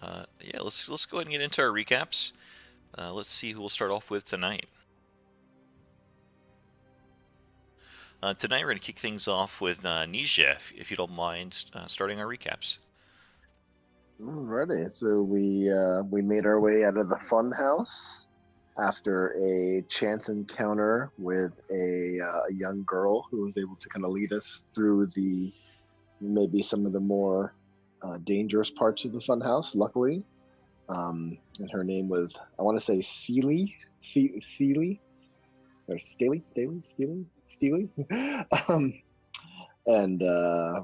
Yeah, let's go ahead and get into our recaps. Let's see who we'll start off with tonight. Tonight we're going to kick things off with Nija, if you don't mind starting our recaps. Alrighty, so we made our way out of the fun house after a chance encounter with a young girl who was able to kind of lead us through the maybe some of the more dangerous parts of the fun house. Luckily, and her name was, I want to say, Seely or Steely. And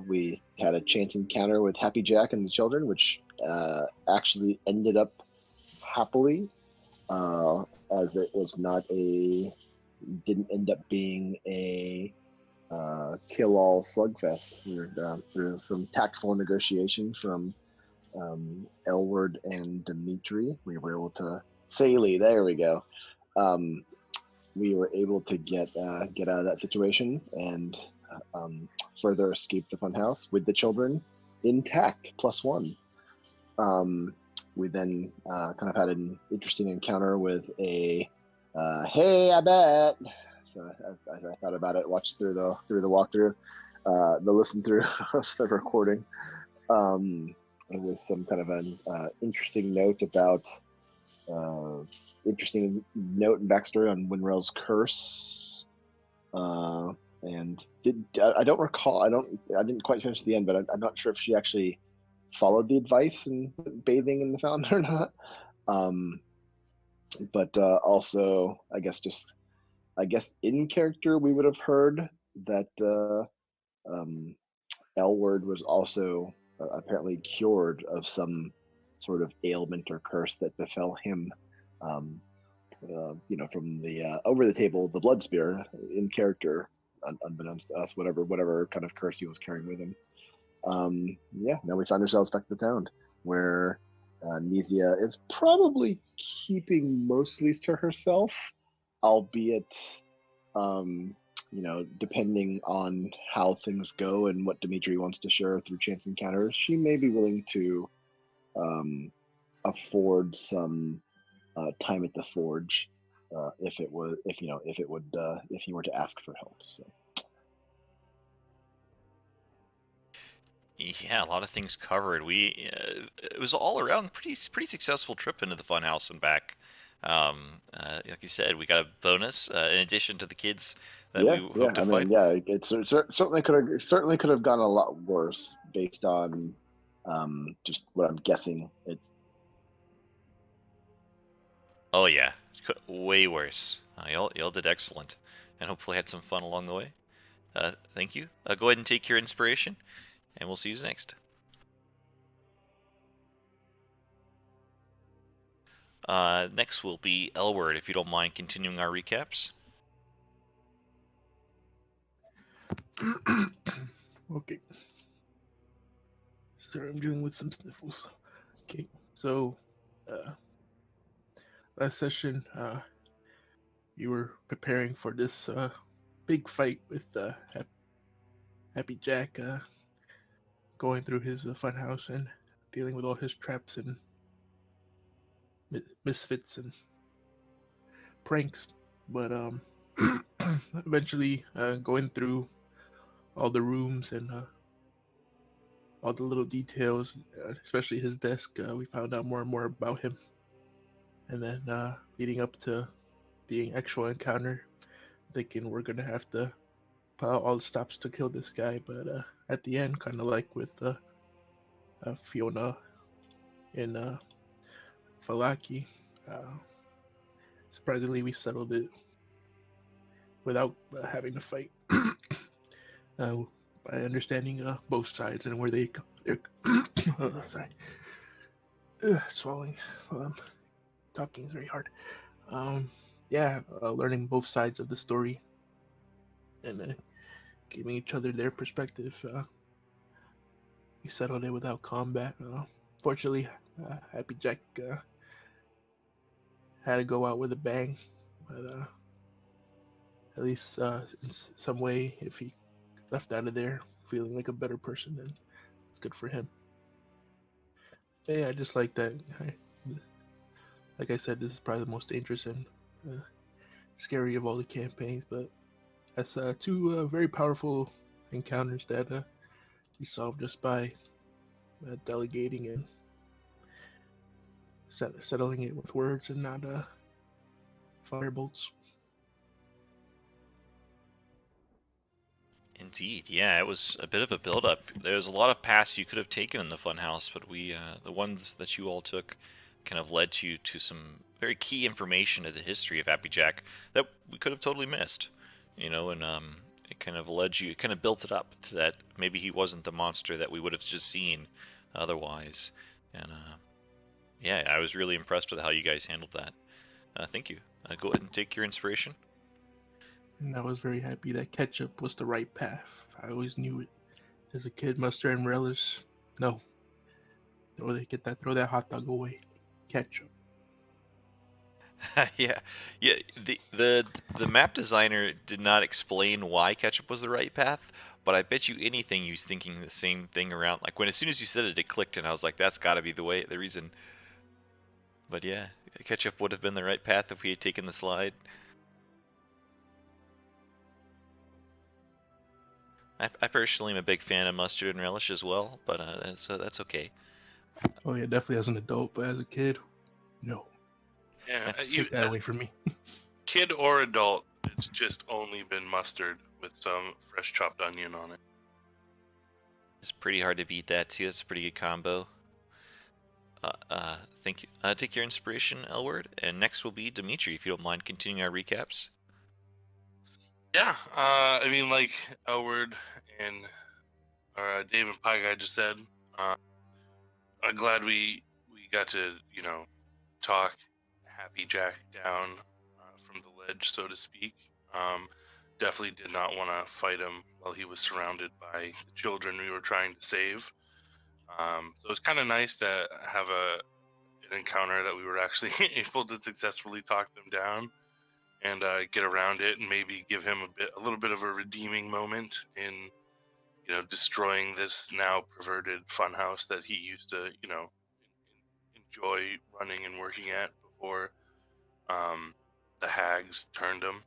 we had a chance encounter with Happy Jack and the children, which actually ended up happily, as it was not didn't end up being a kill-all slugfest. Through some tactful negotiation from Elward and Dimitri, we were able to Saley. There we go. We were able to get out of that situation and further escape the funhouse with the children intact, +1. We then kind of had an interesting encounter with a hey, I bet. So as I thought about it, watched through the walkthrough, the listen through of the recording, with some kind of an interesting note about interesting note and backstory on Winrell's curse. And I don't recall. I didn't quite finish the end, but I'm not sure if she actually followed the advice and bathing in the fountain or not. But also, I guess in character, we would have heard that Elward was also apparently cured of some sort of ailment or curse that befell him. From the over the table, the blood spear in character, unbeknownst to us, whatever kind of curse he was carrying with him. Now we find ourselves back at the town where Nizia is probably keeping mostly to herself, albeit, depending on how things go and what Dimitri wants to share through chance encounters, she may be willing to afford some time at the forge if he were to ask for help. So. Yeah, a lot of things covered. It was all around pretty successful trip into the funhouse and back. Like you said, we got a bonus in addition to the kids that we hope to fight. It certainly could have gone a lot worse based on just what I'm guessing. Oh yeah, way worse. Y'all did excellent, and hopefully had some fun along the way. Thank you. Go ahead and take your inspiration, and we'll see you next. Next will be Elward, if you don't mind continuing our recaps. Okay. Sorry, I'm dealing with some sniffles. Okay, so last session, you were preparing for this big fight with Happy Jack, going through his funhouse and dealing with all his traps and misfits and pranks. But eventually, going through all the rooms and all the little details, especially his desk, we found out more and more about him. And then leading up to the actual encounter, thinking we're gonna have to put out all the stops to kill this guy, but at the end, kind of like with Fiona and Falaki, surprisingly we settled it without having to fight. By understanding both sides and where they're sorry, swallowing while I'm talking is very hard. Learning both sides of the story and giving each other their perspective. We settled it without combat. Fortunately, Happy Jack had to go out with a bang, but at least in some way, if he left out of there feeling like a better person, then it's good for him. Yeah, I just like that. Like I said, this is probably the most dangerous and scary of all the campaigns, but that's two very powerful encounters that we solved just by delegating and settling it with words and not firebolts. Indeed, yeah, it was a bit of a build-up. There was a lot of paths you could have taken in the funhouse, but the ones that you all took, kind of led you to some very key information of the history of Happy Jack that we could have totally missed, and it kind of it kind of built it up to that maybe he wasn't the monster that we would have just seen otherwise, and yeah, I was really impressed with how you guys handled that. Thank you. Go ahead and take your inspiration. And I was very happy that ketchup was the right path. I always knew it. As a kid, mustard and relish. No. Throw that hot dog away. Ketchup. Yeah, yeah. The map designer did not explain why ketchup was the right path, but I bet you anything he was thinking the same thing around. Like as soon as you said it, it clicked, and I was like, that's got to be the reason. But yeah, ketchup would have been the right path if we had taken the slide. I personally am a big fan of mustard and relish as well, but that's okay. Oh yeah, definitely as an adult, but as a kid, no. Yeah, Take that away from me. Kid or adult, it's just only been mustard with some fresh chopped onion on it. It's pretty hard to beat that too. That's a pretty good combo. Thank you. Take your inspiration, Elward, and next will be Dimitri, if you don't mind continuing our recaps. Yeah, I mean, like Elward and Dave and Pie Guy just said, I'm glad we got to talk Happy Jack down from the ledge, so to speak. Definitely did not want to fight him while he was surrounded by the children we were trying to save. So it's kind of nice to have an encounter that we were actually able to successfully talk them down and get around it, and maybe give him a little bit of a redeeming moment in destroying this now perverted funhouse that he used to enjoy running and working at before the hags turned him.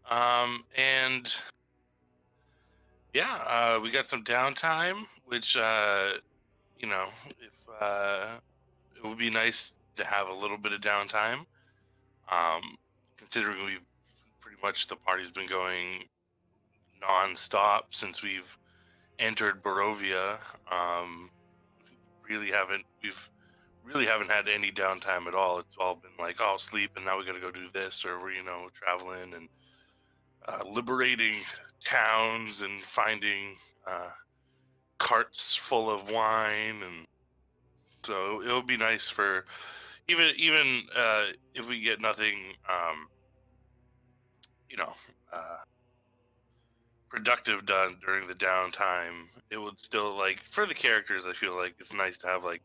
And yeah, we got some downtime, which if it would be nice to have a little bit of downtime, considering we've pretty much the party's been going non-stop since we've entered Barovia. We've really haven't had any downtime at all. It's all been like, oh, sleep, and now we got to go do this, or we're traveling and liberating towns and finding carts full of wine, and so it'll be nice for even if we get nothing, productive done during the downtime. It would still, like, for the characters, I feel like it's nice to have like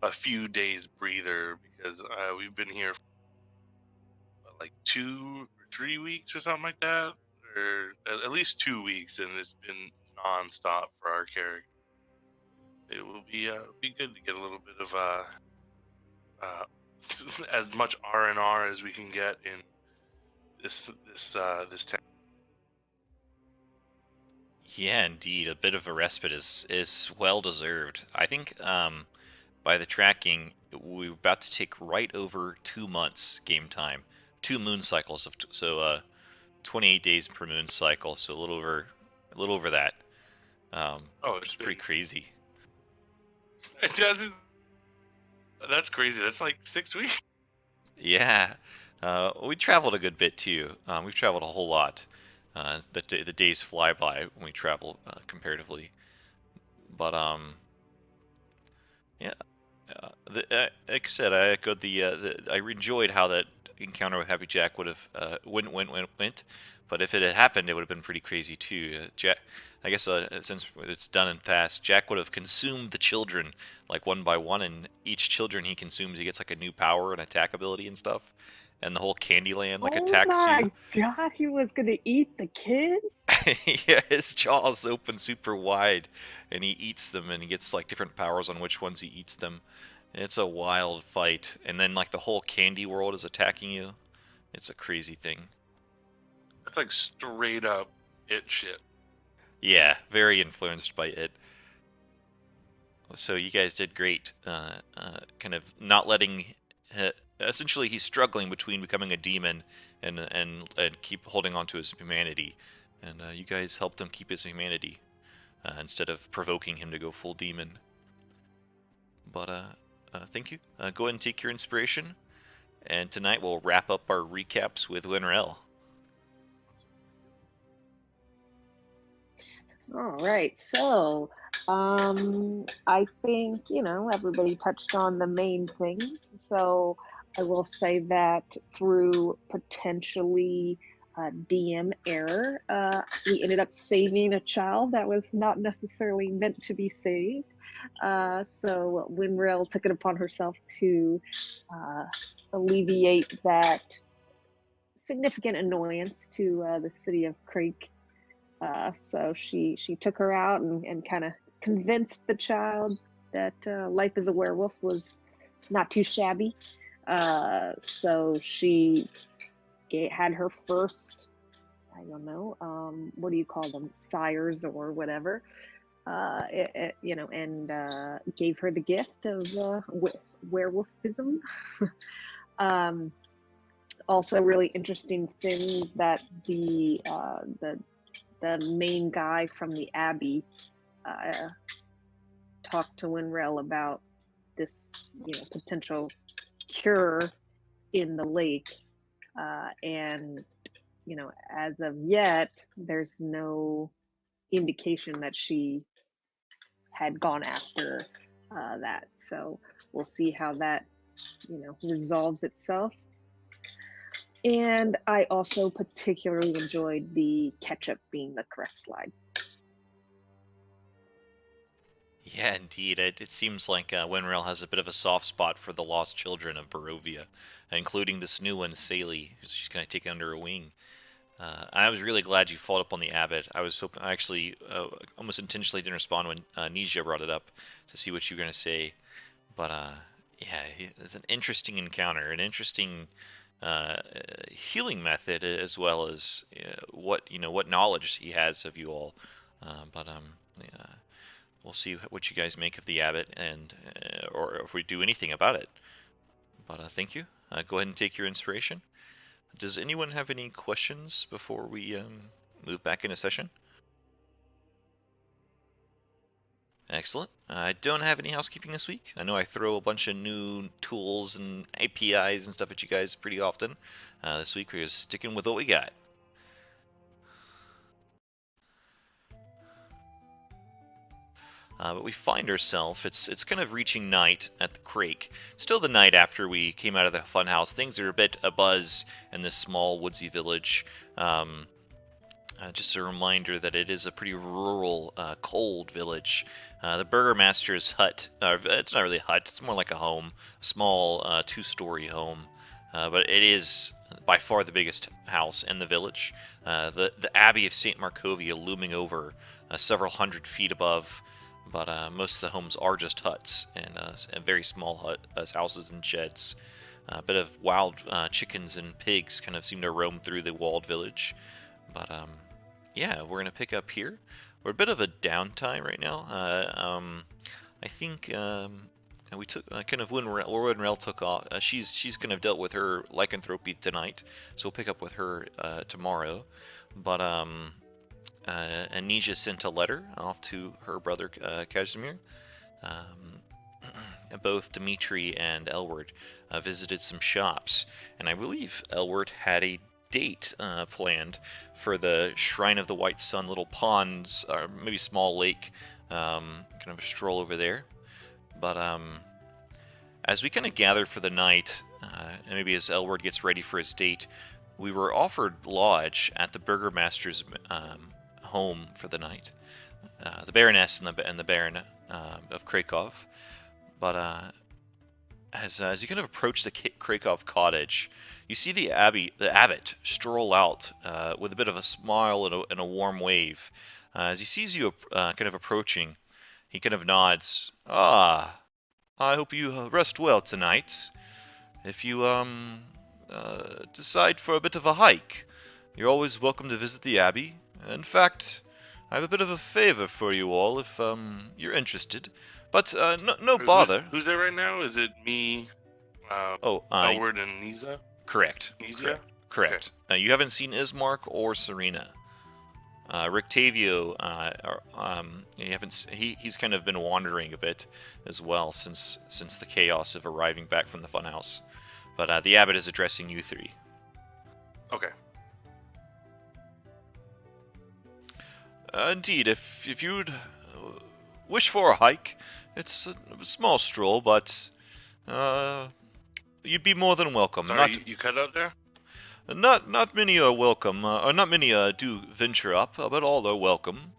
a few days breather, because we've been here for like 2 or 3 weeks or something like that, or at least 2 weeks, and it's been non-stop for our character. It will be good to get a little bit of as much R&R as we can get in this town. Yeah, indeed, a bit of a respite is well deserved. I think by the tracking, we're about to take right over 2 months game time, 2 moon cycles of 28 days per moon cycle, so a little over that. Which is pretty crazy. It doesn't. That's crazy. That's like 6 weeks. Yeah, we traveled a good bit too. We've traveled a whole lot. The days fly by when we travel comparatively, but yeah. Like I said, I echoed I enjoyed how that encounter with Happy Jack would have went. But if it had happened, it would have been pretty crazy too. Jack, I guess since it's done and fast, Jack would have consumed the children like one by one, and each children he consumes, he gets like a new power and attack ability and stuff, and the whole Candyland like attacks you. Oh my god, he was gonna eat the kids? Yeah, his jaws open super wide, and he eats them, and he gets like different powers on which ones he eats them. It's a wild fight, and then like the whole candy world is attacking you. It's a crazy thing. That's like straight up it shit. Yeah, very influenced by it. So you guys did great. Kind of not letting. Essentially, he's struggling between becoming a demon and keep holding on to his humanity, and you guys helped him keep his humanity instead of provoking him to go full demon. But thank you. Go ahead and take your inspiration, and tonight we'll wrap up our recaps with Winrel. All right, so I think, everybody touched on the main things. So I will say that through potentially DM error, we ended up saving a child that was not necessarily meant to be saved. So Winrel took it upon herself to alleviate that significant annoyance to the city of Krezk. So she took her out and kind of convinced the child that life as a werewolf was not too shabby. So she had her first, I don't know, what do you call them, sires or whatever, and gave her the gift of werewolfism. Also, really interesting thing that the main guy from the Abbey talked to Winrel about this, potential cure in the lake, and as of yet, there's no indication that she had gone after that. So we'll see how that, resolves itself. And I also particularly enjoyed the ketchup being the correct slide. Yeah, indeed. It seems like Winrel has a bit of a soft spot for the lost children of Barovia, including this new one, Saley, who she's kind of taken under her wing. I was really glad you followed up on the abbot. I was hoping, I actually almost intentionally didn't respond when Nija brought it up to see what you were going to say. But yeah, it's an interesting encounter, an interesting healing method, as well as what knowledge he has of you all. But yeah, we'll see what you guys make of the abbot, and or if we do anything about it. But thank you. Go ahead and take your inspiration. Does anyone have any questions before we move back into session? Excellent. I don't have any housekeeping this week. I know I throw a bunch of new tools and APIs and stuff at you guys pretty often. This week we're just sticking with what we got. But we find ourselves, it's kind of reaching night at the Krezk. Still the night after we came out of the funhouse. Things are a bit abuzz in this small woodsy village. Just a reminder that it is a pretty rural, cold village. The burgomaster's hut, it's not really a hut, it's more like a home, a small two-story home. But it is by far the biggest house in the village. The Abbey of St. Markovia looming over several hundred feet above. But most of the homes are just huts and very small houses and sheds. A bit of wild chickens and pigs kind of seem to roam through the walled village. But yeah, we're gonna pick up here. We're a bit of a downtime right now. I think we took kind of when Winrel took off. She's kind of dealt with her lycanthropy tonight, so we'll pick up with her tomorrow. But Anisha sent a letter off to her brother Casimir. Both Dimitri and Elward visited some shops, and I believe Elward had a date planned for the Shrine of the White Sun, little ponds, or maybe small lake, kind of a stroll over there. But As we kind of gather for the night, and maybe as Elward gets ready for his date, we were offered lodge at the burgomaster's home for the night. The Baroness and the Baron of Krakov. But as you kind of approach the Krakov cottage, you see the abbot stroll out with a bit of a smile and a warm wave. As he sees you kind of approaching, he kind of nods. Ah, I hope you rest well tonight. If you decide for a bit of a hike, you're always welcome to visit the abbey. In fact, I have a bit of a favor for you all if you're interested. But no bother. Who's there right now? Is it me, Elward, and Niza? Correct. Nizia? Correct. Okay. You haven't seen Ismark or Serena. Rictavio, you haven't. He's kind of been wandering a bit as well since the chaos of arriving back from the funhouse. But the abbot is addressing you three. Okay. Indeed, if you'd wish for a hike, it's a small stroll, but you'd be more than welcome. Sorry, you cut out there? Not many are welcome, or not many do venture up, but all are welcome.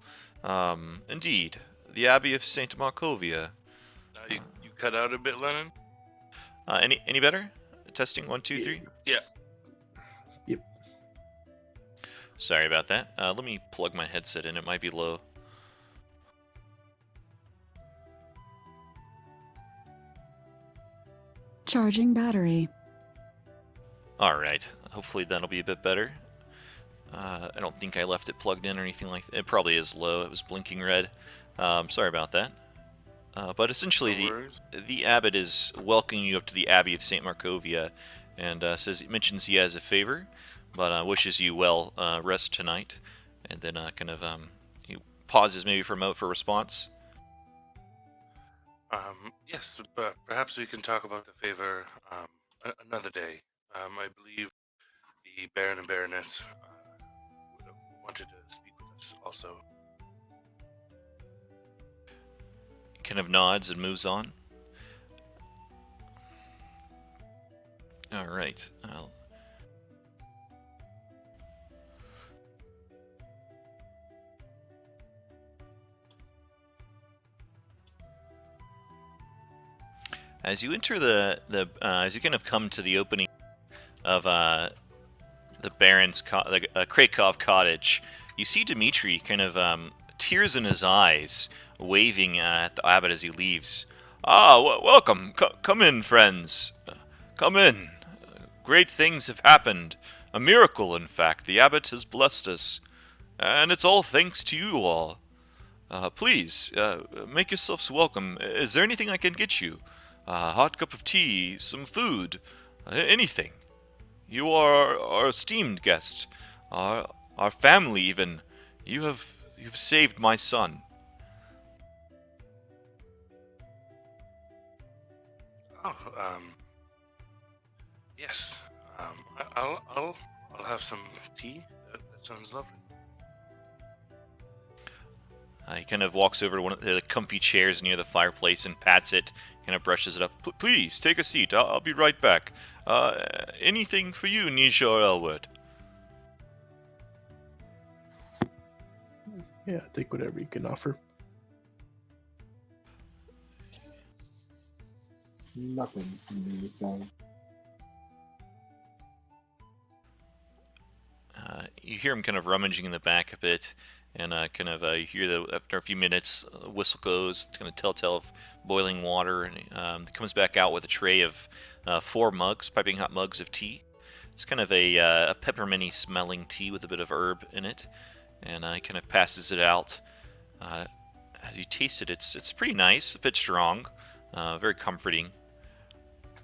Indeed, the Abbey of Saint Markovia. You cut out a bit, Lennon. Any better? Testing 1, 2, 3. Yeah. Yep. Sorry about that. Let me plug my headset in. It might be low. Charging battery. Alright, hopefully that'll be a bit better. I don't think I left it plugged in or anything like that. It probably is low. It was blinking red. Sorry about that. But essentially, the abbot is welcoming you up to the Abbey of Saint Markovia, and mentions he has a favor, but wishes you well rest tonight, and then he pauses maybe for a moment for a response. Yes, but perhaps we can talk about the favor another day. I believe the Baron and Baroness would have wanted to speak with us also. He kind of nods and moves on. All right. As you enter as you kind of come to the opening of the Baron's Krakov cottage, you see Dmitri kind of tears in his eyes, waving at the abbot as he leaves. Welcome. Come in, friends. Come in. Great things have happened. A miracle, in fact. The abbot has blessed us, and it's all thanks to you all. Please, make yourselves welcome. Is there anything I can get you? A hot cup of tea, some food, anything. You are our esteemed guest, our family even. You've saved my son. Oh, yes. I'll have some tea. That sounds lovely. He kind of walks over to one of the comfy chairs near the fireplace and pats it, kind of brushes it up. Please, take a seat. I'll be right back. Anything for you, Nisha or Elwood? Yeah, take whatever you can offer. Nothing. You hear him kind of rummaging in the back a bit, and you hear after a few minutes, the whistle goes, kind of telltale of boiling water, and he comes back out with a tray of 4 mugs, piping hot mugs of tea. It's kind of a pepperminty smelling tea with a bit of herb in it, and he kind of passes it out. As you taste it, it's pretty nice, a bit strong, very comforting.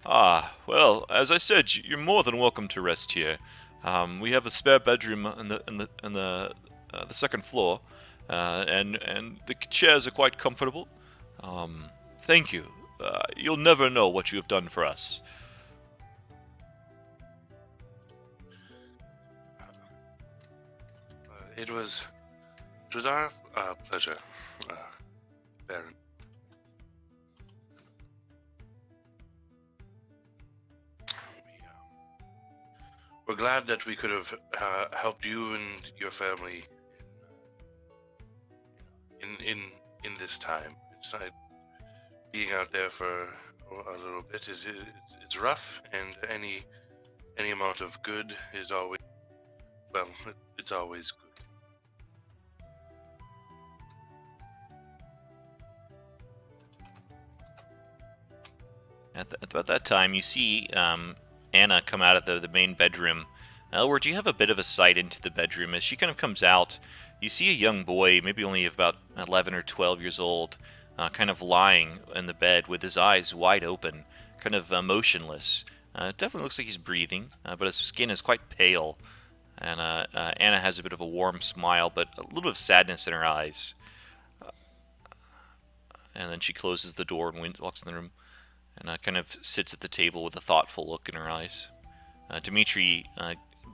Well, as I said, you're more than welcome to rest here. We have a spare bedroom in the second floor, and the chairs are quite comfortable. Thank you. You'll never know what you have done for us. It was our pleasure, Baron. we're glad that we could have helped you and your family in this time. It's being out there for a little bit it's rough, and any amount of good is always it's always good. At about that time, you see Anna come out of the main bedroom. Elward, you have a bit of a sight into the bedroom. As she kind of comes out, you see a young boy, maybe only about 11 or 12 years old, kind of lying in the bed with his eyes wide open, kind of motionless. It definitely looks like he's breathing, but his skin is quite pale. And Anna has a bit of a warm smile, but a little bit of sadness in her eyes. And then she closes the door and walks in the room, and kind of sits at the table with a thoughtful look in her eyes. Dimitri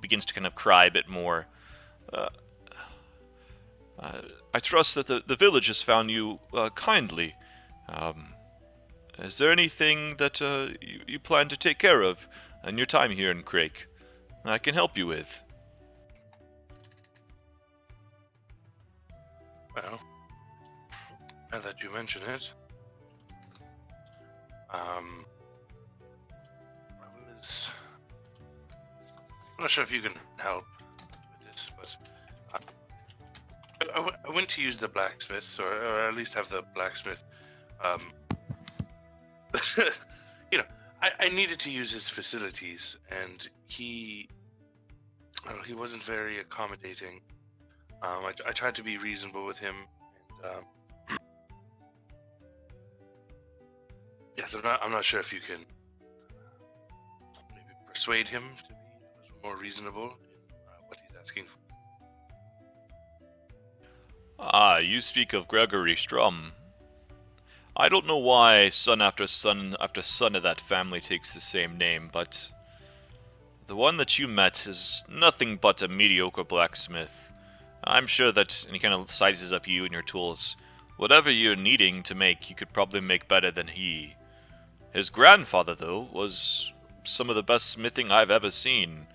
begins to kind of cry a bit more. I trust that the village has found you kindly. Is there anything that you plan to take care of in your time here in Krezk I can help you with? Well, now that you mention it, I'm not sure if you can help with this, but I went to use the blacksmiths, or at least have the blacksmith. I needed to use his facilities, and he wasn't very accommodating. I tried to be reasonable with him, and yes, I'm not sure if you can maybe persuade him to be a little more reasonable in what he's asking for. Ah, you speak of Gregory Strum. I don't know why son after son after son of that family takes the same name, but the one that you met is nothing but a mediocre blacksmith. I'm sure that, and he kind of sizes up you and your tools, whatever you're needing to make, you could probably make better than he. His grandfather, though, was some of the best smithing I've ever seen.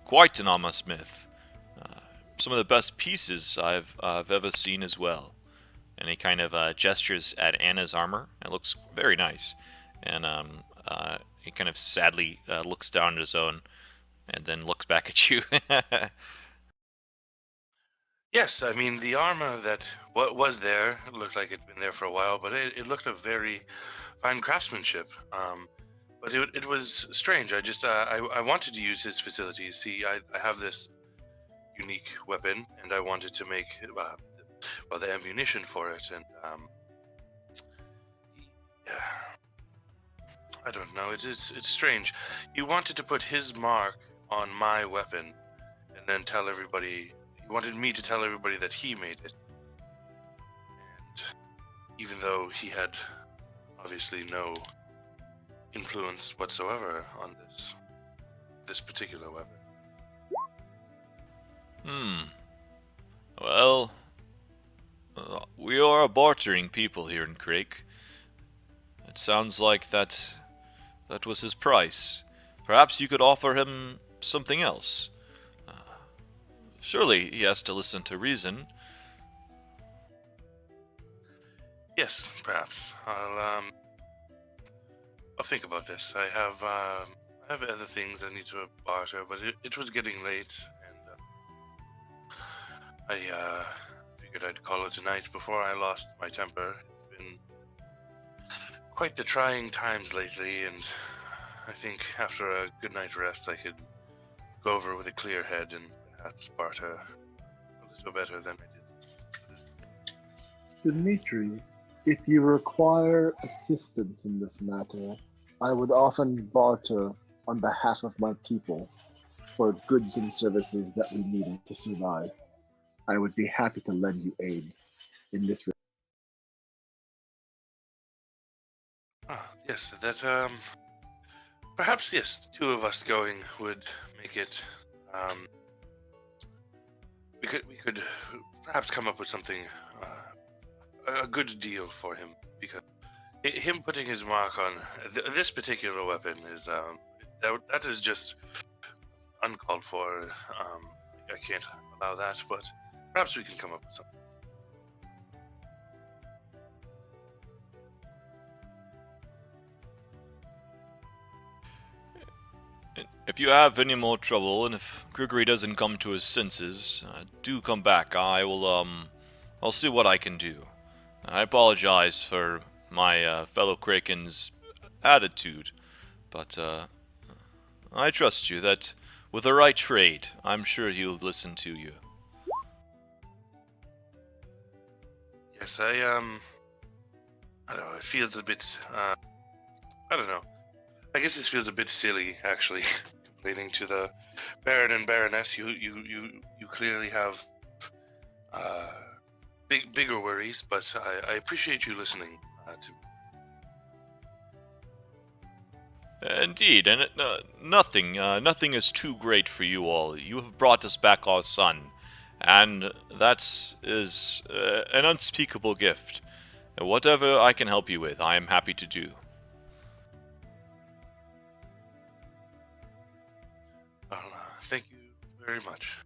Quite an armor smith. Some of the best pieces I've ever seen as well. And he kind of gestures at Anna's armor. It looks very nice. And he kind of sadly looks down at his own, and then looks back at you. Yes, I mean, the armor that was there looked like it'd been there for a while, but it looked of very fine craftsmanship. But it was strange. I wanted to use his facilities. See, I have this unique weapon, and I wanted to make the ammunition for it, and I don't know. It's strange. He wanted to put his mark on my weapon, and then tell everybody. He wanted me to tell everybody that he made it. And even though he had obviously no influence whatsoever on this particular weapon. Well, we are a bartering people here in Krezk. It sounds like that was his price. Perhaps you could offer him something else. Surely he has to listen to reason. Yes, perhaps. I'll think about this. I have other things I need to barter, but it was getting late, and I figured I'd call it a night before I lost my temper. It's been quite the trying times lately, and I think after a good night's rest I could go over with a clear head and perhaps barter a little better than I did. Dimitri, if you require assistance in this matter, I would often barter on behalf of my people for goods and services that we needed to survive. I would be happy to lend you aid in this. Yes, that perhaps yes, two of us going would make it. We could perhaps come up with something, a good deal for him, because him putting his mark on this particular weapon is that is just uncalled for. I can't allow that, but perhaps we can come up with something. If you have any more trouble, and if Grigory doesn't come to his senses, do come back. I'll see what I can do. I apologize for my fellow Kraken's attitude, but I trust you that with the right trade, I'm sure he'll listen to you. Yes, I don't know. It feels a bit. I don't know. I guess this feels a bit silly, actually, complaining to the Baron and Baroness. You clearly have bigger worries, but I appreciate you listening to. Indeed, and nothing is too great for you all. You have brought us back our son, and that is an unspeakable gift. Whatever I can help you with, I am happy to do. Thank you very much.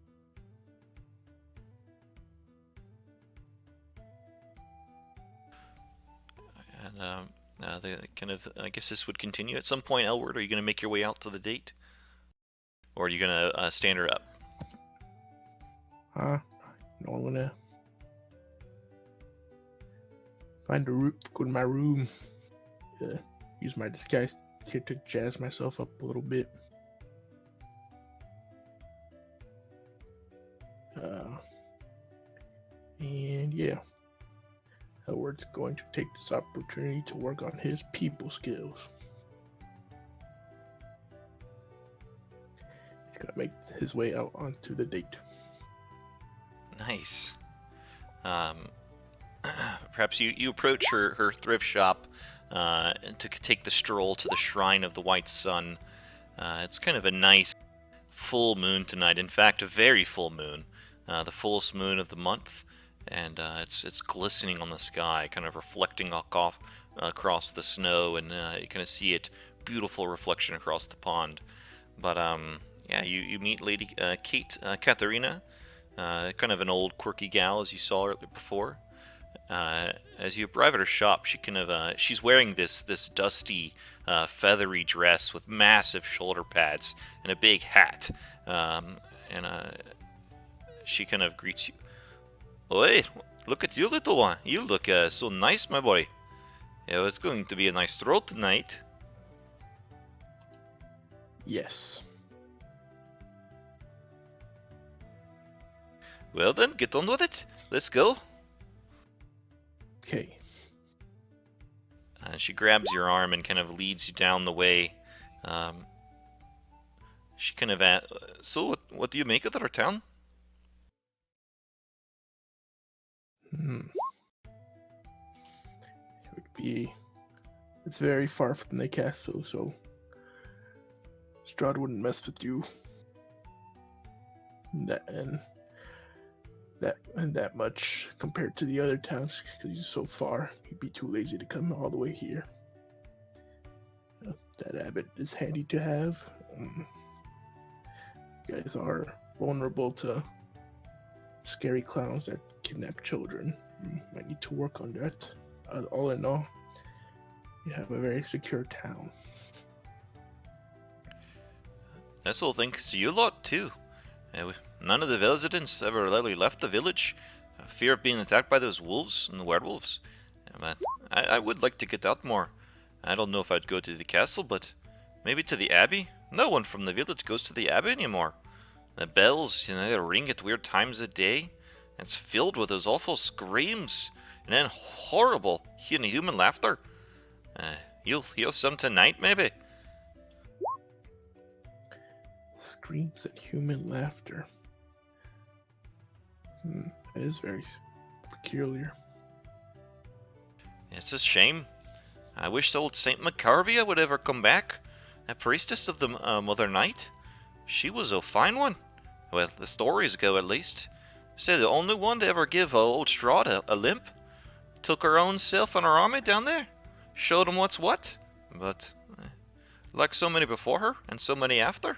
And I guess this would continue at some point. Elward, are you going to make your way out to the date, or are you going to stand her up? No, I'm gonna find a room, go to my room, use my disguise here to jazz myself up a little bit. And yeah, Edward's going to take this opportunity to work on his people skills. He's gonna make his way out onto the date. Nice. Perhaps you approach her thrift shop to take the stroll to the Shrine of the White Sun. It's kind of a nice full moon tonight. In fact, a very full moon. The fullest moon of the month. And it's glistening on the sky, kind of reflecting across the snow, and you kind of see it, beautiful reflection across the pond. But yeah, you meet Lady Katharina, kind of an old quirky gal as you saw her before. As you arrive at her shop, she's wearing this dusty, feathery dress with massive shoulder pads and a big hat, and she kind of greets you. Oh, hey, look at you, little one. You look so nice, my boy. Yeah, it's going to be a nice stroll tonight. Yes. Well then, get on with it. Let's go. Okay. And she grabs your arm and kind of leads you down the way. She kind of so what do you make of our town? It's very far from the castle, so Strahd wouldn't mess with you. That much compared to the other towns, because he's so far, he'd be too lazy to come all the way here. That abbot is handy to have. You guys are vulnerable to scary clowns that kidnap children. You might need to work on that. All in all, you have a very secure town. That's all thanks to you lot, too. None of the residents ever really left the village. Fear of being attacked by those wolves and the werewolves. But I would like to get out more. I don't know if I'd go to the castle, but maybe to the abbey. No one from the village goes to the abbey anymore. The bells, they ring at weird times of day. It's filled with those awful screams, and then horrible human laughter. You'll hear some tonight, maybe. Screams and human laughter. That is very peculiar. It's a shame. I wish old Saint Macarvia would ever come back. A priestess of the Mother Night. She was a fine one. Well, the stories go at least. Say the only one to ever give old Strahd a limp. Took her own self and her army down there. Showed him what's what. But, like so many before her, and so many after,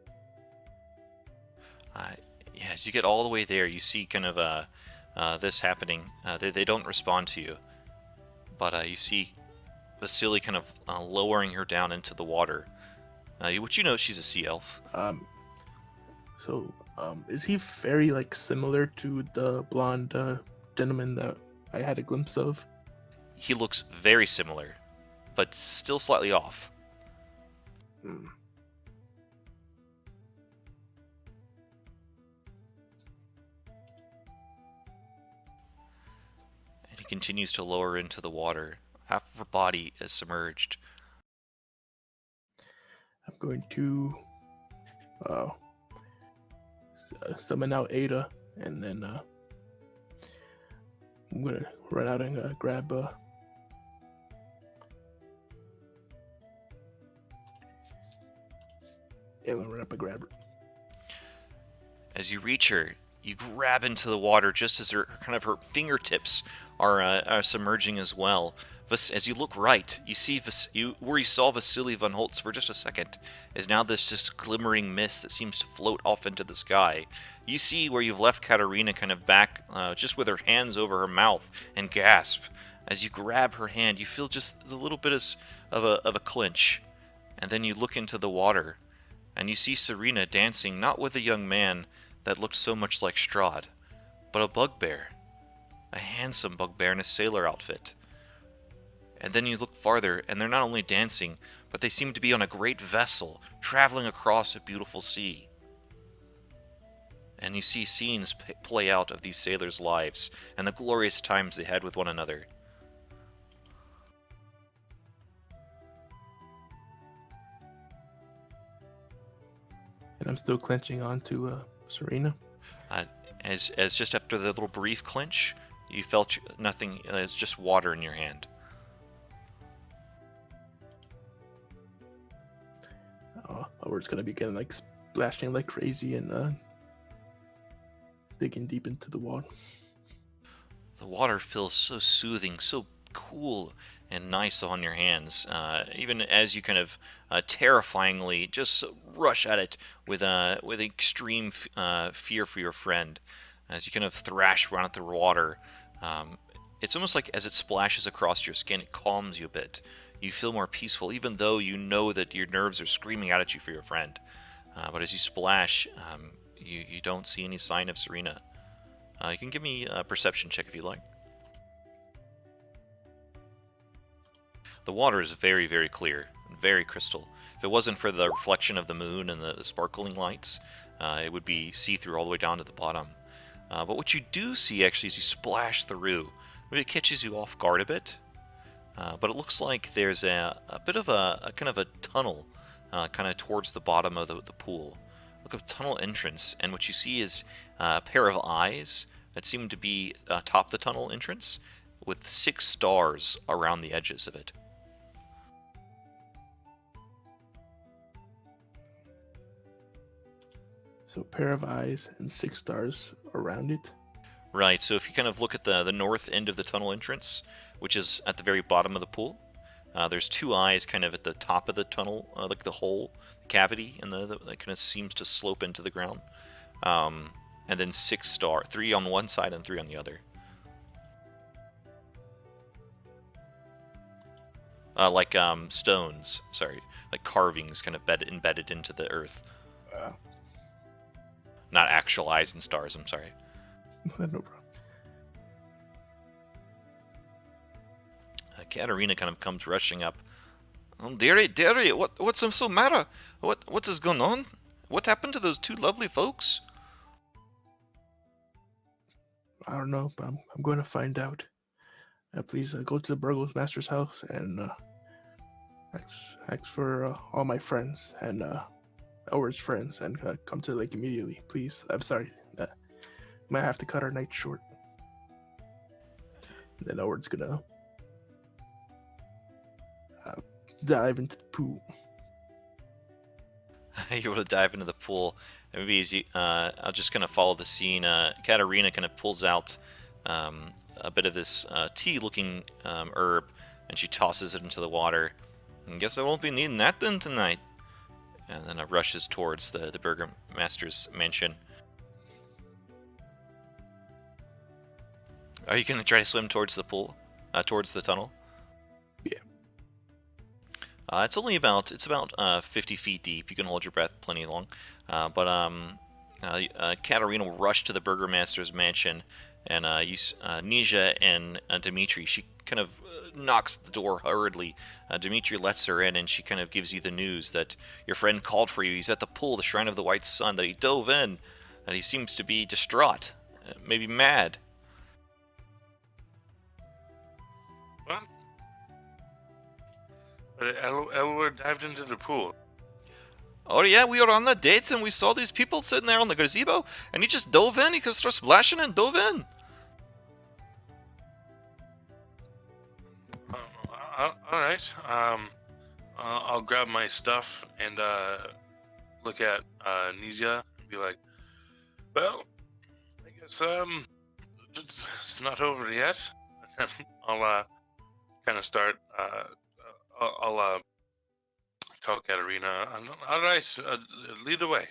As you get all the way there, you see kind of this happening. They don't respond to you, but you see Vasily kind of lowering her down into the water. Which you know she's a sea elf. Is he very like similar to the blonde gentleman that I had a glimpse of? He looks very similar, but still slightly off. Hmm. And he continues to lower into the water. Half of her body is submerged. I'm going to summon out Ada, and then I'm gonna run out and grab yeah, I'm gonna run up and grab her. As you reach her, you grab into the water just as her fingertips are submerging as well. As you look right, you see where you saw Vasily von Holtz for just a second is now this just glimmering mist that seems to float off into the sky. You see where you've left Katerina kind of back, just with her hands over her mouth, and gasp. As you grab her hand, you feel just a little bit of a clinch, and then you look into the water, and you see Serena dancing not with a young man that looked so much like Strahd, but a bugbear. A handsome bugbear in a sailor outfit. And then you look farther, and they're not only dancing, but they seem to be on a great vessel, traveling across a beautiful sea. And you see scenes play out of these sailors' lives, and the glorious times they had with one another. And I'm still clenching onto Serena. As just after the little brief clinch, you felt nothing. It's just water in your hand. Or it's gonna be getting like splashing like crazy and digging deep into the water. The water feels so soothing, so cool and nice on your hands, even as you kind of terrifyingly just rush at it with extreme fear for your friend. As you kind of thrash around at the water, it's almost like as it splashes across your skin, it calms you a bit. You feel more peaceful, even though you know that your nerves are screaming out at you for your friend. But as you splash, you don't see any sign of Serena. You can give me a perception check if you like. The water is very, very clear, very crystal. If it wasn't for the reflection of the moon and the sparkling lights, it would be see-through all the way down to the bottom. But what you do see actually is you splash through. Maybe it catches you off guard a bit, but it looks like there's a bit of a kind of a tunnel kind of towards the bottom of the pool. Look, a tunnel entrance, and what you see is a pair of eyes that seem to be atop the tunnel entrance with 6 stars around the edges of it. So a pair of eyes and 6 stars around it. Right, so if you kind of look at the north end of the tunnel entrance, which is at the very bottom of the pool, there's 2 eyes kind of at the top of the tunnel, like the hole, the cavity, and that kind of seems to slope into the ground. And then 6 stars, 3 on one side and 3 on the other. Like stones, sorry, like carvings kind of embedded into the earth. Not actual eyes and stars, I'm sorry. No problem. Katerina kind of comes rushing up. Oh, dearie, what's so matter? What is going on? What happened to those 2 lovely folks? I don't know, but I'm going to find out. Please go to the Burgos Master's house and ask for all my friends and Elward's friends and come to the lake immediately, please. I'm sorry. Might have to cut our night short. And then Elward's gonna dive into the pool. You're able to dive into the pool. Maybe easy. I'll just kind of follow the scene. Katerina kind of pulls out a bit of this tea-looking herb, and she tosses it into the water. I guess I won't be needing that then tonight. And then it rushes towards the Burgomaster's mansion. Are you gonna try to swim towards the pool, towards the tunnel? Yeah. It's about 50 feet deep. You can hold your breath plenty long. Katerina will rush to the burgomaster's mansion, and Nija and Dimitri. She kind of knocks at the door hurriedly. Dimitri lets her in, and she kind of gives you the news that your friend called for you. He's at the pool, the Shrine of the White Sun. That he dove in, and he seems to be distraught, maybe mad. What? Elwood dived into the pool. Oh yeah, we were on the dates and we saw these people sitting there on the gazebo, and he just dove in. He just started splashing and dove in. All right. I'll grab my stuff and look at Nizia and be like, "Well, I guess it's not over yet." And then I'll kind of start. I'll tell Katerina, "All right, lead the way."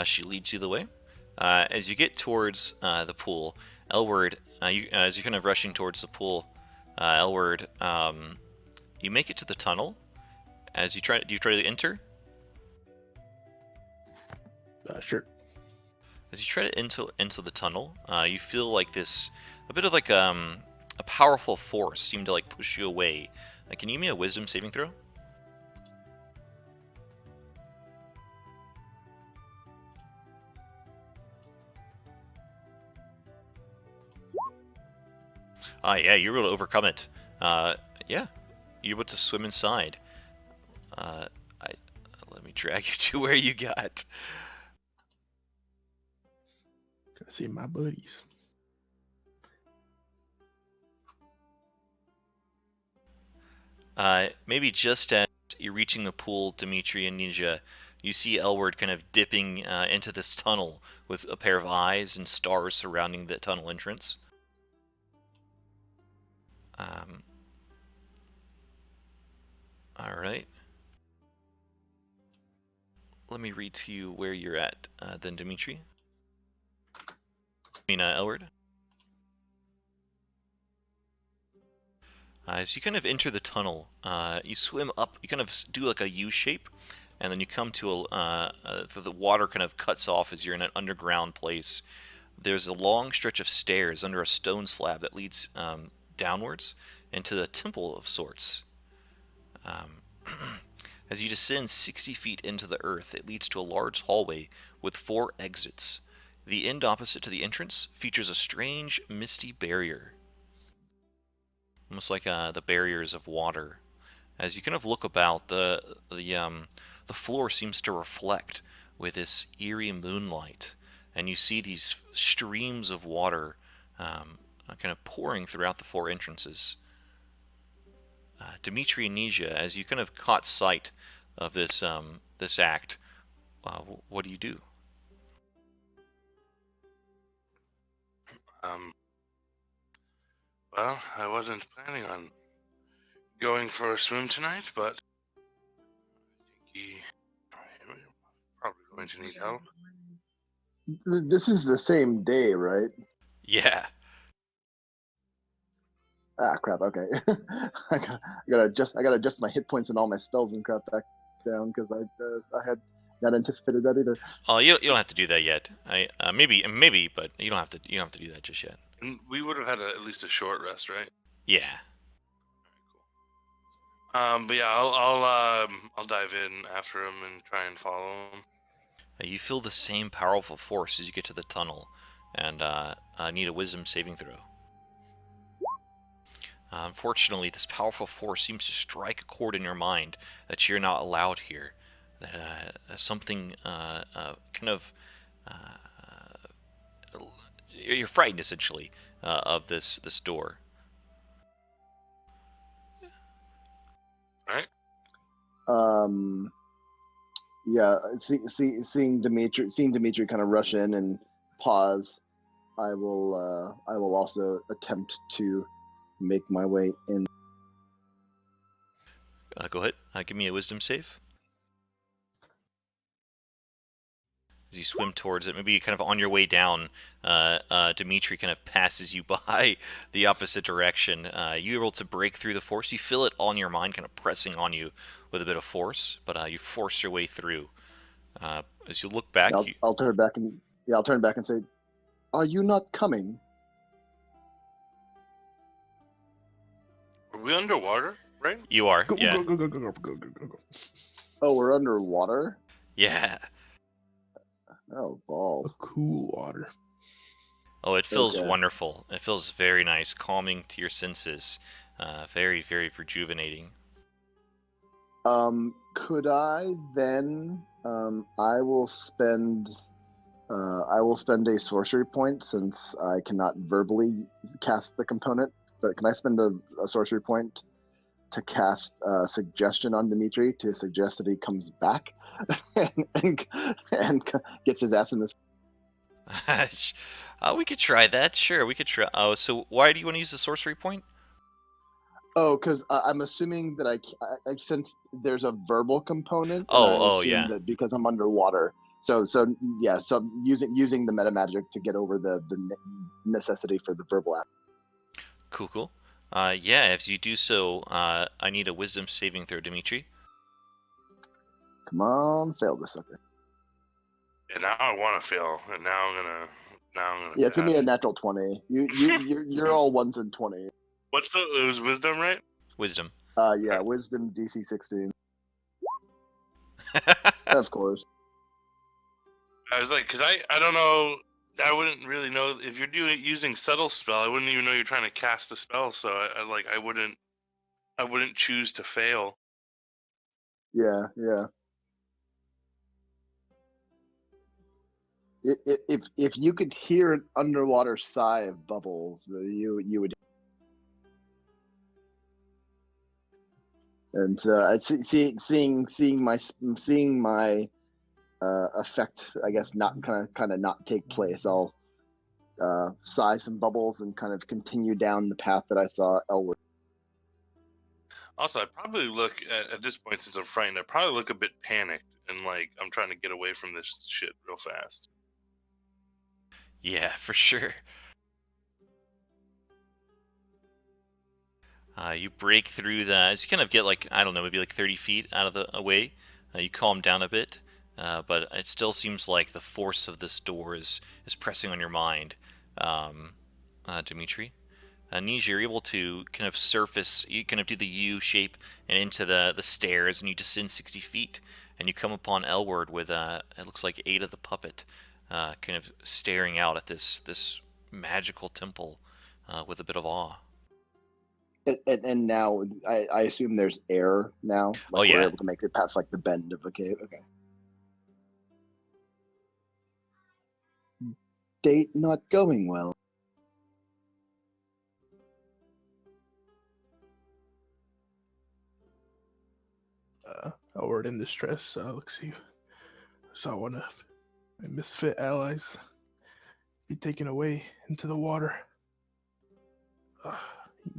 She leads you the way. As you get towards the pool, Elward, as you're kind of rushing towards the pool, Elward, you make it to the tunnel. Do you try to enter? Sure. As you try to into the tunnel, you feel like a bit of like a powerful force seem to like push you away. Can you give me a wisdom saving throw? Yeah, you're able to overcome it. Yeah, you're able to swim inside. Let me drag you to where you got. Gotta see my buddies. Maybe just as you're reaching the pool, Dimitri and Ninja, you see Elward kind of dipping into this tunnel with a pair of eyes and stars surrounding the tunnel entrance. All right. Let me read to you where you're at, then, Dimitri. Elward. As you kind of enter the tunnel, you swim up. You kind of do like a U shape, and then you come to the water kind of cuts off as you're in an underground place. There's a long stretch of stairs under a stone slab that leads downwards into a temple of sorts. As you descend 60 feet into the earth, it leads to a large hallway with 4 exits. The end opposite to the entrance features a strange, misty barrier, almost like the barriers of water. As you kind of look about, the floor seems to reflect with this eerie moonlight, and you see these streams of water kind of pouring throughout the 4 entrances. Dimitri and Nija, as you kind of caught sight of this act, what do you do? Well, I wasn't planning on going for a swim tonight, but I think he's probably going to need help. This is the same day, right? Yeah. Ah, crap. Okay. I gotta adjust my hit points and all my spells and crap back down because I had not anticipated that either. Oh, you don't have to do that yet. Maybe, but you don't have to do that just yet. And we would have had at least a short rest, right? Yeah. But yeah, I'll dive in after him and try and follow him. You feel the same powerful force as you get to the tunnel, and need a wisdom saving throw. Unfortunately, this powerful force seems to strike a chord in your mind that you're not allowed here. Something kind of you're frightened essentially of this door. Right. Yeah, seeing Dimitri kind of rush in and pause, I will also attempt to make my way in. Go ahead. Give me a wisdom save. as you swim towards it. Maybe kind of on your way down, Dimitri kind of passes you by the opposite direction. You're able to break through the force. You feel it all in your mind, kind of pressing on you with a bit of force, but you force your way through. As you look back, I'll turn back and I'll turn back and say, "Are you not coming?" Are we underwater? Right? You are. Go, Yeah. go. Oh, we're underwater? Yeah. Oh, balls. Cool water. Oh, it feels Okay. wonderful. It feels very nice, calming to your senses. Very, very rejuvenating. Could I then? I will spend. I will spend a sorcery point since I cannot verbally cast the component. But can I spend a sorcery point to cast suggestion on Dimitri to suggest that he comes back and gets his ass in this? We could try that. Sure, we could try. Oh, so why do you want to use the sorcery point? Oh, because I'm assuming that I since there's a verbal component, and I Oh, assume yeah. that because I'm underwater. So yeah, so using the meta magic to get over the necessity for the verbal act. Cool. Yeah, if you do so, I need a wisdom saving throw, Dimitri. Come on, fail this sucker. And now I want to fail, and now I'm gonna Yeah, it's gonna be a pass. natural 20. You're all 1s and 20. What's the? It was wisdom, right? Wisdom. Yeah, wisdom DC 16. Of course. I was like, because I don't know. I wouldn't really know if you're using subtle spell. I wouldn't even know you're trying to cast the spell. So I wouldn't choose to fail. Yeah. If you could hear an underwater sigh of bubbles, you would. And seeing my effect, I guess, not kind of not take place. I'll sigh some bubbles and kind of continue down the path that I saw Elwood. Also, I probably look at this point, since I'm frightened, I probably look a bit panicked and like I'm trying to get away from this shit real fast. Yeah, for sure. You break through the, as you kind of get like, I don't know, maybe like 30 feet out of the away. You calm down a bit, but it still seems like the force of this door is pressing on your mind, Dimitri. Nij, you're able to kind of surface, you kind of do the U shape and into the stairs, and you descend 60 feet, and you come upon Elward with, it looks like Ada the puppet, kind of staring out at this magical temple with a bit of awe. And now I assume there's air now. Like Oh, yeah. we're able to make it past like the bend of the cave. Okay. Date not going well. Howard in distress looks you. Saw one of my misfit allies be taken away into the water.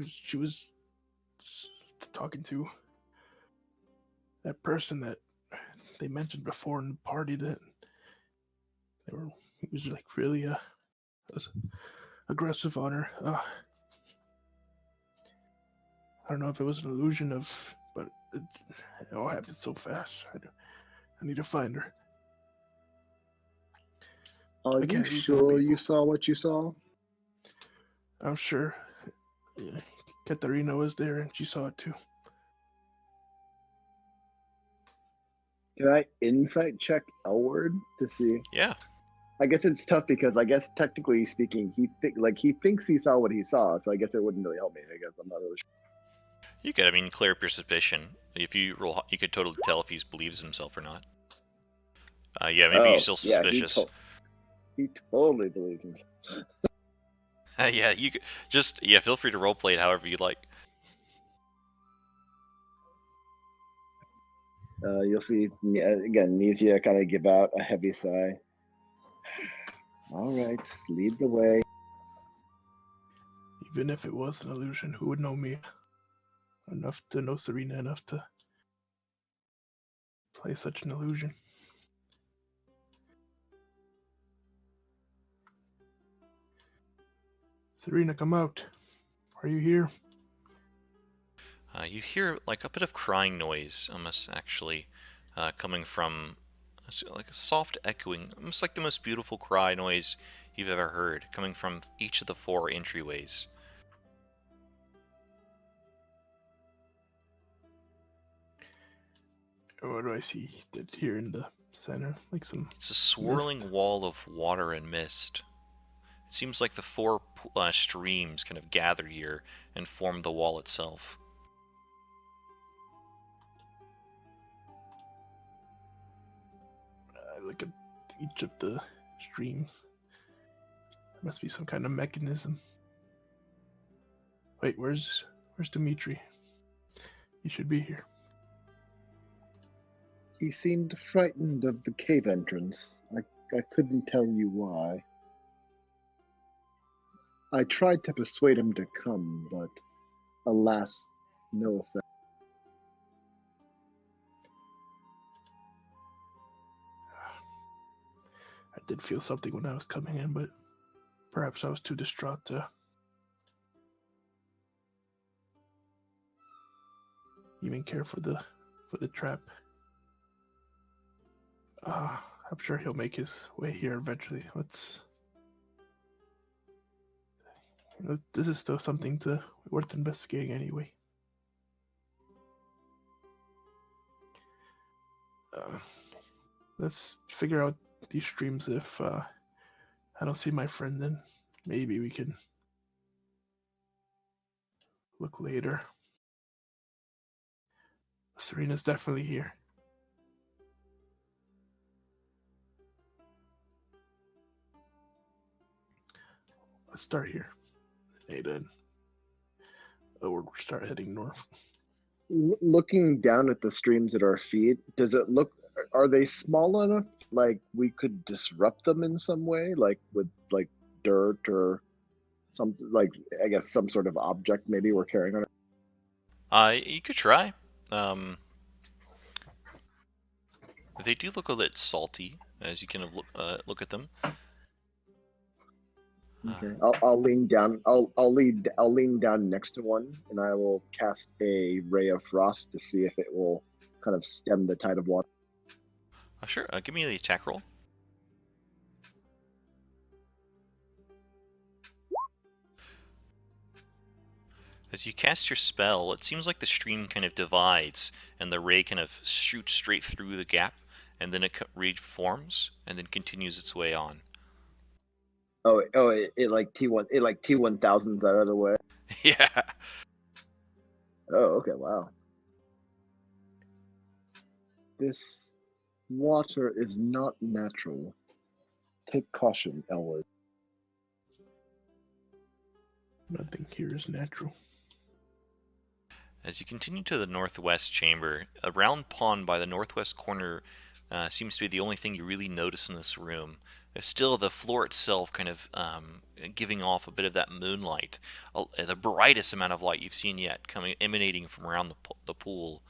She was talking to that person that they mentioned before in the party that he was like really aggressive on her. I don't know if it was an illusion but it all happened so fast. I need to find her. Are you sure you saw what you saw? I'm sure. Yeah. Katarina was there and she saw it too. Can I insight check Elward to see? Yeah. I guess it's tough because I guess technically speaking, he thinks he saw what he saw, so I guess it wouldn't really help me. I guess I'm not really sure. You could, clear up your suspicion. If you roll, you could totally tell if he believes himself or not. Yeah, maybe you're still suspicious. Yeah, he totally believes himself. Yeah, you could feel free to roleplay it however you like. You'll see again, Nisia kind of give out a heavy sigh. All right, lead the way. Even if it was an illusion, who would know me enough to know Serena enough to play such an illusion? Serena, come out. Are you here? You hear like a bit of crying noise, almost actually, coming from like a soft echoing, almost like the most beautiful cry noise you've ever heard, coming from each of the 4 entryways. What do I see here in the center? Like some It's a swirling mist. wall of water and mist. It seems like the 4 streams kind of gather here and form the wall itself. I look at each of the streams. There must be some kind of mechanism. Wait, where's Dimitri? He should be here. He seemed frightened of the cave entrance. I couldn't tell you why. I tried to persuade him to come, but alas, no effect. I did feel something when I was coming in, but perhaps I was too distraught to even care for the trap. I'm sure he'll make his way here eventually. This is still something worth investigating anyway. Let's figure out these streams. If I don't see my friend, then maybe we can look later. Serena's definitely here. Let's start here. Then we'll start heading north. Looking down at the streams at our feet, does it look? Are they small enough like we could disrupt them in some way, like with like dirt or something? Like I guess some sort of object maybe we're carrying on it. You could try. They do look a bit salty as you kind of look at them. Okay, I'll lean down. I'll lean down next to one, and I will cast a ray of frost to see if it will kind of stem the tide of water. Sure. Give me the attack roll. As you cast your spell, it seems like the stream kind of divides, and the ray kind of shoots straight through the gap, and then it reforms, and then continues its way on. It like T1000s that other way. Yeah. Oh, okay, wow. This water is not natural. Take caution, Elwood. Nothing here is natural. As you continue to the northwest chamber, a round pond by the northwest corner seems to be the only thing you really notice in this room. Still, the floor itself kind of giving off a bit of that moonlight, the brightest amount of light you've seen yet, emanating from around the pool.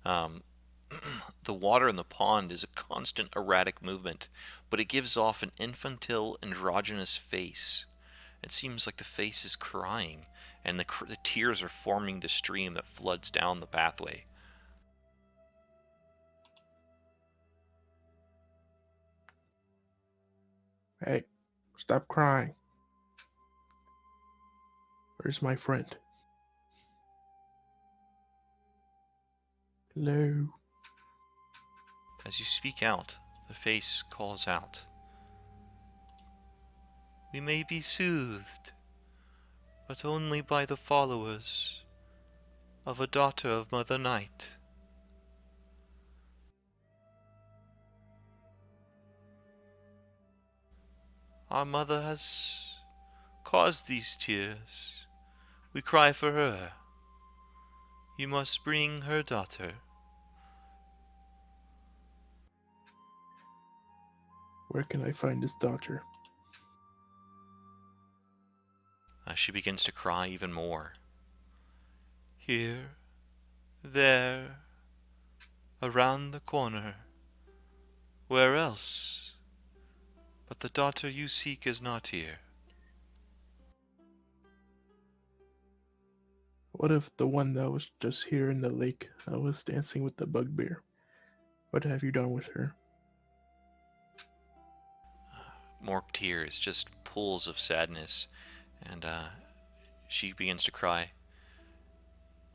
The water in the pond is a constant erratic movement, but it gives off an infantile, androgynous face. It seems like the face is crying, and the tears are forming the stream that floods down the pathway. Hey, stop crying. Where's my friend? Hello? As you speak out, the face calls out. We may be soothed, but only by the followers of a daughter of Mother Night. Our mother has caused these tears. We cry for her. You must bring her daughter. Where can I find this daughter? She begins to cry even more. Here, there, around the corner. Where else? But the daughter you seek is not here. What if the one that was just here in the lake was dancing with the bugbear? What have you done with her? More tears, just pools of sadness, and she begins to cry.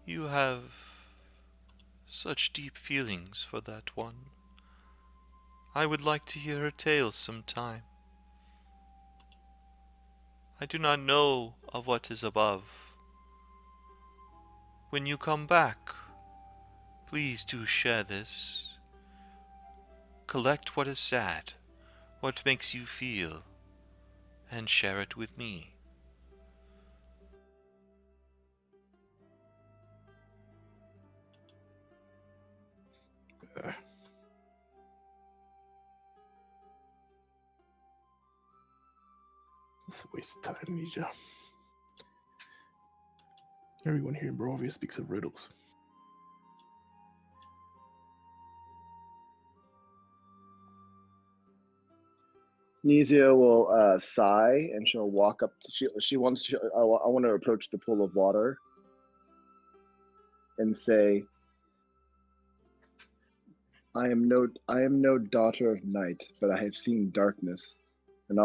You have such deep feelings for that one. I would like to hear her tale sometime. I do not know of what is above. When you come back, please do share this. Collect what is sad, what makes you feel, and share it with me. It's a waste of time, Nisha. Everyone here in Barovia speaks of riddles. Nizia will sigh, and she'll walk up. She wants to. I want to approach the pool of water and say, I am no daughter of night, but I have seen darkness. And I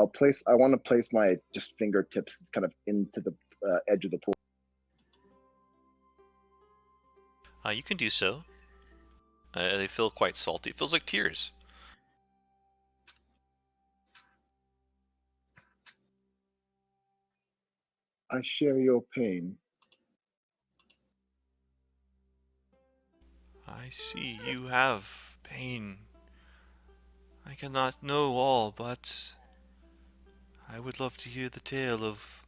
want to place my just fingertips kind of into the edge of the pool. You can do so. They feel quite salty. It feels like tears. I share your pain. I see you have pain. I cannot know all, but I would love to hear the tale of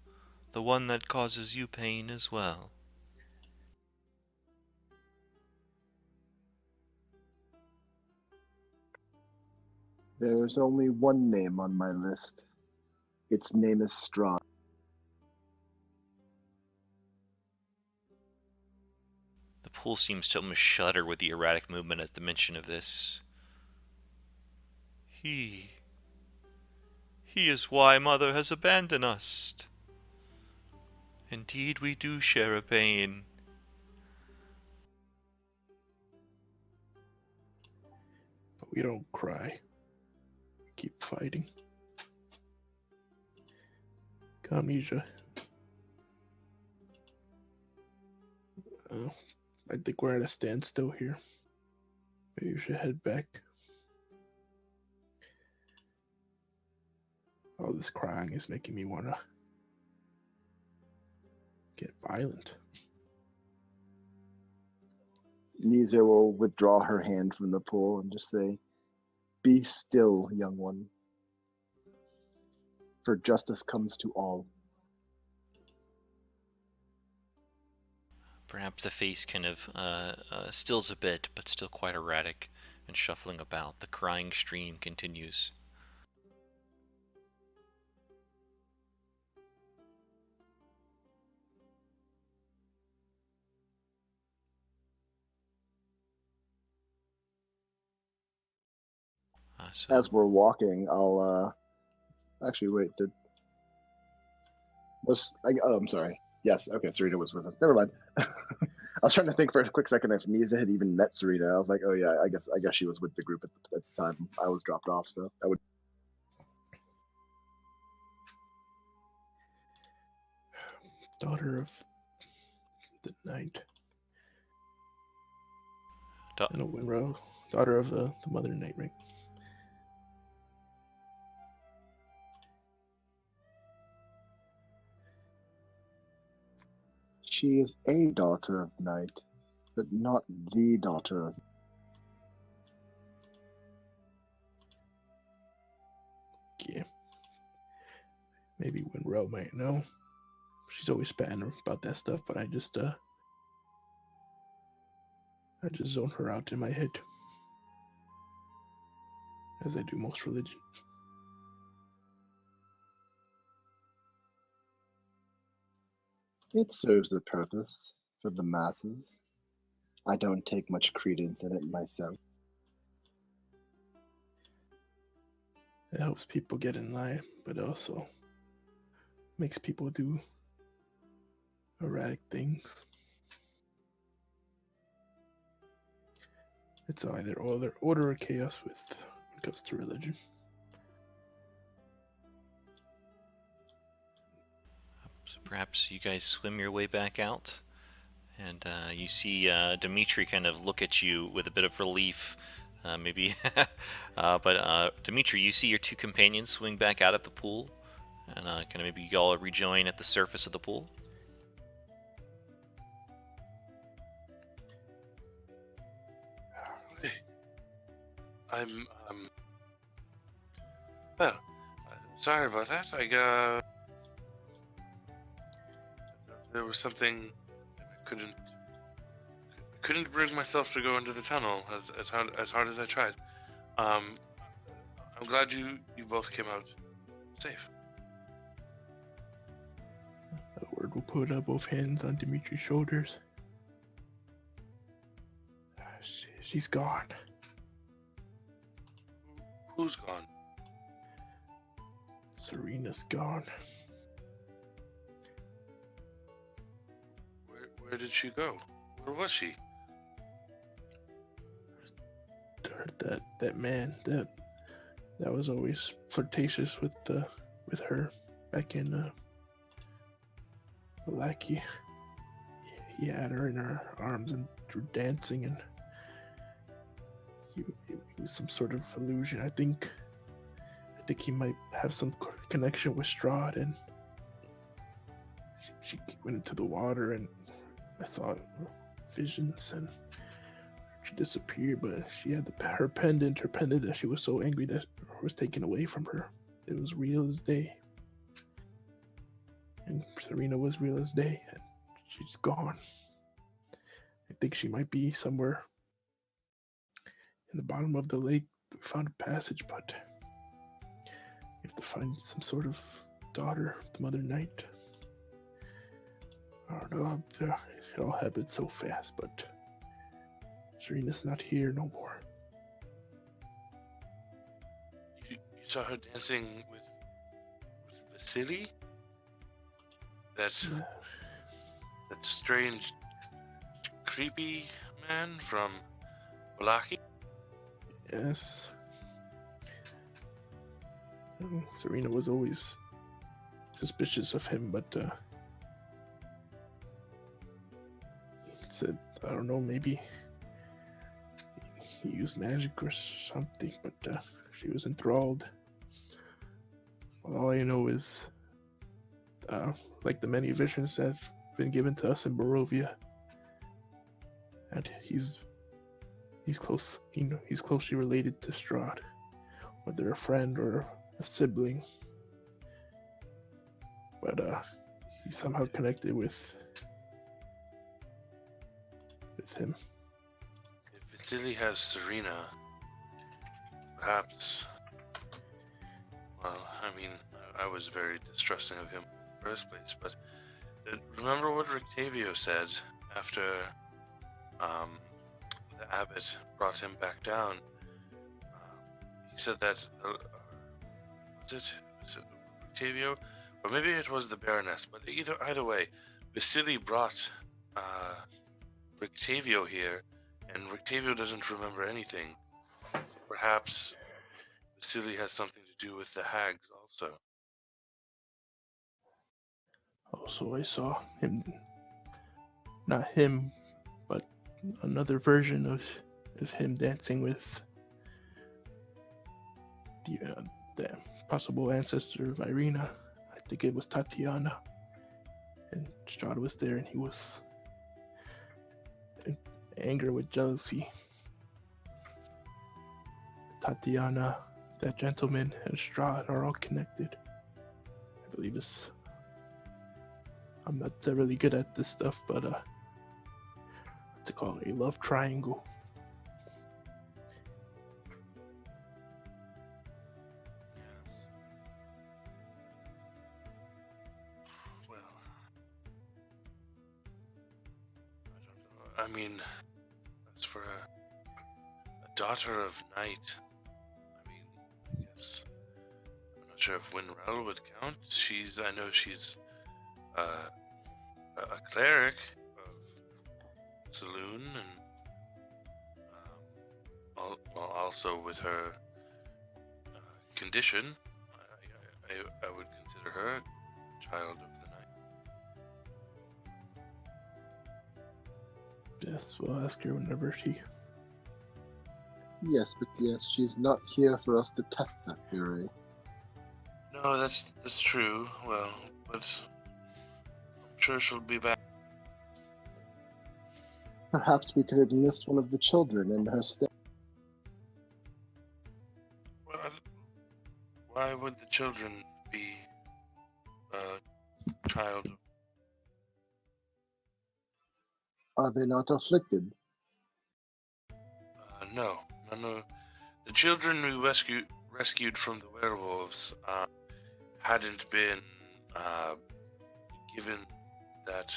the one that causes you pain as well. There is only one name on my list. Its name is Strahd. The pool seems to almost shudder with the erratic movement at the mention of this. He is why Mother has abandoned us. Indeed, we do share a pain. But we don't cry. We keep fighting. Come, Nisha. I think we're at a standstill here. Maybe we should head back. All this crying is making me want to get violent. Nizia will withdraw her hand from the pool and just say, Be still, young one. For justice comes to all. Perhaps the face kind of stills a bit, but still quite erratic and shuffling about. The crying stream continues. As we're walking, I'll actually wait. I'm sorry. Yes, okay, Sarita was with us. Never mind. I was trying to think for a quick second if Nisa had even met Sarita. I was like, oh yeah, I guess she was with the group at the time I was dropped off. So I would. Daughter of the night. I know Winrow. Daughter of the Mother Night, right? She is a daughter of night, but not the daughter of. Yeah. Maybe Winrow might know. She's always spatting about that stuff, but I just zone her out in my head, as I do most religions. It serves a purpose for the masses. I don't take much credence in it myself. It helps people get in line, but also makes people do erratic things. It's either order or chaos when it comes to religion. So perhaps you guys swim your way back out, and you see Dimitri kind of look at you with a bit of relief, maybe. But Dimitri, you see your two companions swing back out at the pool, and kind of maybe you all rejoin at the surface of the pool. I'm well. Sorry about that. There was something I couldn't bring myself to go into the tunnel as hard as I tried. I'm glad you both came out safe. Edward will put both hands on Dimitri's shoulders. She's gone. Who's gone? Serena's gone. Where did she go? Where was she? That man that was always flirtatious with her back in Malaki. He had her in her arms and through dancing, and it was some sort of illusion. I think he might have some connection with Strahd, and she went into the water, and I saw visions, and she disappeared. But she had her pendant that she was so angry that was taken away from her. It was real as day, and Serena was real as day, and she's gone. I think she might be somewhere in the bottom of the lake. We found a passage, but we have to find some sort of daughter of the Mother Night. I don't know, it all happened so fast, but Serena's not here no more. You saw her dancing with Vasily? That strange, creepy man from Balaki? Yes. Serena was always suspicious of him, but he said, I don't know, maybe he used magic or something, but she was enthralled. Well, all I know is, like the many visions that have been given to us in Barovia, and he's close. He's closely related to Strahd, whether a friend or a sibling. But he's somehow connected with him. If Vasily has Serena, perhaps. Well, I mean, I was very distrusting of him in the first place, but remember what Rictavio said after the abbot brought him back down? He said that, was it Rictavio? Or maybe it was the Baroness, but either way, Vasily brought Rictavio here, and Rictavio doesn't remember anything. So perhaps Vasily has something to do with the hags also. Also, I saw him, not him, but another version of him dancing with the possible ancestor of Irina. I think it was Tatiana. And Strahd was there, and he was in anger with jealousy. Tatiana, that gentleman, and Strahd are all connected. I believe it's... I'm not really good at this stuff, but what's it called? A love triangle. Yes. Well, I don't know. I mean, as for a daughter of night, I mean, I guess I'm not sure if Winrel would count. I know she's a cleric of Saloon, and also with her condition, I would consider her a child of the night. Yes, we'll ask her whenever she... Yes, but yes, she's not here for us to test that theory. No, that's true. Well, but I'm sure she'll be back. Perhaps we could have missed one of the children in her stay. Well, why would the children be a child? Are they not afflicted? No. The children we rescued from the werewolves hadn't been given that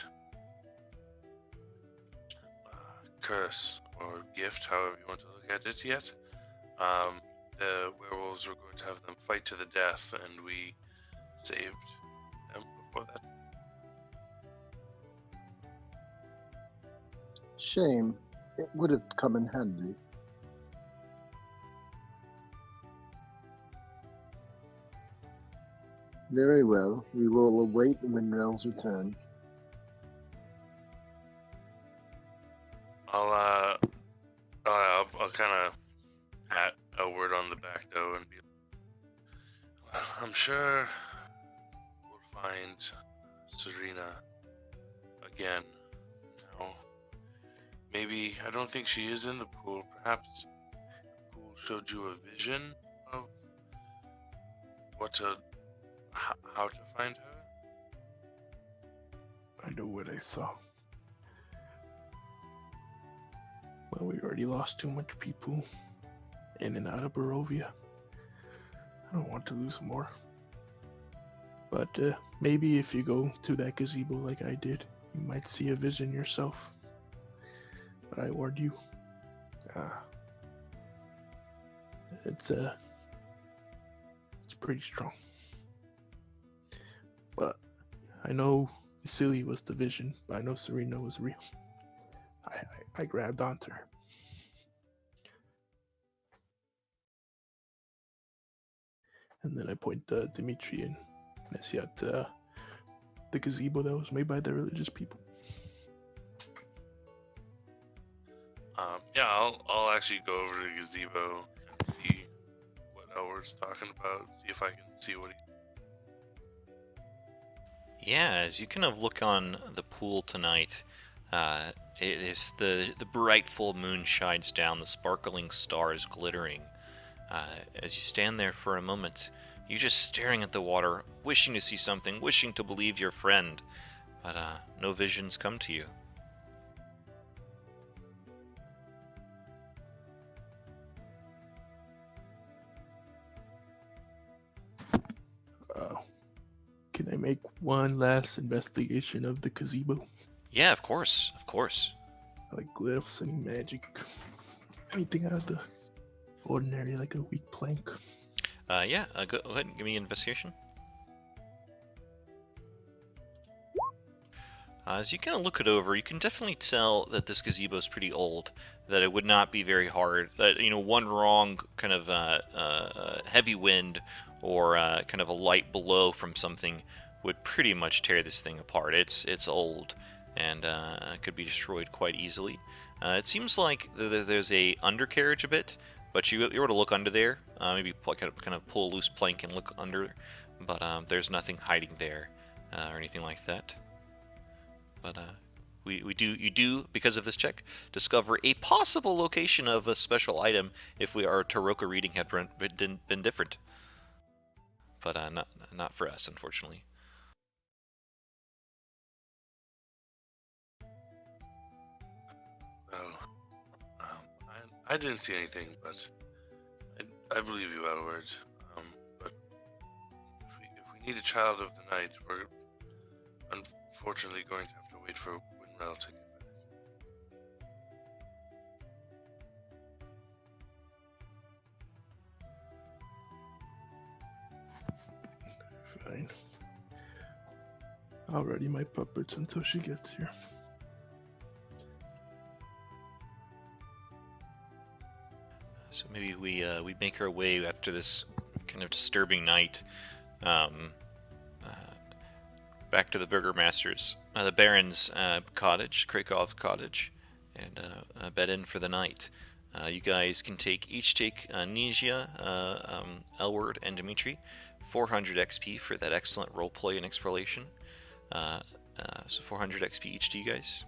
curse or gift, however you want to look at it yet. The werewolves were going to have them fight to the death, and we saved them before that. Shame. It would have come in handy. Very well. We will await Winrell's return. I'll kind of pat a word on the back though and be like, I'm sure we'll find Serena again. Now, maybe, I don't think she is in the pool. Perhaps the pool showed you a vision of how to find her? I know what I saw. Well, we already lost too much people in and out of Barovia. I don't want to lose more. But maybe if you go to that gazebo like I did, you might see a vision yourself. But I warned you. It's pretty strong. But I know Vasily was the vision, but I know Serena was real. I grabbed onto her. And then I point Dimitri and I see at the gazebo that was made by the religious people. Yeah, I'll actually go over to the gazebo and see what Elward's talking about, see if I can see what he... Yeah, as you kind of look on the pool tonight, the bright full moon shines down, the sparkling stars glittering. As you stand there for a moment, you're just staring at the water, wishing to see something, wishing to believe your friend, but no visions come to you. Can I make one last investigation of the gazebo? Yeah, of course. Like glyphs, any magic, anything out of the ordinary, like a weak plank. Go ahead and give me an investigation. As you kind of look it over, you can definitely tell that this gazebo is pretty old, that it would not be very hard, that, one wrong kind of heavy wind or kind of a light blow from something would pretty much tear this thing apart. It's old and could be destroyed quite easily. It seems like there's a undercarriage a bit, but you were to look under there, maybe kind of pull a loose plank and look under, but there's nothing hiding there or anything like that. But you do, because of this check, discover a possible location of a special item if our Tarokka reading had been different. But not for us, unfortunately. Well, I didn't see anything, but I believe you, Edward. But if we need a child of the night, we're unfortunately going to have to wait for Winrell to get back. Fine. I'll ready my puppets until she gets here. So maybe we make our way after this kind of disturbing night, um, back to the burgomaster's, the baron's cottage, Krakov's cottage, and bed in for the night. You guys can each take Nijia, Elward, and Dimitri, 400 XP for that excellent roleplay and exploration. So 400 XP each to you guys.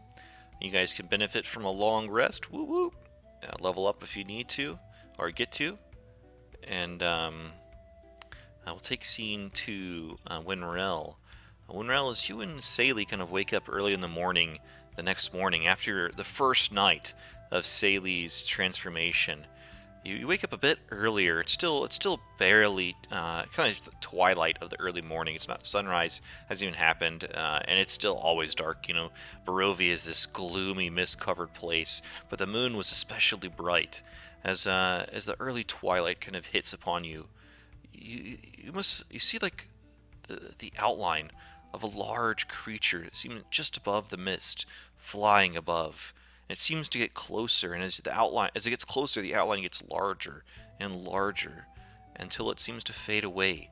You guys can benefit from a long rest. Woo woo. Level up if you need to, or get to, and we'll take scene to Winrel. Winrel, is you and Saley kind of wake up early in the morning, the next morning after the first night of Saley's transformation. You wake up a bit earlier. It's still barely kind of the twilight of the early morning. It's not sunrise hasn't even happened, and it's still always dark. You know, Barovia is this gloomy, mist-covered place, but the moon was especially bright. As the early twilight kind of hits upon you, you see like the outline of a large creature, seeming just above the mist, flying above. It seems to get closer, and as it gets closer, the outline gets larger and larger until it seems to fade away.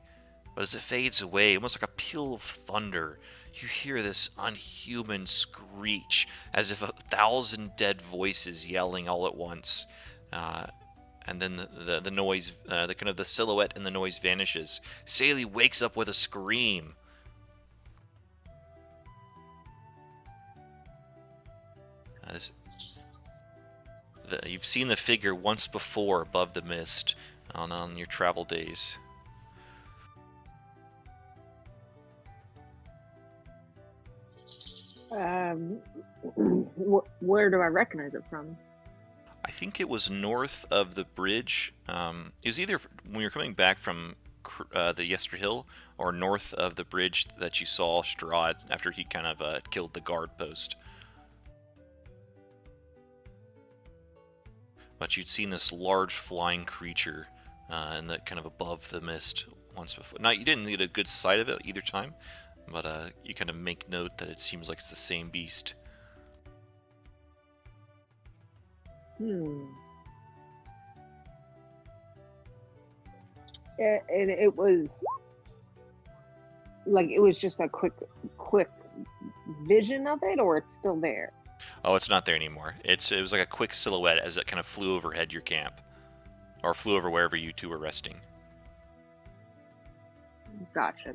But as it fades away, almost like a peal of thunder, you hear this unhuman screech, as if 1,000 dead voices yelling all at once. And then the noise, the kind of the silhouette and the noise vanishes. Saley wakes up with a scream. You've seen the figure once before above the mist on your travel days. Where do I recognize it from? I think it was north of the bridge. It was either when you're coming back from the Yester Hill or north of the bridge that you saw Strahd after he kind of killed the guard post. But you'd seen this large flying creature and that kind of above the mist once before. Now, you didn't get a good sight of it either time, but you kind of make note that it seems like it's the same beast. It was like it was just a quick vision of it, or it's still there? Oh, it's not there anymore. It was like a quick silhouette as it kind of flew overhead your camp, or flew over wherever you two were resting. Gotcha.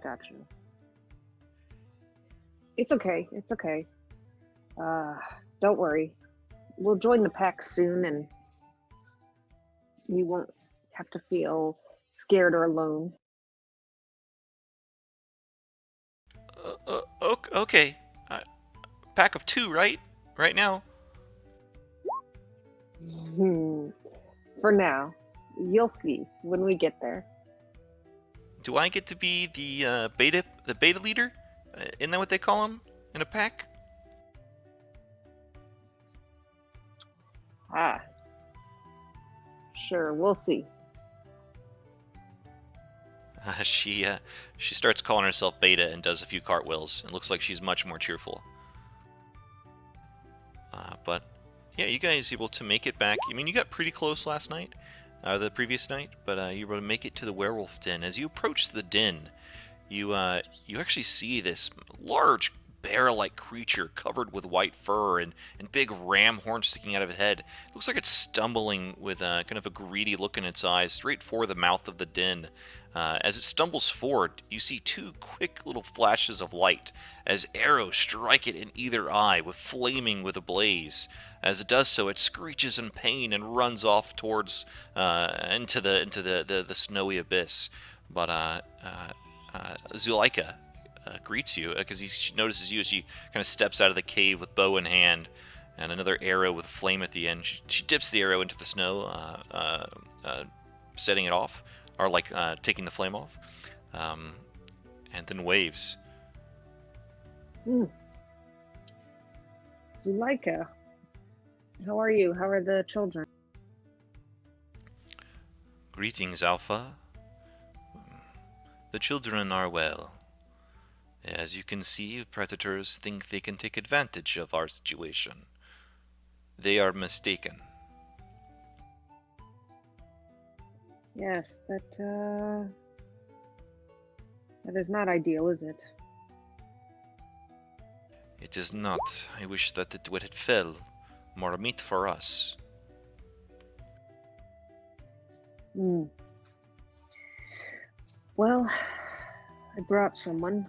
It's okay. Don't worry. We'll join the pack soon, and you won't have to feel scared or alone. Okay. Pack of 2, right? Right now. For now. You'll see when we get there. Do I get to be the beta leader? Isn't that what they call him in a pack? Sure, we'll see. She starts calling herself Beta and does a few cartwheels. It looks like she's much more cheerful. But yeah, you guys able to make it back. I mean, you got pretty close last night, the previous night, but you were able to make it to the werewolf den. As you approach the den, you actually see this large bear-like creature covered with white fur and big ram horns sticking out of its head. It looks like it's stumbling with kind of a greedy look in its eyes straight for the mouth of the den. As it stumbles forward, you see 2 quick little flashes of light as arrows strike it in either eye, with flaming with a blaze. As it does so, it screeches in pain and runs off towards into the snowy abyss. But Zuleika greets you because she notices you as she kind of steps out of the cave with bow in hand and another arrow with a flame at the end. She dips the arrow into the snow, setting it off, or like taking the flame off, and then waves. Zuleika, how are you? How are the children? Greetings, Alpha. The children are well. As you can see, predators think they can take advantage of our situation. They are mistaken. Yes, that is not ideal, is it? It is not. I wish that it would have fell. More meat for us. Hmm. Well, I brought someone.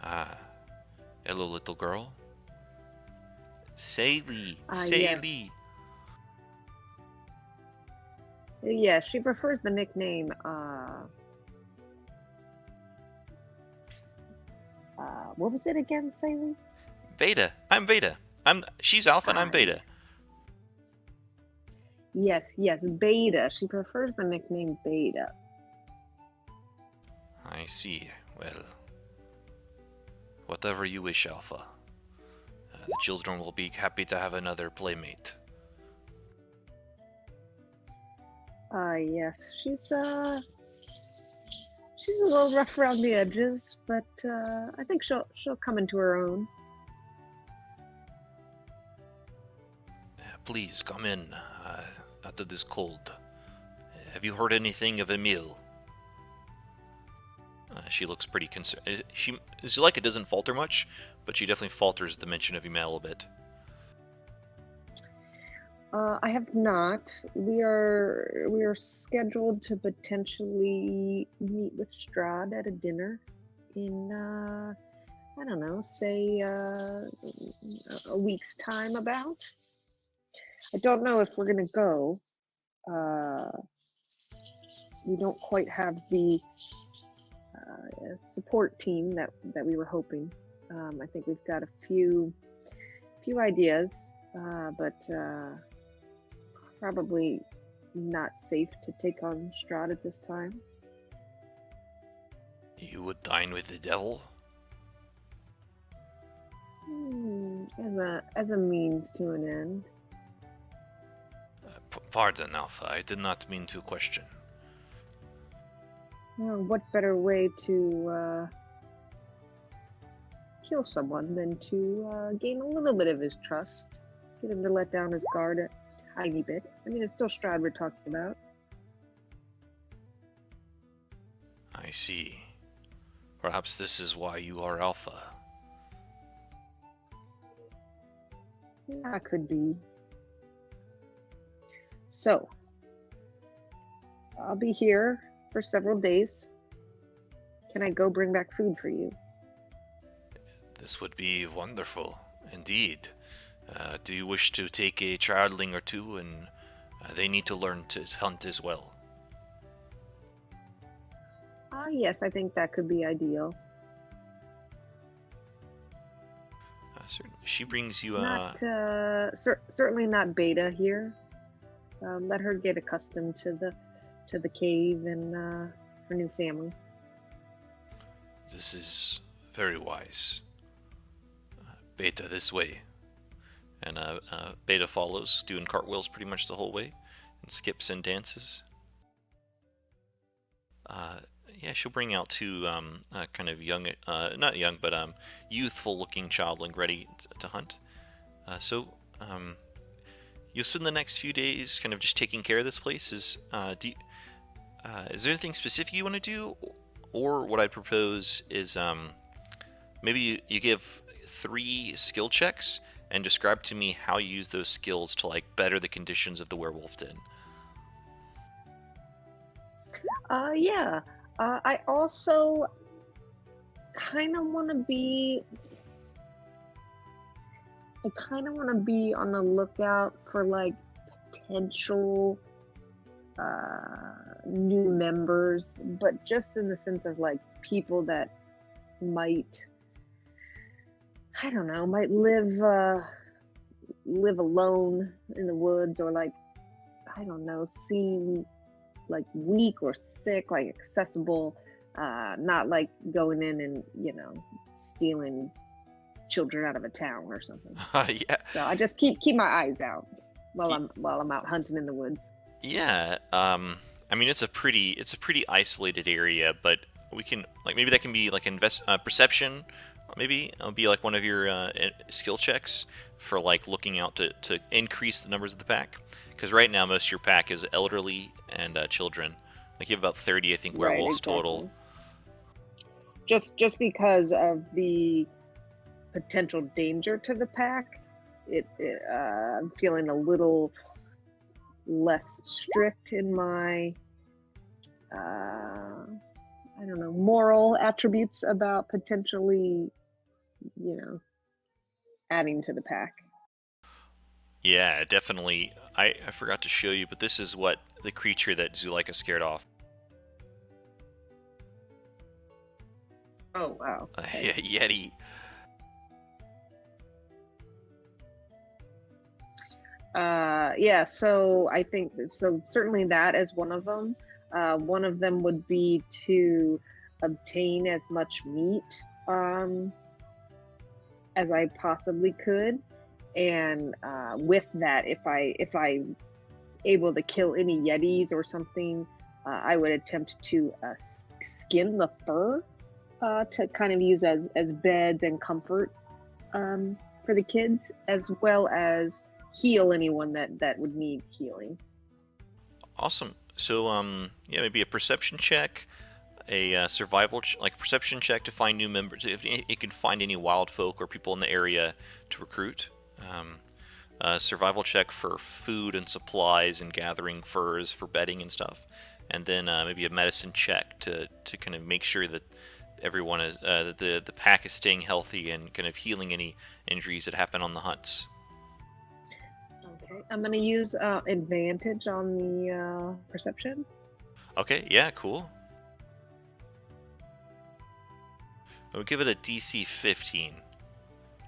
Ah, hello, little girl. Sally, Yes. Sally. Yeah, she prefers the nickname, what was it again, Saley? Beta. I'm Beta. She's Alpha and I'm Beta. Yes, Beta. She prefers the nickname Beta. I see. Well, whatever you wish, Alpha. The children will be happy to have another playmate. Yes, she's a little rough around the edges, but I think she'll come into her own. Please come in. Out of this cold. Have you heard anything of Emil? She looks pretty concerned. Zuleika doesn't falter much, but she definitely falters the mention of Emil a bit. I have not. We are scheduled to potentially meet with Strahd at a dinner in I don't know, say a week's time about. I don't know if we're gonna go. We don't quite have the support team that we were hoping. I think we've got a few ideas, but probably not safe to take on Strahd at this time. You would dine with the devil? As a means to an end. Pardon, Alpha. I did not mean to question. Well, what better way to kill someone than to gain a little bit of his trust, get him to let down his guard a tiny bit. I mean, it's still Strahd we're talking about. I see. Perhaps this is why you are Alpha. That could be. So, I'll be here for several days. Can I go bring back food for you? This would be wonderful, indeed. Do you wish to take a childling or two, and they need to learn to hunt as well? Yes, I think that could be ideal. Certainly. She brings you certainly not Beta here. Let her get accustomed to the cave and her new family. This is very wise. Beta, this way. And Beta follows, doing cartwheels pretty much the whole way, and skips and dances. Yeah, she'll bring out two kind of young, not young, but youthful-looking childling ready to hunt. So you'll spend the next few days kind of just taking care of this place. Is there anything specific you want to do, or what I'd propose is maybe you give 3 skill checks and describe to me how you use those skills to like better the conditions of the werewolf den. Yeah. I also kind of want to be. I kind of want to be on the lookout for like potential new members, but just in the sense of like people that might, I don't know, might live alone in the woods, or like, I don't know, seem like weak or sick, like accessible, not like going in and, you know, stealing children out of a town or something. Yeah. So I just keep my eyes out while I'm out hunting in the woods. Yeah. I mean, it's a pretty isolated area, but we can like maybe that can be like perception maybe it'll be like one of your skill checks for like looking out to increase the numbers of the pack. Because right now most of your pack is elderly and children. Like you have about 30, I think, Right, werewolves exactly. total. Just because of the potential danger to the pack, I'm feeling a little less strict in my I don't know, moral attributes about potentially, adding to the pack. Yeah, definitely. I forgot to show you, but this is what the creature that Zuleika scared off. Oh, wow. Okay. Yeti. Yeah, so I think, so certainly that is one of them. One of them would be to obtain as much meat as I possibly could. And with that, if I able to kill any yetis or something, I would attempt to skin the fur to kind of use as beds and comfort for the kids, as well as heal anyone that would need healing. Awesome. So yeah, maybe a perception check, a survival like perception check to find new members. If it can find any wild folk or people in the area to recruit. A survival check for food and supplies and gathering furs for bedding and stuff, and then maybe a medicine check to kind of make sure that everyone is that the pack is staying healthy and kind of healing any injuries that happen on the hunts. Okay, I'm gonna use advantage on the perception. Okay, yeah, cool. We'll give it a DC 15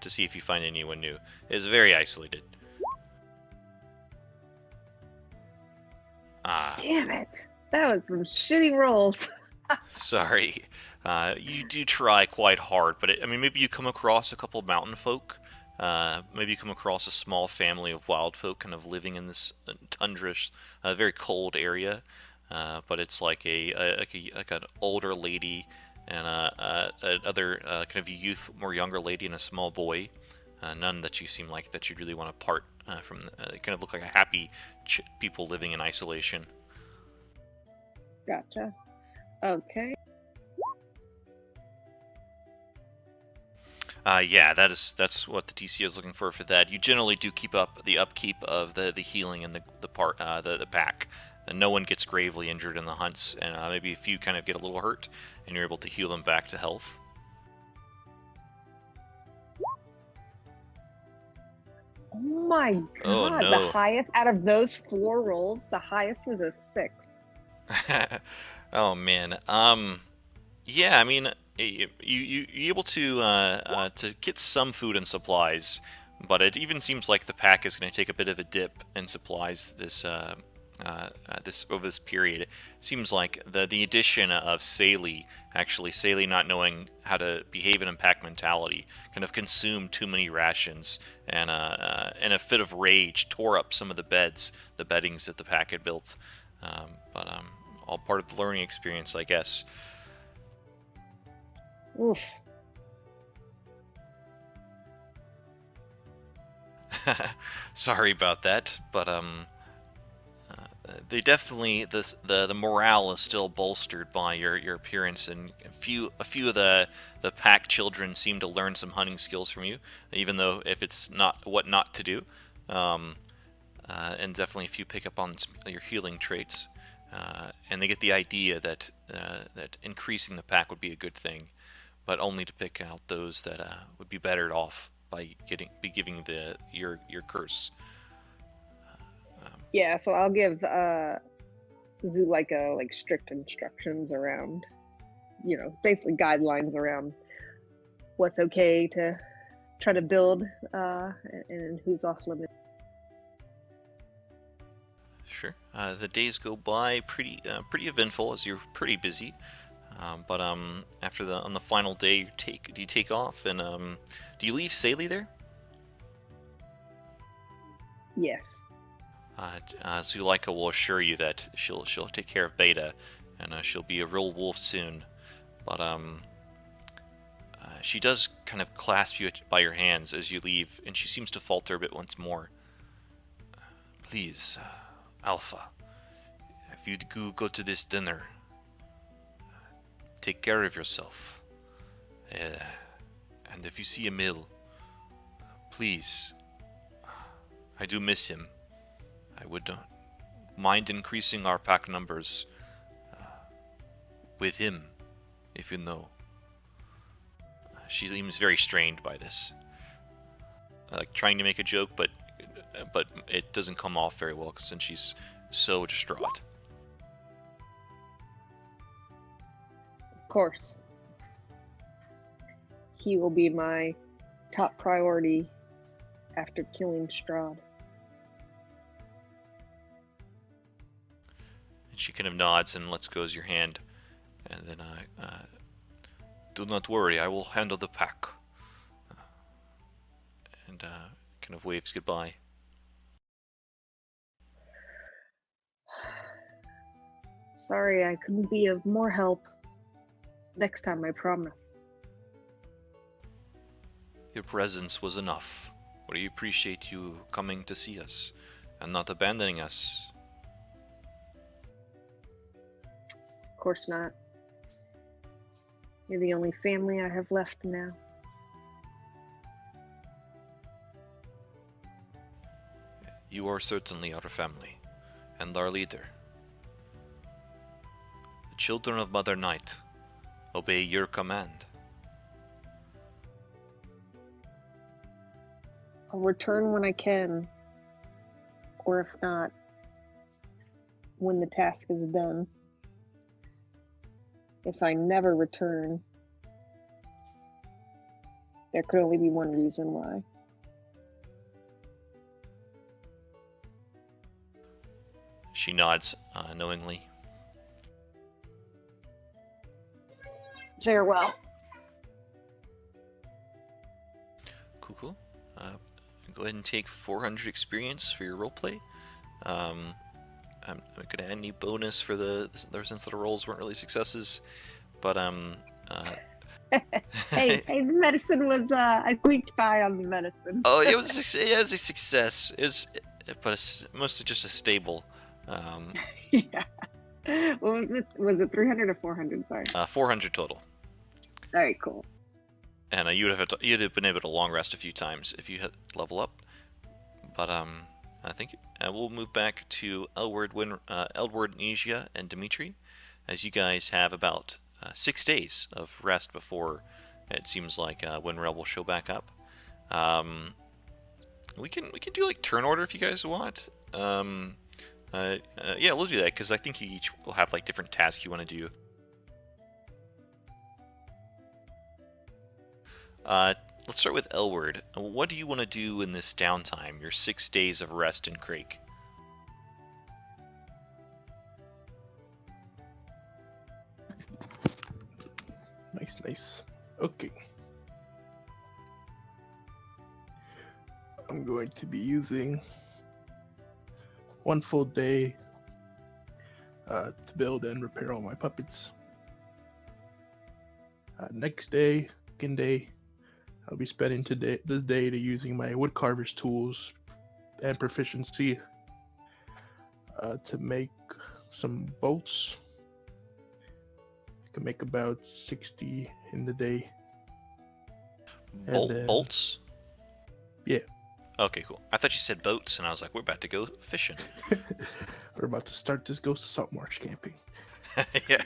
to see if you find anyone new. It's very isolated. Damn it! That was some shitty rolls. Sorry. You do try quite hard, but I mean, maybe you come across a couple mountain folk. Maybe you come across a small family of wild folk kind of living in this tundra, very cold area. But it's like like an older lady and another kind of youth, more younger lady and a small boy. None that you seem like that you'd really want to part from. They kind of look like a happy people living in isolation. Gotcha. Okay. Yeah, that's what the DC is looking for that. You generally do keep up the upkeep of the healing and the pack. And no one gets gravely injured in the hunts, and maybe a few kind of get a little hurt, and you're able to heal them back to health. Oh my god! Oh, no. The highest out of those 4 rolls, the highest was a 6. Oh man. Yeah, I mean, you're able to get some food and supplies, but it even seems like the pack is going to take a bit of a dip in supplies this over this period. It seems like the addition of Saley not knowing how to behave in a pack mentality, kind of consumed too many rations, and in a fit of rage tore up some of the beddings that the pack had built. But all part of the learning experience, I guess. Oof. Sorry about that, but they definitely the morale is still bolstered by your appearance, and a few of the pack children seem to learn some hunting skills from you, even though if it's not what not to do, and definitely a few pick up on your healing traits, and they get the idea that that increasing the pack would be a good thing, but only to pick out those that would be better off by giving your curse. Yeah, so I'll give Zuleika like strict instructions around, basically guidelines around what's okay to try to build and who's off limits. Sure. The days go by pretty eventful as you're pretty busy. But after on the final day, do you take off and do you leave Saley there? Yes. Zuleika will assure you that she'll take care of Beta, and she'll be a real wolf soon. But She does kind of clasp you by your hands as you leave, and she seems to falter a bit once more. Please, Alpha, if you do go to this dinner, take care of yourself. And if you see Emil, please, I do miss him. I would not mind increasing our pack numbers with him, if you know. She seems very strained by this. Like trying to make a joke, but it doesn't come off very well since she's so distraught. Of course. He will be my top priority after killing Strahd. And she kind of nods and lets go of your hand. And then do not worry, I will handle the pack. And kind of waves goodbye. Sorry, I couldn't be of more help. Next time, I promise. Your presence was enough. We appreciate you coming to see us and not abandoning us. Of course not. You're the only family I have left now. You are certainly our family, and our leader. The children of Mother Night obey your command. I'll return when I can, or if not, when the task is done. If I never return, there could only be one reason why. She nods knowingly. Farewell. Cool. Go ahead and take 400 experience for your roleplay. I'm not going to add any bonus for since the rolls weren't really successes, but hey, the medicine was I squeaked by on the medicine. Oh, it was a success. But it's mostly just a stable. Yeah. What was it? Was it 300 or 400? Sorry. 400 total. All right, cool. And you'd have been able to long rest a few times if you had level up. But I think we'll move back to Elward, Nesia, and Dimitri, as you guys have about 6 days of rest before it seems like Winrel will show back up. We can do like turn order if you guys want. Yeah, we'll do that because I think you each will have like different tasks you want to do. Let's start with Elward. What do you want to do in this downtime, your 6 days of rest in Krezk? Nice. Okay. I'm going to be using 1 full day to build and repair all my puppets. Next day, second day, I'll be spending this day to using my woodcarver's tools and proficiency to make some bolts. I can make about 60 in the day. Bolts? Yeah. Okay, cool. I thought you said boats, and I was like, we're about to go fishing. We're about to start this Ghost of Saltmarsh camping. Yeah.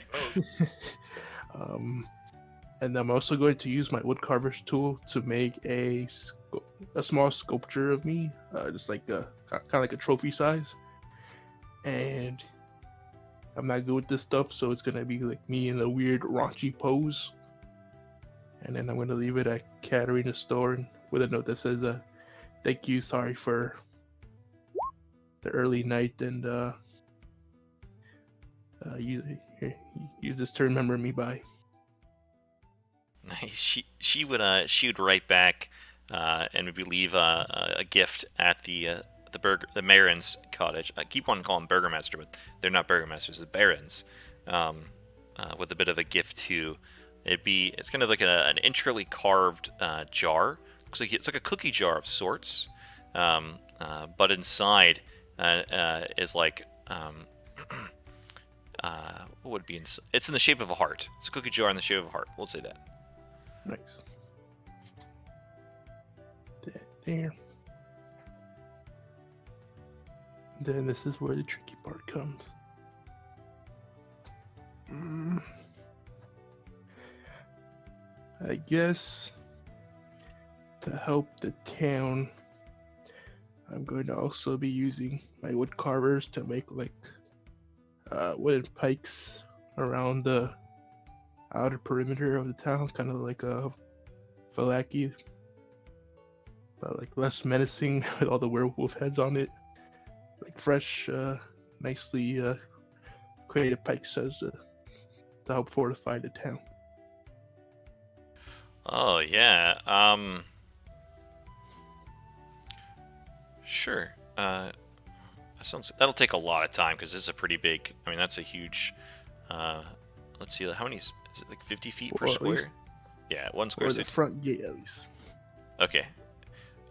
And I'm also going to use my woodcarver's tool to make a small sculpture of me, just like kind of like a trophy size. And I'm not good with this stuff, so it's gonna be like me in a weird raunchy pose. And then I'm gonna leave it at Katarina's store with a note that says, "Thank you, sorry for the early night, and use this to remember me by." Nice. She would write back and would leave a gift at the Marin's cottage. I keep wanting to call them Burgermaster, but they're not Burgermasters, they're Barons. With a bit of a gift to It's kind of like an intricately carved jar. Looks like it's like a cookie jar of sorts, but inside is like what would be inside? It's in the shape of a heart. It's a cookie jar in the shape of a heart. We'll say that. Nice. There. Then this is where the tricky part comes. I guess to help the town, I'm going to also be using my wood carvers to make like wooden pikes around the outer perimeter of the town, kind of like a Falaki, but like less menacing with all the werewolf heads on it. Like fresh, nicely created pikes as to help fortify the town. Oh yeah. Sure. That'll take a lot of time because this is a pretty big. I mean, that's a huge. Let's see. How many? Is it like 50 feet per square? Yeah, 1 square. Or the front gate at least. Okay.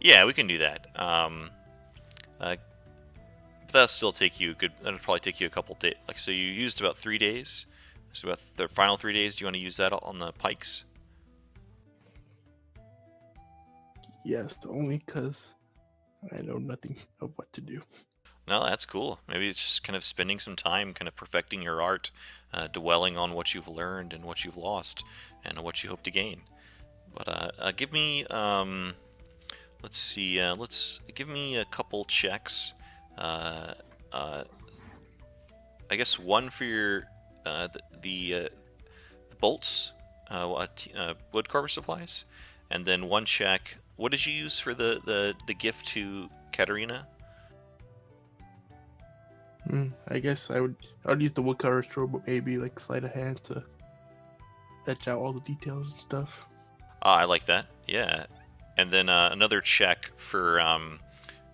Yeah, we can do that. But that'll still take you a good. That'll probably take you a couple days. Like, so you used about 3 days. So about the final 3 days. Do you want to use that on the pikes? Yes, only because I know nothing of what to do. No, that's cool. Maybe it's just kind of spending some time kind of perfecting your art, dwelling on what you've learned and what you've lost and what you hope to gain. But give me, let's see, give me a couple checks. I guess one for your the bolts, wood carver supplies, and then one check. What did you use for the gift to Katerina? I guess I'd use the wood carver strobe, but maybe like sleight of hand to etch out all the details and stuff. I like that. Yeah, and then another check for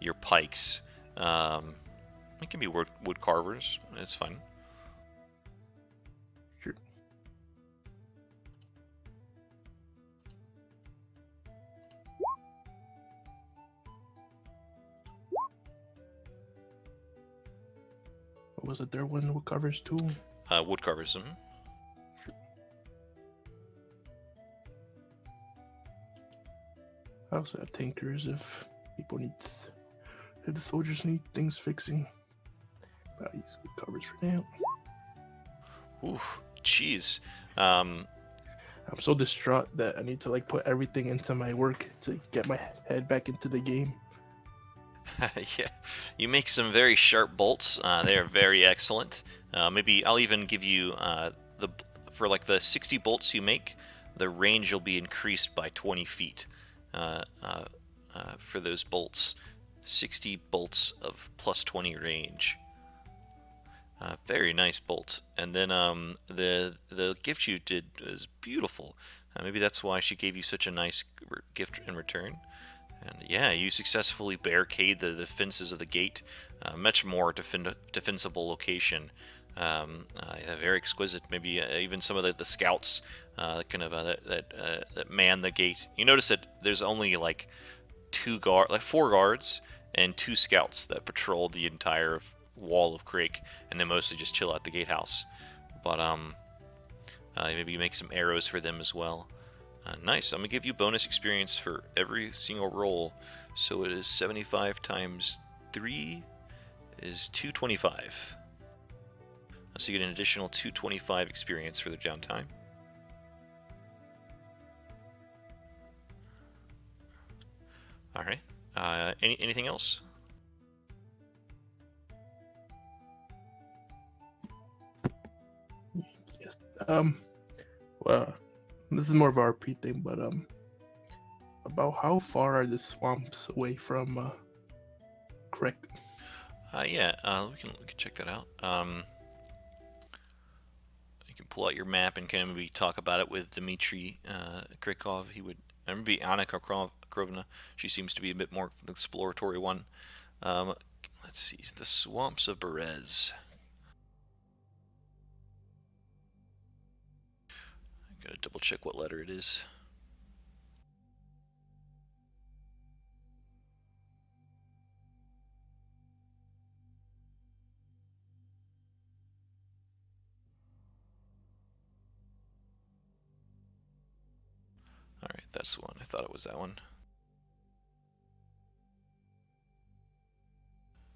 your pikes. It can be wood carvers. It's fine. Sure. What was it? There one wood carvers tool. Wood carvers. Sure. I also have tinkers if the soldiers need things fixing. But I use wood carvers for now. Ooh, jeez. I'm so distraught that I need to like put everything into my work to get my head back into the game. Yeah, you make some very sharp bolts. They are very excellent. Maybe I'll even give you for like the 60 bolts you make, the range will be increased by 20 feet for those bolts. 60 bolts of plus 20 range. Very nice bolt. And then the gift you did was beautiful. Maybe that's why she gave you such a nice gift in return. And yeah, you successfully barricade the defenses of the gate. Much more defensible location. Very exquisite. Maybe even some of the scouts that man the gate. You notice that there's only like 4 guards and 2 scouts that patrol the entire wall of Krezk, and they mostly just chill at the gatehouse. But maybe you make some arrows for them as well. Nice. I'm gonna give you bonus experience for every single roll. So it is 75 times 3 is 225. So you get an additional 225 experience for the downtime. All right. Anything else? Yes. Well, this is more of a RP thing, but about how far are the swamps away from Krezk? Yeah. We can check that out. You can pull out your map and kind of maybe talk about it with Dmitry Krikov. He would. Maybe Anna Krovna. She seems to be a bit more the exploratory one. Let's see. The swamps of Berez. Gotta double check what letter it is. Alright, that's the one. I thought it was that one.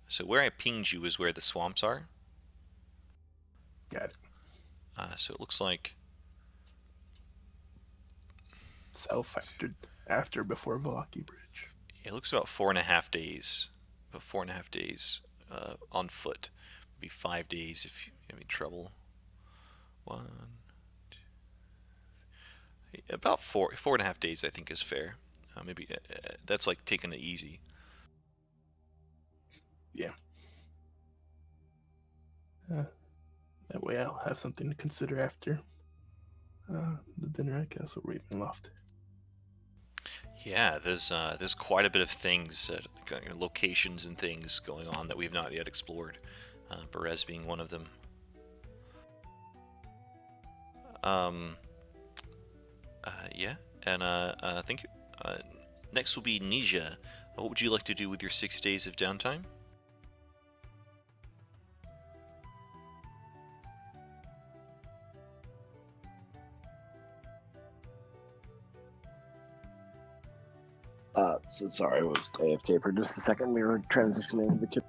So where I pinged you is where the swamps are. Got it. So it looks like South after before Velaki Bridge. it looks about 4.5 days. About 4.5 days on foot. Maybe 5 days if you have any trouble. About 4.5 days I think is fair. Maybe that's like taking it easy. Yeah. That way I'll have something to consider after the dinner at Castle Ravenloft. Yeah, there's quite a bit of things, locations and things going on that we've not yet explored. Perez being one of them. Yeah, and thank you. Next will be Nija. What would you like to do with your 6 days of downtime? So sorry, I was AFK for just a second. We were transitioning to the kitchen.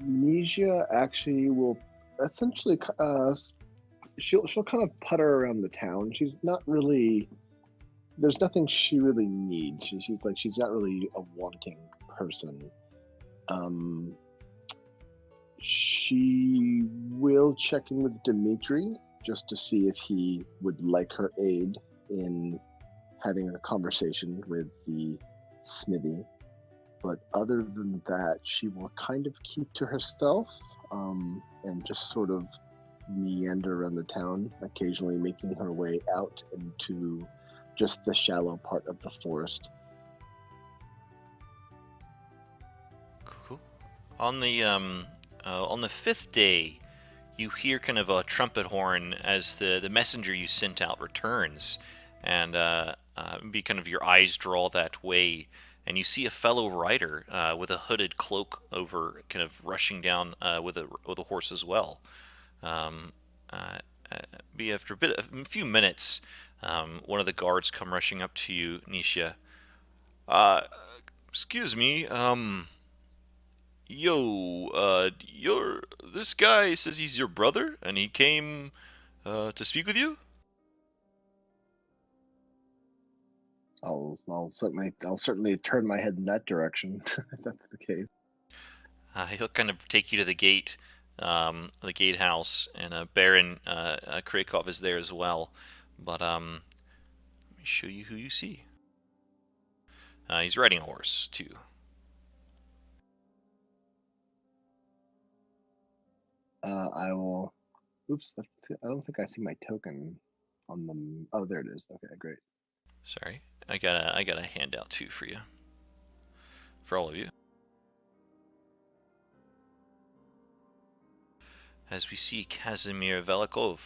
Nisia actually will essentially she'll kind of putter around the town. She's not really. There's nothing she really needs. She's not really a wanting person. She will check in with Dimitri just to see if he would like her aid in having a conversation with the smithy. But other than that, she will kind of keep to herself and just sort of meander around the town, occasionally making her way out into just the shallow part of the forest. Cool. On the 5th day, you hear kind of a trumpet horn as the messenger you sent out returns, and maybe kind of your eyes draw that way, and you see a fellow rider with a hooded cloak over, kind of rushing down with a horse as well. Be after a few minutes, one of the guards come rushing up to you, Nisha. Excuse me, this guy says he's your brother, and he came to speak with you. I'll certainly turn my head in that direction if that's the case. He'll kind of take you to the gatehouse, and Baron Krezk is there as well. But let me show you who you see. He's riding a horse too. I will. Oops, I don't think I see my token on them. Oh, there it is. Okay, great. Sorry, I got a handout too for you, for all of you. As we see Casimir Belikov.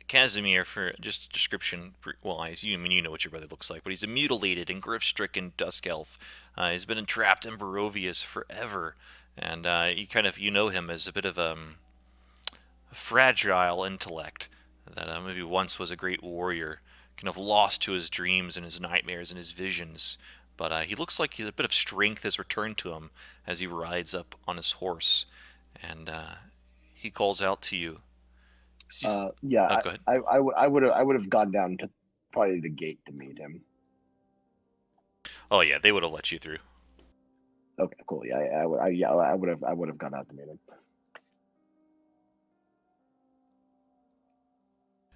Casimir, for just description, well, I assume you know what your brother looks like, but he's a mutilated and grief-stricken dusk elf. He's been entrapped in Barovius forever, and you know him as a bit of a fragile intellect that maybe once was a great warrior, kind of lost to his dreams and his nightmares and his visions. But he looks like a bit of strength has returned to him as he rides up on his horse, and he calls out to you. Yeah, go ahead. I would have gone down to probably the gate to meet him. Oh yeah, they would have let you through. Okay, cool. Yeah, I would have gone out to meet him.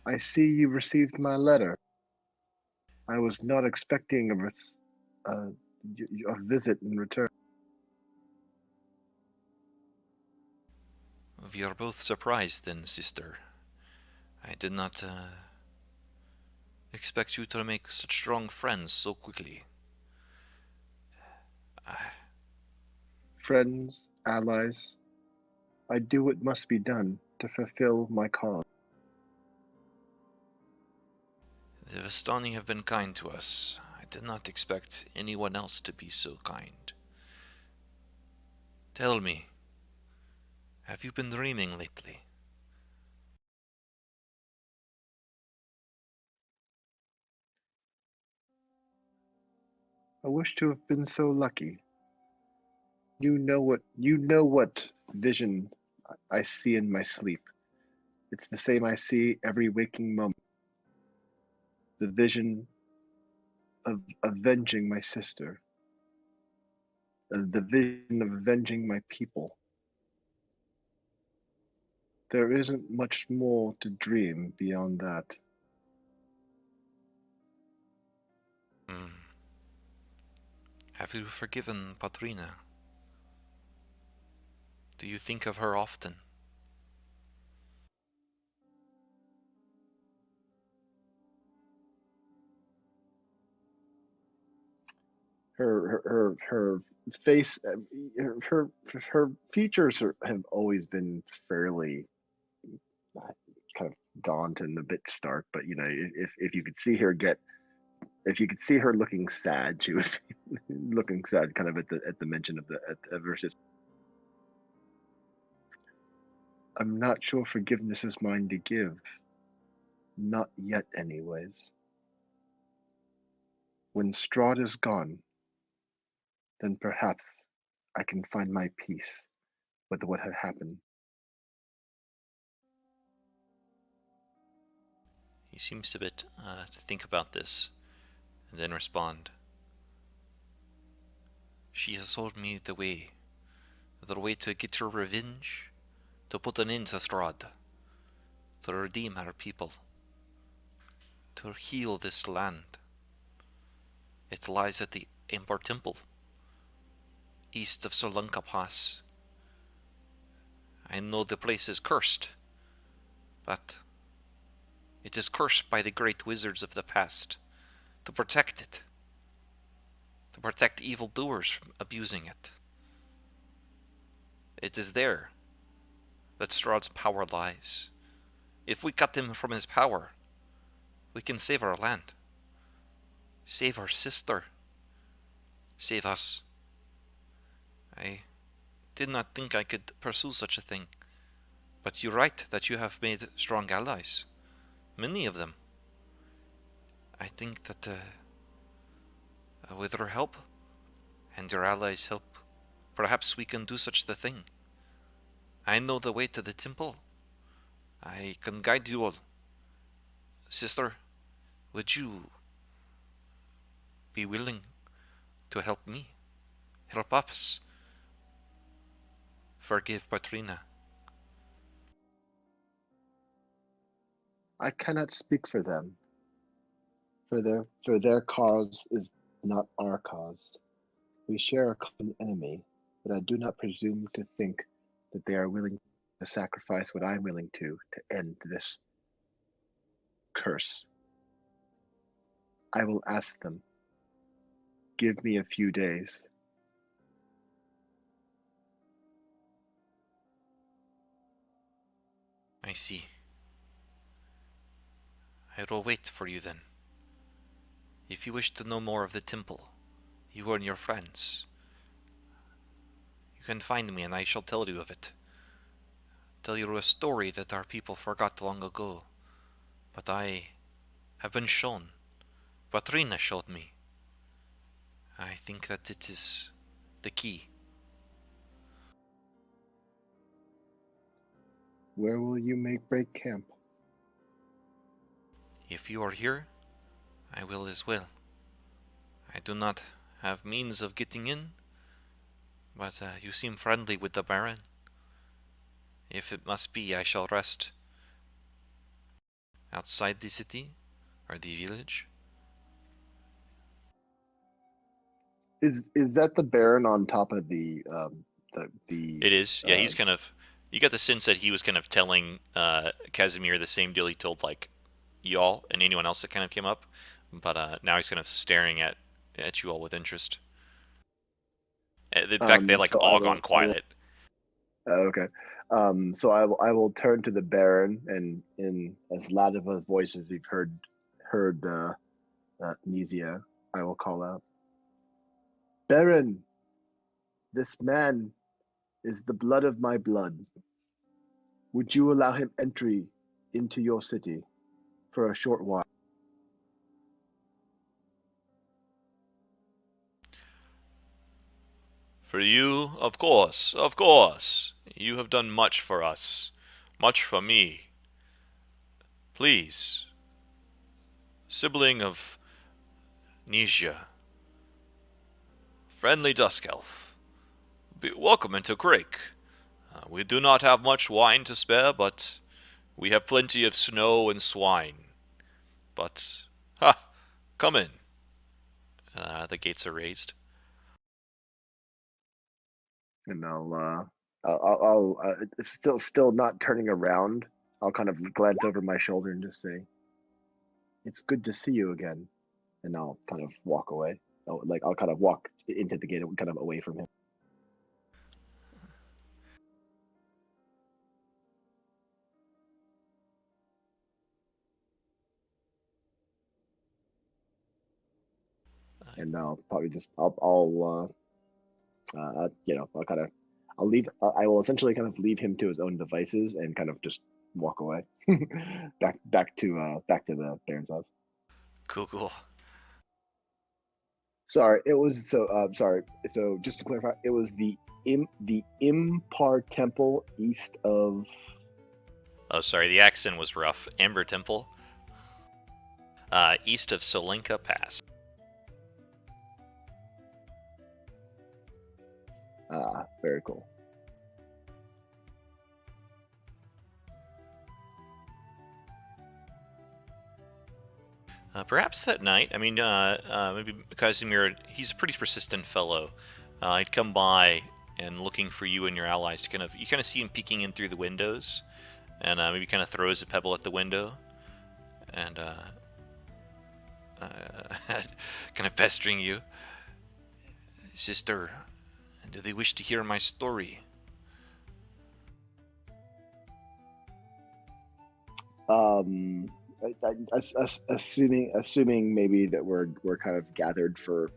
I see you received my letter. I was not expecting a visit in return. We are both surprised then, sister. I did not expect you to make such strong friends so quickly. Friends, allies, I do what must be done to fulfill my cause. The Vistani have been kind to us. I did not expect anyone else to be so kind. Tell me, have you been dreaming lately? I wish to have been so lucky. You know what vision I see in my sleep. It's the same I see every waking moment. The vision of avenging my sister. The vision of avenging my people. There isn't much more to dream beyond that. Hmm. Have you forgiven Patrina? Do you think of her often? Her face, her features have always been fairly kind of gaunt and a bit stark. But you know, if you could see her if you could see her looking sad, she was looking sad, kind of at the mention of her sister. I'm not sure forgiveness is mine to give. Not yet, anyways. When Strahd is gone, then perhaps I can find my peace with what had happened. He seems a bit to think about this, and then respond. She has told me the way to get her revenge, to put an end to Strahd, to redeem our people, to heal this land. It lies at the Ember Temple, east of Solanka Pass. I know the place is cursed, but it is cursed by the great wizards of the past to protect it, to protect evildoers from abusing it. It is there that Strahd's power lies. If we cut him from his power, we can save our land, save our sister, save us. I did not think I could pursue such a thing, but you're right that you have made strong allies, many of them. I think that with her help, and your allies' help, perhaps we can do such the thing. I know the way to the temple. I can guide you all. Sister, would you be willing to help me? Help us. Forgive Patrina. I cannot speak for them, for their cause is not our cause. We share a common enemy, but I do not presume to think that they are willing to sacrifice what I am willing to end this curse. I will ask them. Give me a few days. I see. I will wait for you then. If you wish to know more of the temple, you and your friends, you can find me and I shall tell you of it. Tell you a story that our people forgot long ago, but I have been shown. Patrina showed me. I think that it is the key. Where will you make break camp? If you are here, I will as well. I do not have means of getting in, but you seem friendly with the Baron. If it must be, I shall rest outside the city or the village. Is that the Baron on top of It is, yeah. uh, He's kind of. You got the sense that he was kind of telling Casimir the same deal he told like y'all and anyone else that kind of came up, but now he's kind of staring at you all with interest. In fact, they like all gone quiet. Okay. So I will turn to the Baron, and in as loud of a voice as you've heard Nizia, I will call out, Baron, this man is the blood of my blood. Would you allow him entry into your city for a short while? For you, of course, of course. You have done much for us, much for me. Please, sibling of Nizia, friendly dusk elf, be welcome into Krezk. We do not have much wine to spare, but we have plenty of snow and swine. But, come in. The gates are raised. And I'll still not turning around. I'll kind of glance over my shoulder and just say, "It's good to see you again," and I'll kind of walk away. I'll kind of walk into the gate, kind of away from him. And I'll probably just I'll leave. I will essentially kind of leave him to his own devices and kind of just walk away, back to the Baron's house. Cool. Sorry, it was sorry. So just to clarify, it was the Impar Temple east of. Oh, sorry, the accent was rough. Amber Temple, east of Solinka Pass. Very cool. Perhaps that night. I mean, maybe Casimir. He's a pretty persistent fellow. He'd come by and looking for you and your allies. You kind of see him peeking in through the windows, and maybe kind of throws a pebble at the window, and kind of pestering you. Sister, do they wish to hear my story? Assuming maybe that we're kind of gathered for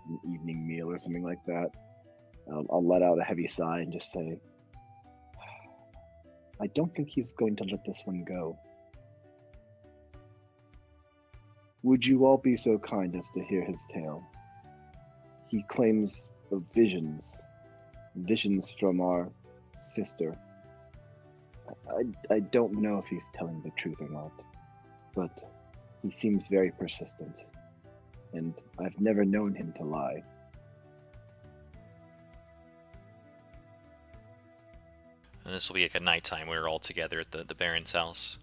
an evening meal or something like that, I'll let out a heavy sigh and just say, I don't think he's going to let this one go. Would you all be so kind as to hear his tale? He claims of visions from our sister. I don't know if he's telling the truth or not, but he seems very persistent, and I've never known him to lie. And this will be like a nighttime. We're all together at the Baron's house.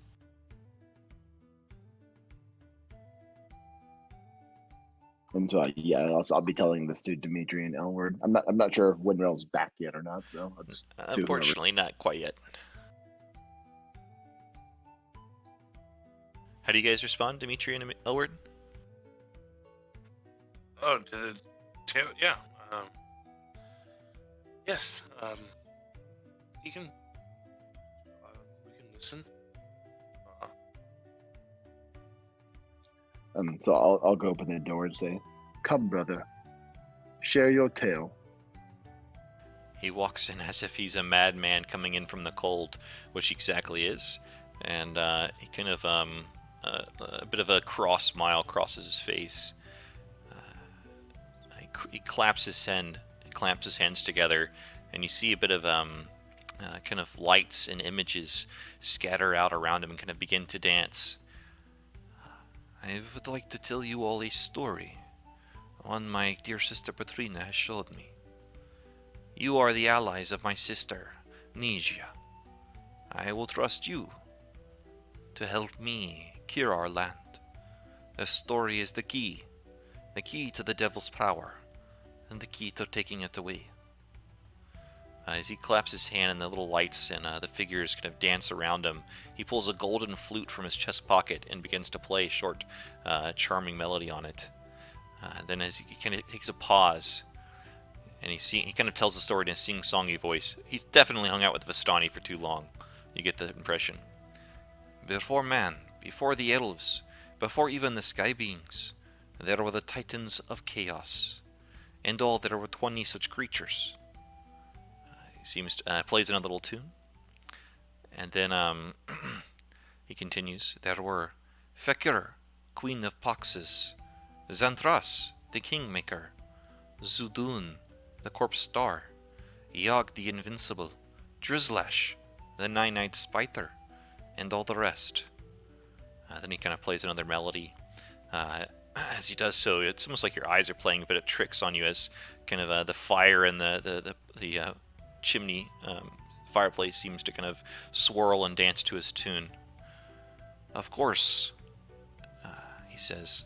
And so I'll be telling this to Dimitri and Elward. I'm not sure if Windrell's back yet or not. So unfortunately, not quite yet. How do you guys respond, Dimitri and Elward? Oh, to the tail? Yeah. Yes. He can. We can listen. So I'll go open the door and say, "Come, brother, share your tale." He walks in as if he's a madman coming in from the cold, which he exactly is, and he kind of a bit of a cross smile crosses his face. He clamps his hands together, and you see a bit of kind of lights and images scatter out around him and kind of begin to dance. I would like to tell you all a story, one my dear sister Petrina has showed me. You are the allies of my sister, Nizia. I will trust you to help me cure our land. The story is the key to the devil's power, and the key to taking it away. As he claps his hand and the little lights and the figures kind of dance around him, he pulls a golden flute from his chest pocket and begins to play a short, charming melody on it. Then as he kind of takes a pause, And he kind of tells the story in a sing-songy voice. He's definitely hung out with Vistani for too long. You get the impression. Before man, before the elves, before even the sky beings, there were the titans of chaos. In all, there were 20 such creatures. He plays another little tune. And then he continues, there were Fekir, queen of poxes, Xanthras, the kingmaker, Zudun, the corpse star, Yog the invincible, Drizlash, the nine-eyed spither, and all the rest. Then he kind of plays another melody. As he does so, it's almost like your eyes are playing a bit of tricks on you as kind of the fire and the chimney fireplace seems to kind of swirl and dance to his tune. Of course, he says,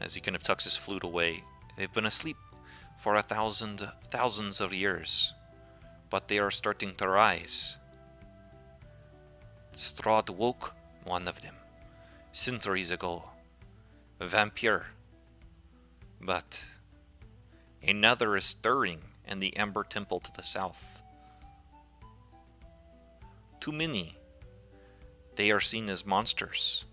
as he kind of tucks his flute away, they've been asleep for thousands of years, but they are starting to rise. Strahd woke one of them centuries ago, a vampire, but another is stirring in the Ember Temple to the south. Too many. They are seen as monsters.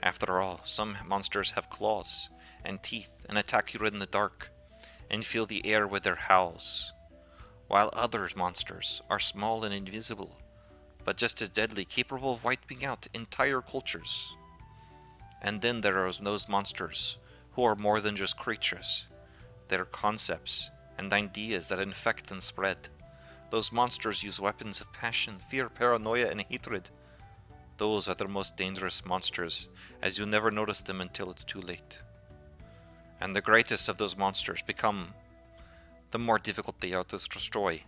After all, some monsters have claws and teeth and attack you in the dark and fill the air with their howls, while other monsters are small and invisible, but just as deadly, capable of wiping out entire cultures. And then there are those monsters who are more than just creatures. They're concepts and ideas that infect and spread. Those monsters use weapons of passion, fear, paranoia, and hatred. Those are the most dangerous monsters, as you never notice them until it's too late. And the greatest of those monsters become the more difficult they are to destroy.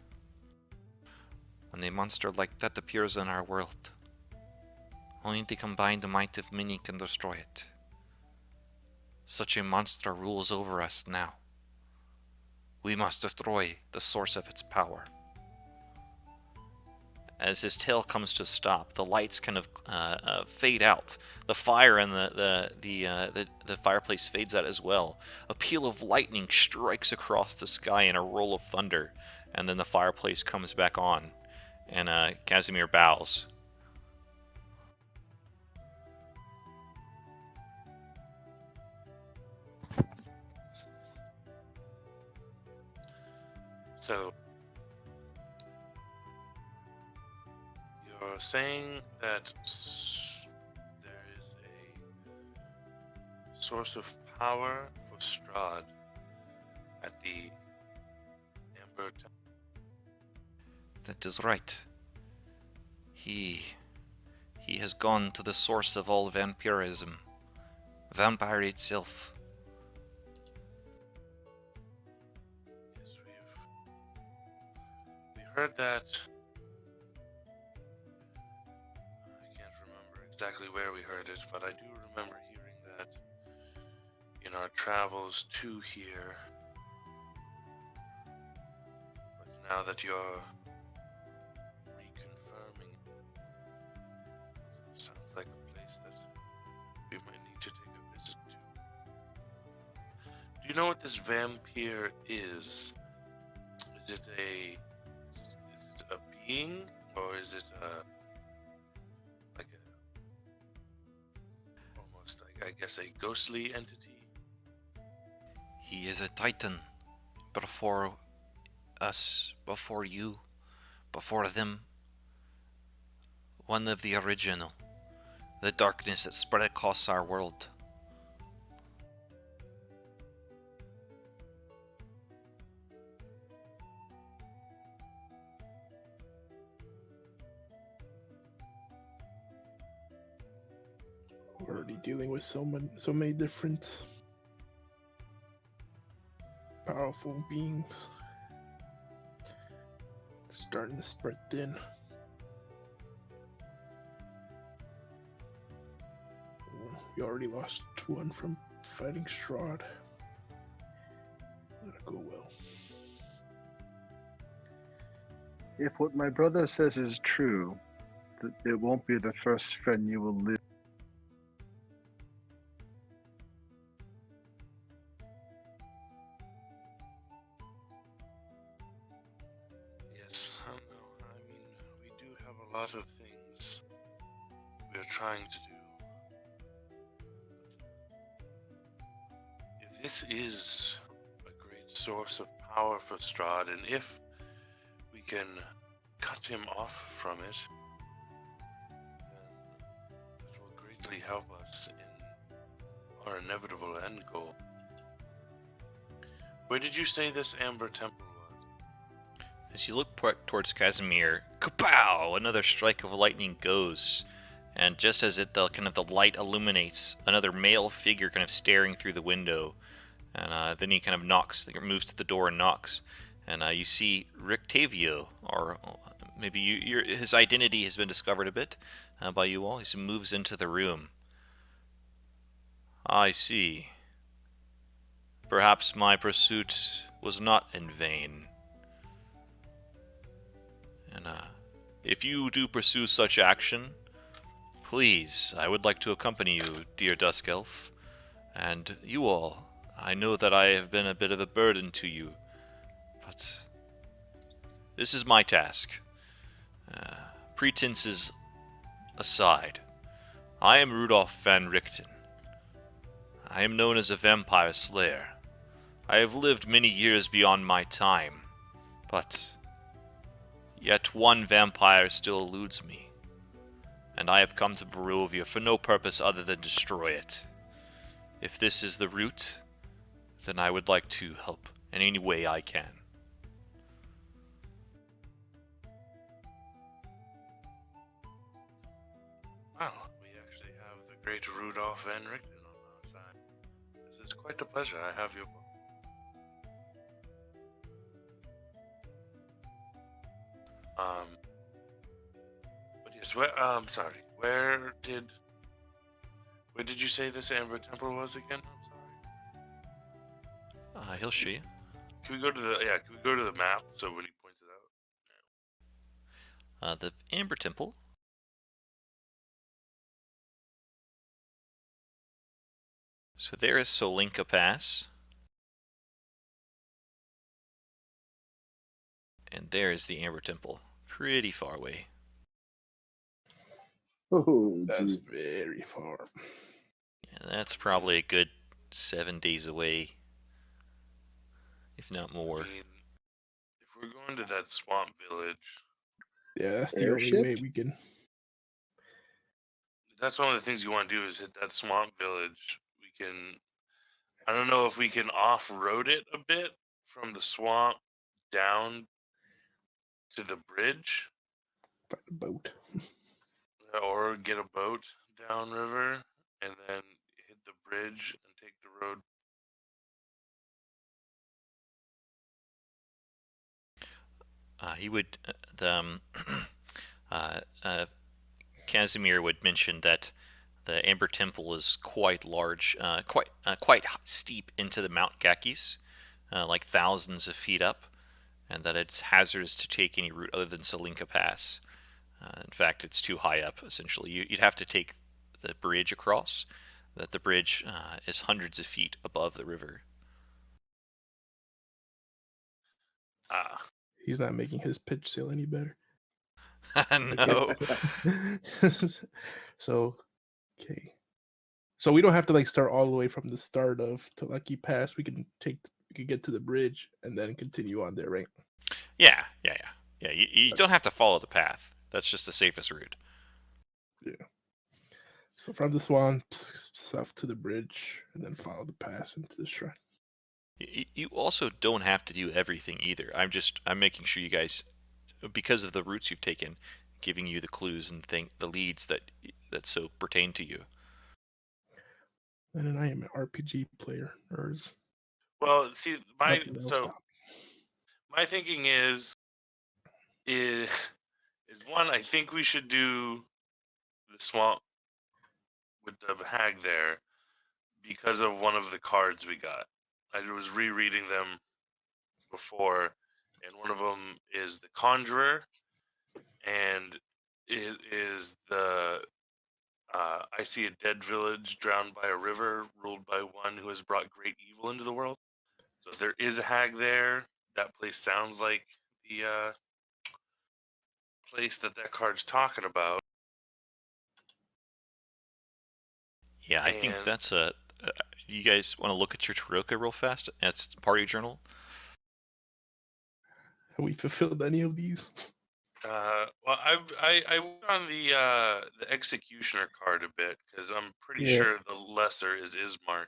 When a monster like that appears in our world, only the combined might of many can destroy it. Such a monster rules over us now. We must destroy the source of its power. As his tale comes to a stop, the lights kind of fade out. The fire and the fireplace fades out as well. A peal of lightning strikes across the sky in a roll of thunder, and then the fireplace comes back on, and Casimir bows. So, you're saying that there is a source of power for Strahd at the Ember Temple? That is right. He has gone to the source of all vampirism, vampire itself. Yes, we heard that. I can't remember exactly where we heard it, but I do remember hearing that in our travels to here. But now that you're reconfirming it, sounds like a place that we might need to take a visit to. Do you know what this vampire is? Is it a being, or is it like almost, I guess, a ghostly entity? He is a titan before us, before you, before them. One of the original. The darkness that spread across our world. We're already dealing with so many different powerful beings. Starting to spread thin. We already lost one from fighting Strahd. That'll go well. If what my brother says is true, it won't be the first friend you will lose. trying to do. If this is a great source of power for Strahd, and if we can cut him off from it, then that will greatly help us in our inevitable end goal. Where did you say this Amber Temple was? As you look towards Casimir, kapow! Another strike of lightning goes, and just as the light illuminates, another male figure kind of staring through the window, and then he kind of moves to the door and knocks, and you see Rictavio, or maybe his identity has been discovered a bit by you all. He moves into the room. I see. Perhaps my pursuit was not in vain. And if you do pursue such action, please, I would like to accompany you, dear Dusk Elf. And you all, I know that I have been a bit of a burden to you, but this is my task. Pretenses aside, I am Rudolph van Richten. I am known as a vampire slayer. I have lived many years beyond my time, but yet one vampire still eludes me, and I have come to Barovia for no purpose other than destroy it. If this is the route, then I would like to help in any way I can. Well, we actually have the great Rudolph van Richten on our side. This is quite a pleasure. I have your book. But yes, where did you say this Amber Temple was again? I'm sorry. He'll show you. Can we go to the map so when he points it out? The Amber Temple. So there is Solinka Pass. And there is the Amber Temple. Pretty far away. Oh, That's very far. Yeah, that's probably a good 7 days away, if not more. I mean, if we're going to that swamp village, yeah, that's the Airship? only way we can. That's one of the things you want to do is hit that swamp village. We can, I don't know if we can off-road it a bit from the swamp down to the bridge. Find a boat. Or get a boat downriver and then hit the bridge and take the road. He would, Casimir would mention that the Amber Temple is quite large, quite steep into the Mount Kakis, like thousands of feet up, and that it's hazardous to take any route other than Solinka Pass. In fact, it's too high up, essentially. You'd have to take the bridge across. That the bridge is hundreds of feet above the river. He's not making his pitch sale any better. No. So, okay. So we don't have to start all the way from the start of Tulaki Pass. We can get to the bridge and then continue on there, right? Yeah. You don't have to follow the path. That's just the safest route. Yeah. So from the swamp south to the bridge, and then follow the pass into the shrine. You also don't have to do everything either. I'm making sure you guys, because of the routes you've taken, giving you the clues and the leads that so pertain to you. And then I am an RPG player. Well, see, my stop. thinking is one. I think we should do the swamp with the hag there because of one of the cards we got. I was rereading them before, and one of them is the Conjurer, and it is the I see a dead village drowned by a river, ruled by one who has brought great evil into the world. So if there is a hag there, that place sounds like the place that card's talking about. Yeah, I think that's a. You guys want to look at your Tarokka real fast? That's party journal. Have we fulfilled any of these? Well, I went on the executioner card a bit because I'm pretty sure the lesser is Ismark.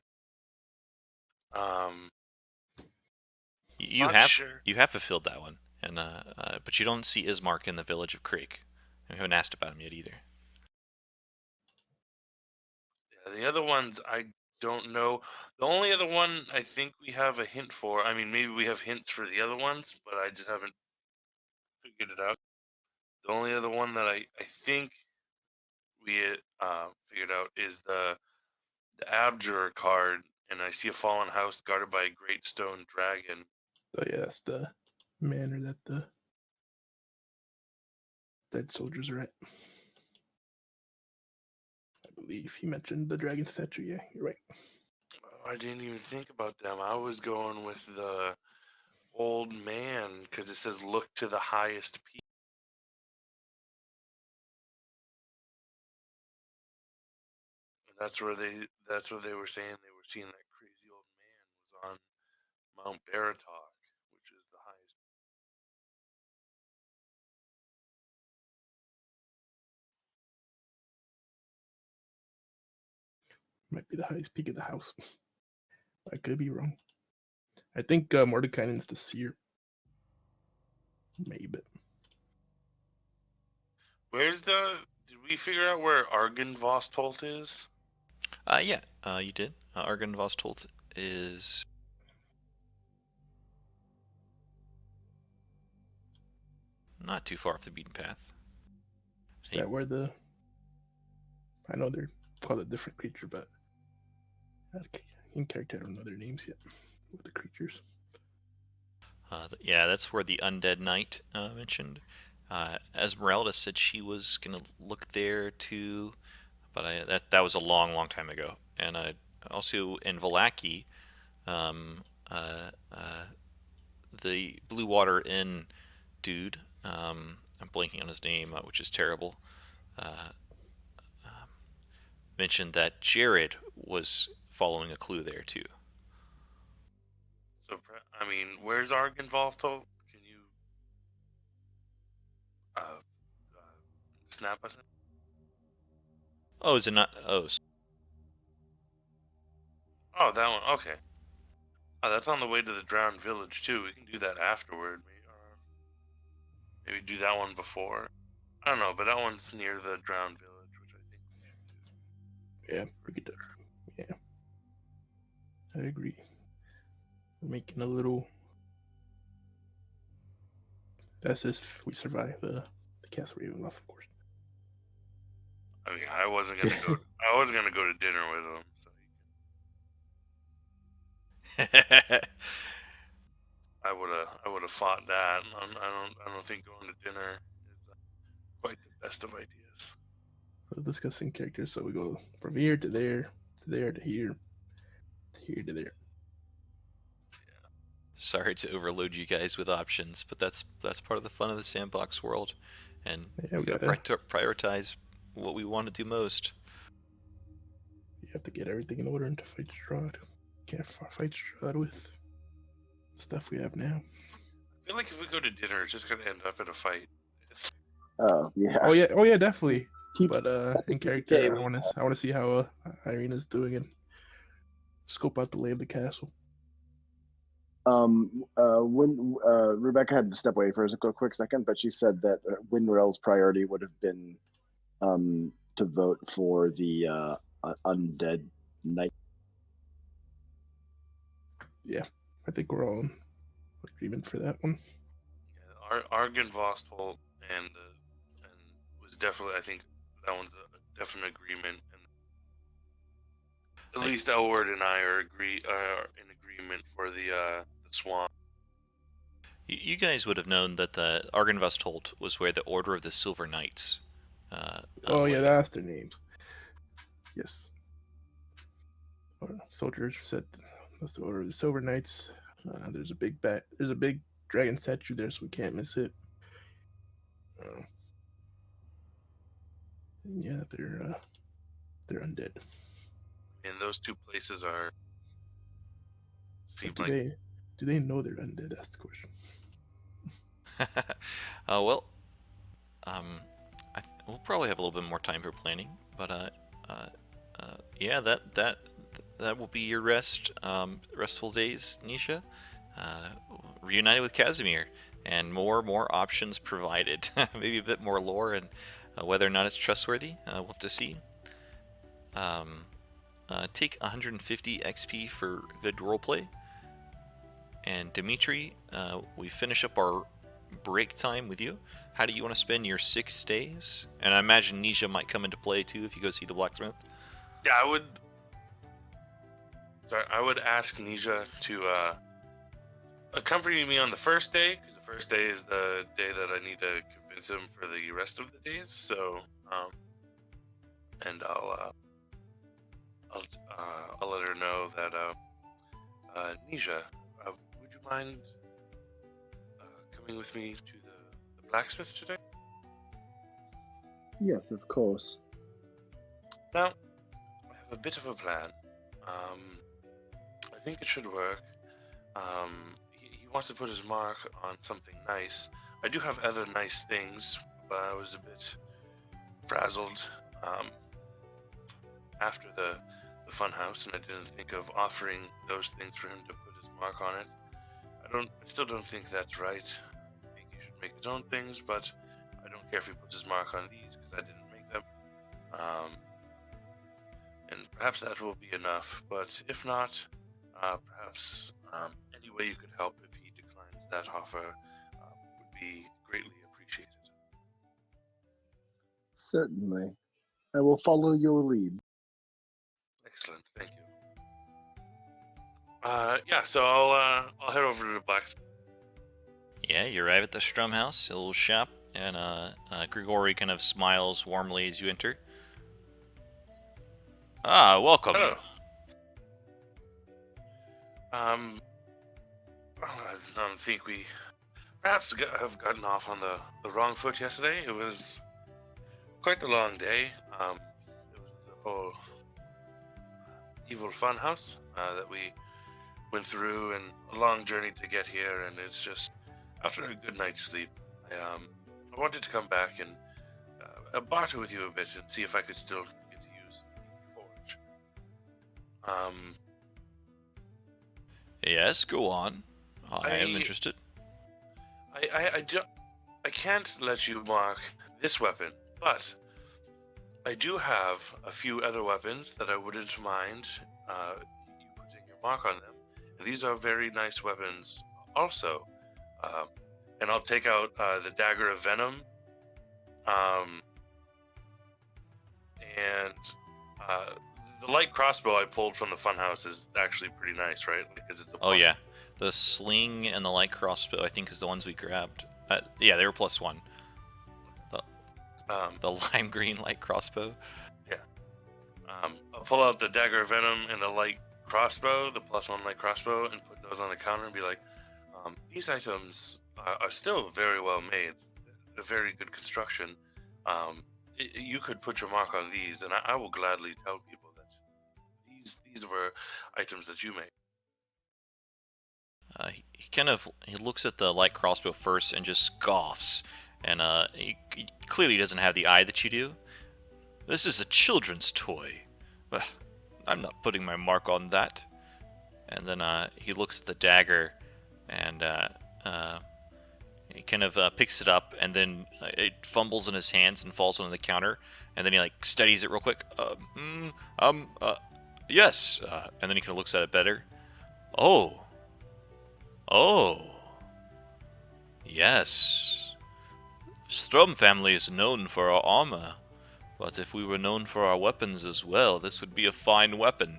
You have fulfilled that one, and but you don't see Ismark in the village of Krezk. I haven't asked about him yet either. Yeah, the other ones I don't know. The only other one I think we have a hint for. I mean, maybe we have hints for the other ones, but I just haven't figured it out. The only other one that I think we figured out is the Abjurer card, and I see a fallen house guarded by a great stone dragon. Oh yeah, that's the manor that the dead soldiers are at. I believe he mentioned the dragon statue. Yeah, you're right. Oh, I didn't even think about them. I was going with the old man because it says look to the highest peak. That's where they were saying they were seeing that crazy old man was on Mount Baratok, which is the highest. Might be the highest peak of the house. I could be wrong. I think Mordekainen's the seer. Maybe. Where's the? Did we figure out where Argynvostholt is? Yeah, you did. Argynvostholt is not too far off the beaten path. Is that where the? I know they're called a different creature, but in character I don't know their names yet with the creatures. Yeah, that's where the undead knight mentioned. Esmeralda said she was gonna look there too, but that was a long time ago. And also in Vallaki, um, the Blue Water Inn dude, I'm blanking on his name, which is terrible. Mentioned that Jared was following a clue there too. So, I mean, where's Argynvostholt? Can you snap us in? Oh, is it not? Oh, Oh, that one. Okay. Oh, that's on the way to the drowned village too. We can do that afterward. Maybe do that one before. I don't know, but that one's near the drowned village, which I think we should do. Yeah, we could do. Yeah, I agree. We're making a little. That's if we survive the Castle Ravenloft, of course. I mean, I wasn't gonna go. I wasn't gonna go to dinner with him. So I would have fought that. I don't think going to dinner is quite the best of ideas. We're discussing characters, so we go from here to there, to there to here, to here to there. Yeah. Sorry to overload you guys with options, but that's part of the fun of the sandbox world, and yeah, we gotta prioritize what we want to do most. You have to get everything in order to fight Strahd. Can't fight Strahd with stuff we have now. I feel like if we go to dinner, it's just gonna end up in a fight. Oh yeah. Oh yeah, definitely. But in character, I want to see how Irina's doing and scope out the lay of the castle. When Rebecca had to step away for a quick second, but she said that Winrell's priority would have been to vote for the undead knight. Yeah, I think we're all in agreement for that one. Yeah, Argynvostholt and was definitely, I think that one's a definite agreement, and at least Elward and I are in agreement for the swamp. You guys would have known that the Argynvostholt was where the Order of the Silver Knights. Yeah, that's their names. Yes. Soldiers said that's the Order of the Silver Knights. There's a big There's a big dragon statue there, so we can't miss it. Yeah, they're undead. And those two places are seem Do like they know they're undead? That's the question. Well, we'll probably have a little bit more time for planning, but yeah, that will be your restful days, Nisha. Reunited with Casimir, and more options provided. Maybe a bit more lore, and whether or not it's trustworthy, we'll have to see. Take 150 XP for good roleplay. And Dimitri, we finish up our break time with you. How do you want to spend your 6 days? And I imagine Nisha might come into play too if you go see the blacksmith. Yeah, I would ask Nisha to accompany me on the first day, because the first day is the day that I need to convince him for the rest of the days. So, and I'll let her know that Nisha, would you mind coming with me to the blacksmith today? Yes, of course. Now, I have a bit of a plan. I think it should work. He wants to put his mark on something nice. I do have other nice things, but I was a bit frazzled after the fun house, and I didn't think of offering those things for him to put his mark on it. I still don't think that's right. I think he should make his own things, but I don't care if he puts his mark on these because I didn't make them. And perhaps that will be enough, but if not, perhaps any way you could help if he declines that offer would be greatly appreciated. Certainly. I will follow your lead. Excellent, thank you. Yeah, so I'll head over to the blacksmith. Yeah, you arrive at the Strum House, a little shop, and Grigori kind of smiles warmly as you enter. Ah, welcome. Hello. I don't think we perhaps have gotten off on the wrong foot yesterday. It was quite a long day. It was the whole evil fun house that we went through, and a long journey to get here, and it's just after a good night's sleep, I wanted to come back and barter with you a bit and see if I could still get to use the forge. Yes, go on. I am interested. I can't let you mark this weapon, but I do have a few other weapons that I wouldn't mind you putting your mark on them. And these are very nice weapons also. And I'll take out the Dagger of Venom. And the light crossbow I pulled from the funhouse is actually pretty nice, right? Because it's a Oh yeah, the sling and the light crossbow I think is the ones we grabbed. Yeah, they were +1. The lime green light crossbow. Yeah. I'll pull out the Dagger of Venom and the light crossbow, the +1 light crossbow, and put those on the counter and be like, these items are still very well made. They're very good construction. You could put your mark on these, and I will gladly tell people that these were items that you made. He looks at the light crossbow first and just scoffs, and he clearly doesn't have the eye that you do. This is a children's toy. I'm not putting my mark on that. And then he looks at the dagger, and he kind of picks it up, and then it fumbles in his hands and falls onto the counter, and then he like steadies it real quick. Yes. And then he kind of looks at it better. Oh, yes. Strum family is known for our armor, but if we were known for our weapons as well, this would be a fine weapon.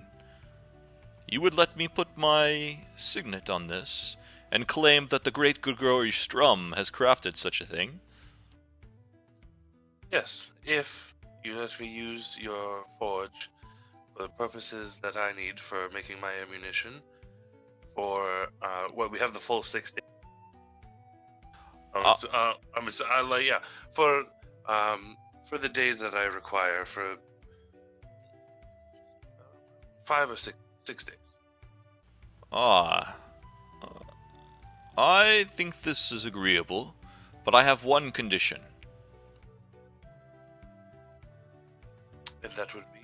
You would let me put my signet on this, and claim that the great Grigori Strum has crafted such a thing? Yes, if you let me use your forge for the purposes that I need for making my ammunition, for we have the full 6 days. For the days that I require for 5 or 6 days. Ah, I think this is agreeable, but I have one condition. And that would be?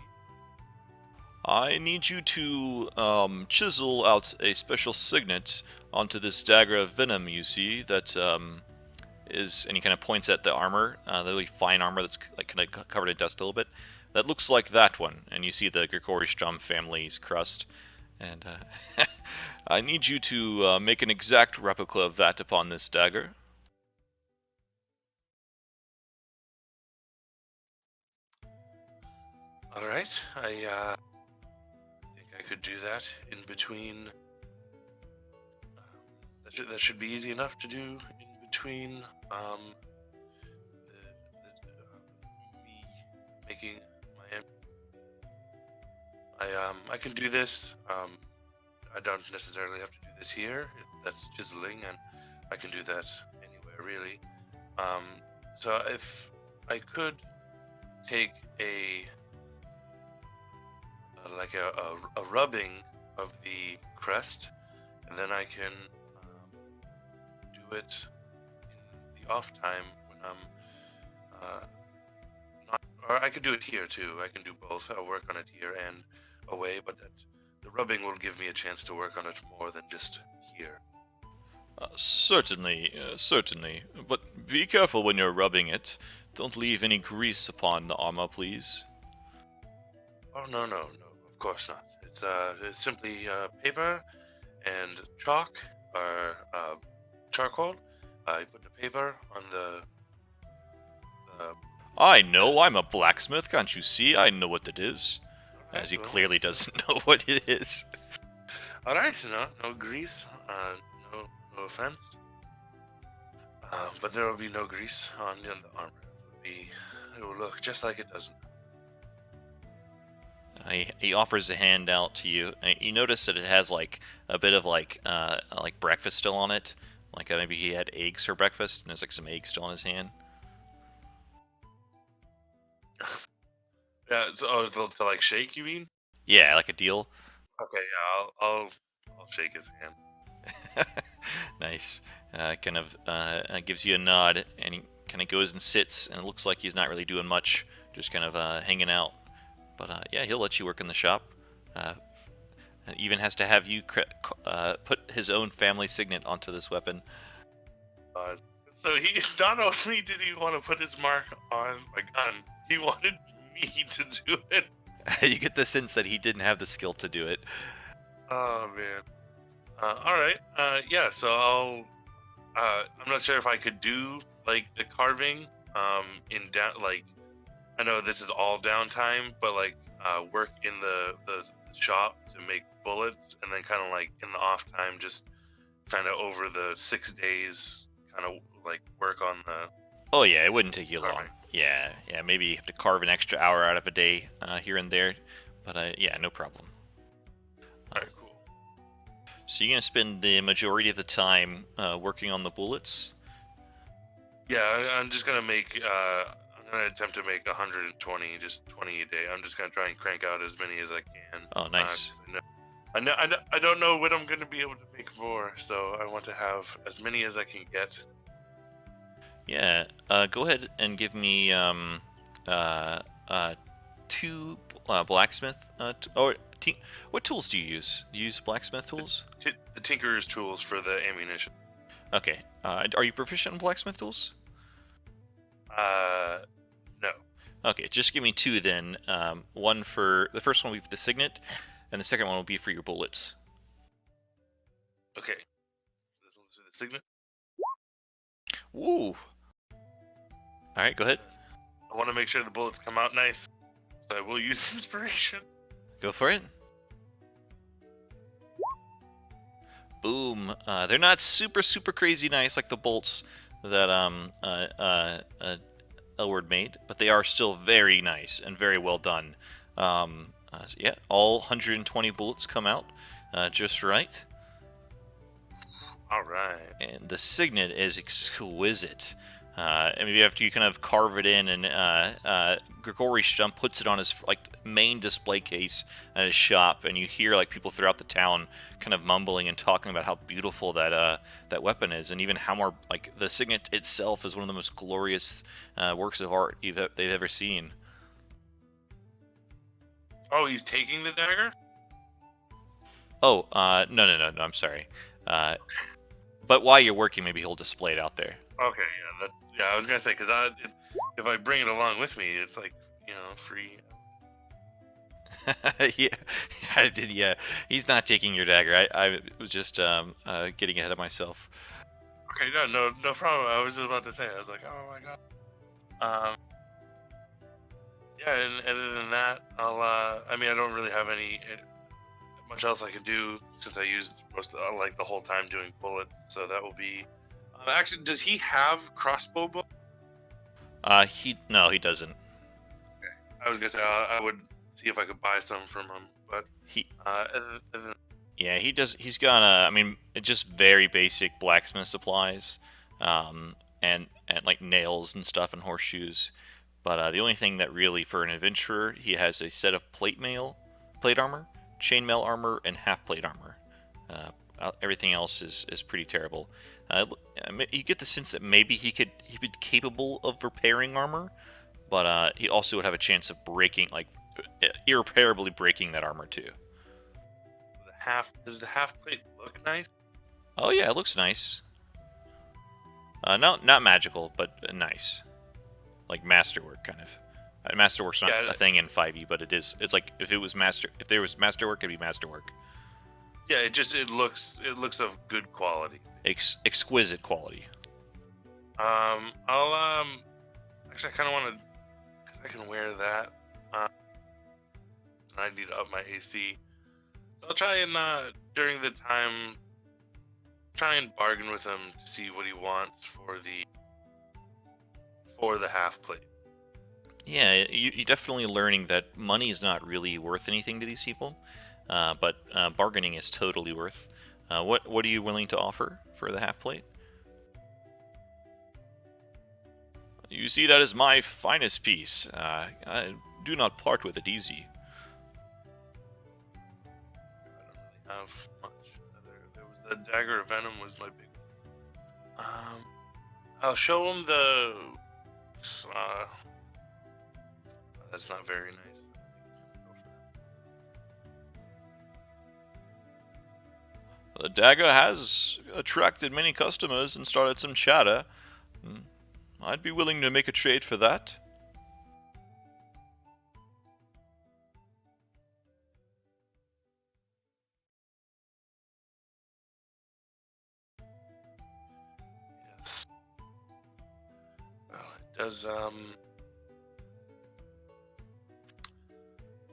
I need you to chisel out a special signet onto this dagger of venom you see that is, and he kind of points at the armor, the really fine armor that's like kind of covered in dust a little bit. That looks like that one, and you see the Grigoristrom family's crust. And I need you to make an exact replica of that upon this dagger. All right, I think I could do that in between. That should be easy enough to do in between me making my I can do this. I don't necessarily have to do this here. That's chiseling, and I can do that anywhere really. So if I could take a rubbing of the crest, and then I can do it in the off time when I'm not, or I could do it here too. I can do both. I'll work on it here and away, but the rubbing will give me a chance to work on it more than just here. Certainly, certainly. But be careful when you're rubbing it. Don't leave any grease upon the armor, please. Oh, no, of course not. It's simply paper and chalk or charcoal. I put the paper on the I know, I'm a blacksmith, can't you see? I know what it is. right, As he well, clearly doesn't know what it is. Alright, no grease, no offense. But there will be no grease on the armor. It will look just like it does. He offers a hand out to you. You notice that it has like a bit of like breakfast still on it. Like maybe he had eggs for breakfast, and there's like some eggs still on his hand. Yeah, so to like shake, you mean? Yeah, like a deal. Okay, yeah, I'll shake his hand. Nice. Kind of gives you a nod, and he kind of goes and sits, and it looks like he's not really doing much, just kind of hanging out. But yeah, he'll let you work in the shop. Even has to have you put his own family signet onto this weapon. So he not only did he want to put his mark on my gun, he wanted me to do it. You get the sense that he didn't have the skill to do it. Oh man. All right. Yeah. So I'll. I'm not sure if I could do like the carving. In down like, I know this is all downtime, but like work in the shop to make bullets, and then kind of like in the off time, just kind of over the 6 days, kind of like work on the. Oh yeah, it wouldn't take you long. Carving. Yeah, maybe you have to carve an extra hour out of a day here and there, but yeah, no problem. All right, cool. So you're gonna spend the majority of the time working on the bullets? Yeah, I'm just gonna make. I'm gonna attempt to make 120, just 20 a day. I'm just gonna try and crank out as many as I can. Oh, nice. I don't know what I'm gonna be able to make more, so I want to have as many as I can get. Yeah, go ahead and give me 2 blacksmith. What tools do you use? Do you use blacksmith tools? The tinkerer's tools for the ammunition. Okay. Are you proficient in blacksmith tools? No. Okay, just give me 2 then. One for the first one will be for the signet, and the second one will be for your bullets. Okay. This one's for the signet. Woo! All right, go ahead. I want to make sure the bullets come out nice, so I will use inspiration. Go for it. Boom. They're not super crazy nice like the bolts that Elward made, but they are still very nice and very well done. So yeah, all 120 bullets come out just right. All right. And the signet is exquisite. And maybe after you kind of carve it in, and Grigori Stump puts it on his main display case at his shop, and you hear people throughout the town kind of mumbling and talking about how beautiful that weapon is, and even how more the signet itself is one of the most glorious works of art they've ever seen. Oh, he's taking the dagger? Oh, no, I'm sorry. But while you're working, maybe he'll display it out there. Okay, yeah, I was gonna say, because if I bring it along with me, it's free. Yeah, I did. Yeah, he's not taking your dagger. I was just getting ahead of myself. Okay, no problem. I was just about to say, I was like, oh my god. Yeah, and other than that, I mean, I don't really have much else I can do since I used most of, the whole time doing bullets. So that will be. Actually, does he have crossbow bow? No, he doesn't. Okay. I was gonna say I would see if I could buy some from him, but yeah, he does. He's got I mean, just very basic blacksmith supplies, and nails and stuff and horseshoes. But the only thing that really, for an adventurer, he has a set of plate armor, chainmail armor, and half plate armor. Everything else is pretty terrible. You get the sense that maybe he'd be capable of repairing armor, but he also would have a chance of breaking, irreparably breaking that armor too. Does the half plate look nice? Oh yeah, it looks nice. Not magical, but nice, like masterwork kind of. Masterwork's not a thing in 5e, but it is. It's like if there was masterwork, it'd be masterwork. Yeah, it looks of good quality. Exquisite quality. I'll actually I kind of want to, because I can wear that. I need to up my AC, so I'll try and during the time try and bargain with him to see what he wants for the half plate. Yeah, you're definitely learning that money is not really worth anything to these people, but bargaining is totally worth. What are you willing to offer for the half plate? You see, that is my finest piece. I do not part with it easy. I don't really have much. There was the dagger of venom was my big. I'll show him the. That's not very nice. The dagger has attracted many customers and started some chatter. I'd be willing to make a trade for that. Yes. Well, it does.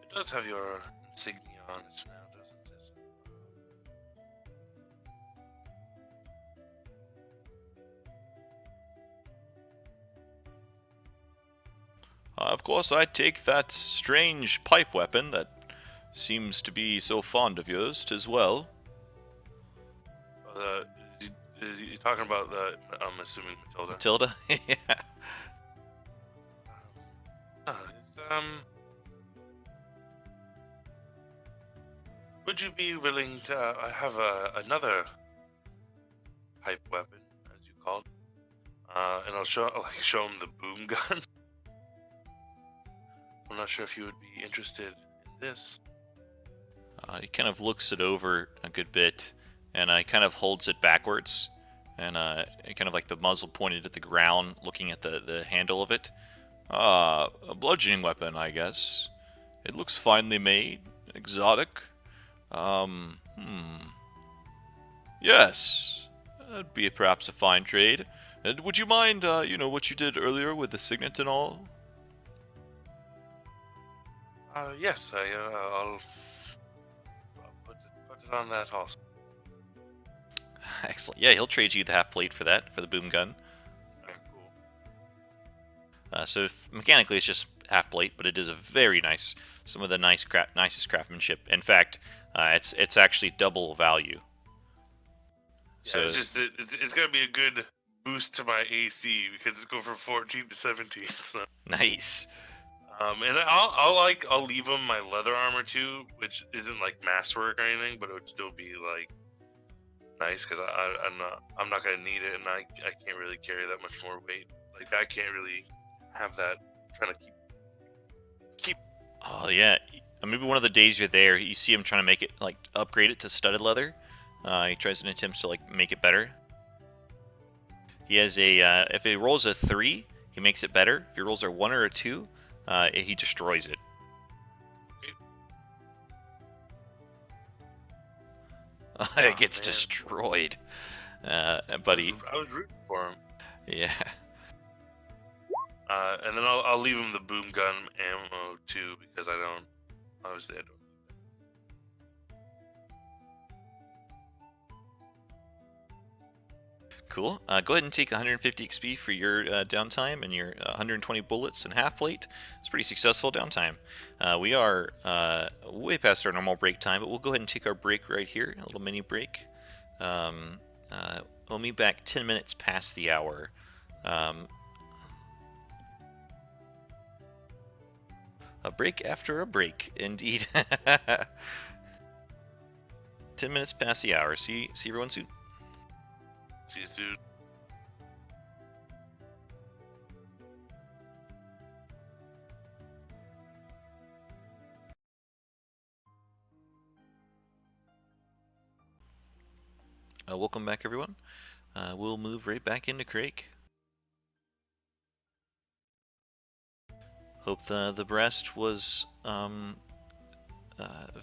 It does have your insignia on it now, doesn't it? Of course, I take that strange pipe weapon that seems to be so fond of yours as well. Is he talking about I'm assuming Matilda? Matilda? Yeah. Would you be willing to have another pipe weapon, as you called? And I'll show him the boom gun. I'm not sure if you would be interested in this. He kind of looks it over a good bit, and he kind of holds it backwards, and kind of like the muzzle pointed at the ground, looking at the handle of it. A bludgeoning weapon, I guess. It looks finely made, exotic. Yes, that'd be perhaps a fine trade. And would you mind, what you did earlier with the signet and all? Yes, I'll put it on that also. Excellent. Yeah, he'll trade you the half plate for that, for the boom gun. Okay, cool. So mechanically it's just half plate, but it is a very nice, some of the nicest craftsmanship. In fact, it's actually double value. Yeah, so it's gonna be a good boost to my AC because it's going from 14 to 17. So. Nice. And I'll leave him my leather armor too, which isn't like masterwork or anything, but it would still be like nice because I'm not gonna need it, and I can't really carry that much more weight. Like I can't really have that trying to keep. Oh yeah, maybe one of the days you're there, you see him trying to make it like upgrade it to studded leather. He tries and attempts to like make it better. He has a if he rolls a 3, he makes it better. If he rolls a 1 or a 2, he destroys it. It gets destroyed. But I was rooting for him. Yeah. And then I'll leave him the boom gun ammo too because obviously I don't. Cool. Go ahead and take 150 XP for your downtime and your 120 bullets and half plate. It's pretty successful downtime. We are way past our normal break time, but we'll go ahead and take our break right here, a little mini break. We'll be back 10 minutes past the hour. A break after a break, indeed. 10 minutes past the hour. See everyone soon. See you soon. Welcome back, everyone. We'll move right back into Krezk. Hope the rest was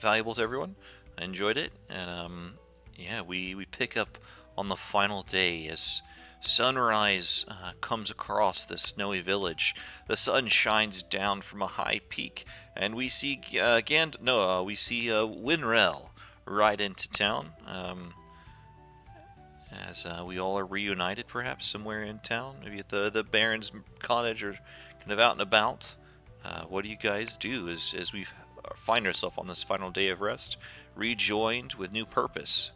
valuable to everyone. I enjoyed it, and yeah, we pick up on the final day as sunrise comes across the snowy village. The sun shines down from a high peak, and we see we see Winrel ride into town. As we all are reunited, perhaps somewhere in town, maybe at the Baron's cottage or kind of out and about. What do you guys do as we find ourselves on this final day of rest, rejoined with new purpose?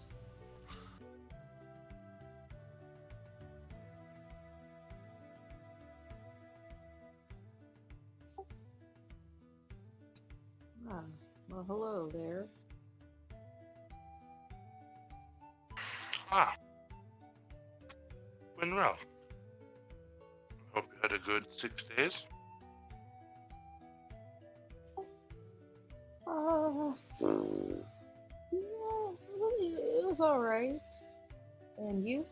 Well, hello there. Monroe. Hope you had a good 6 days. It was all right. And you?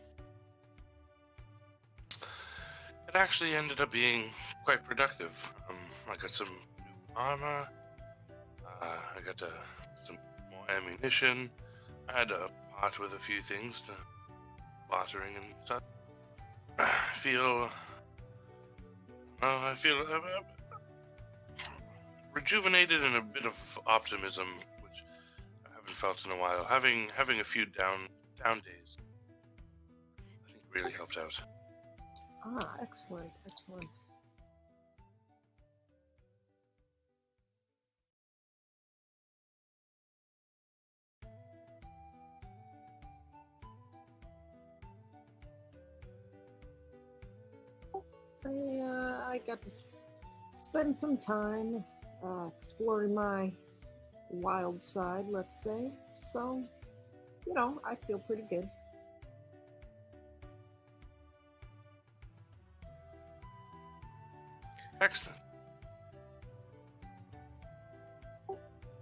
It actually ended up being quite productive. I got some new armor. I got some more ammunition. I had to part with a few things, bartering and such. I feel rejuvenated and a bit of optimism, which I haven't felt in a while. Having a few down days, I think really helped out. Excellent. I got to spend some time exploring my wild side, let's say. So, I feel pretty good. Excellent.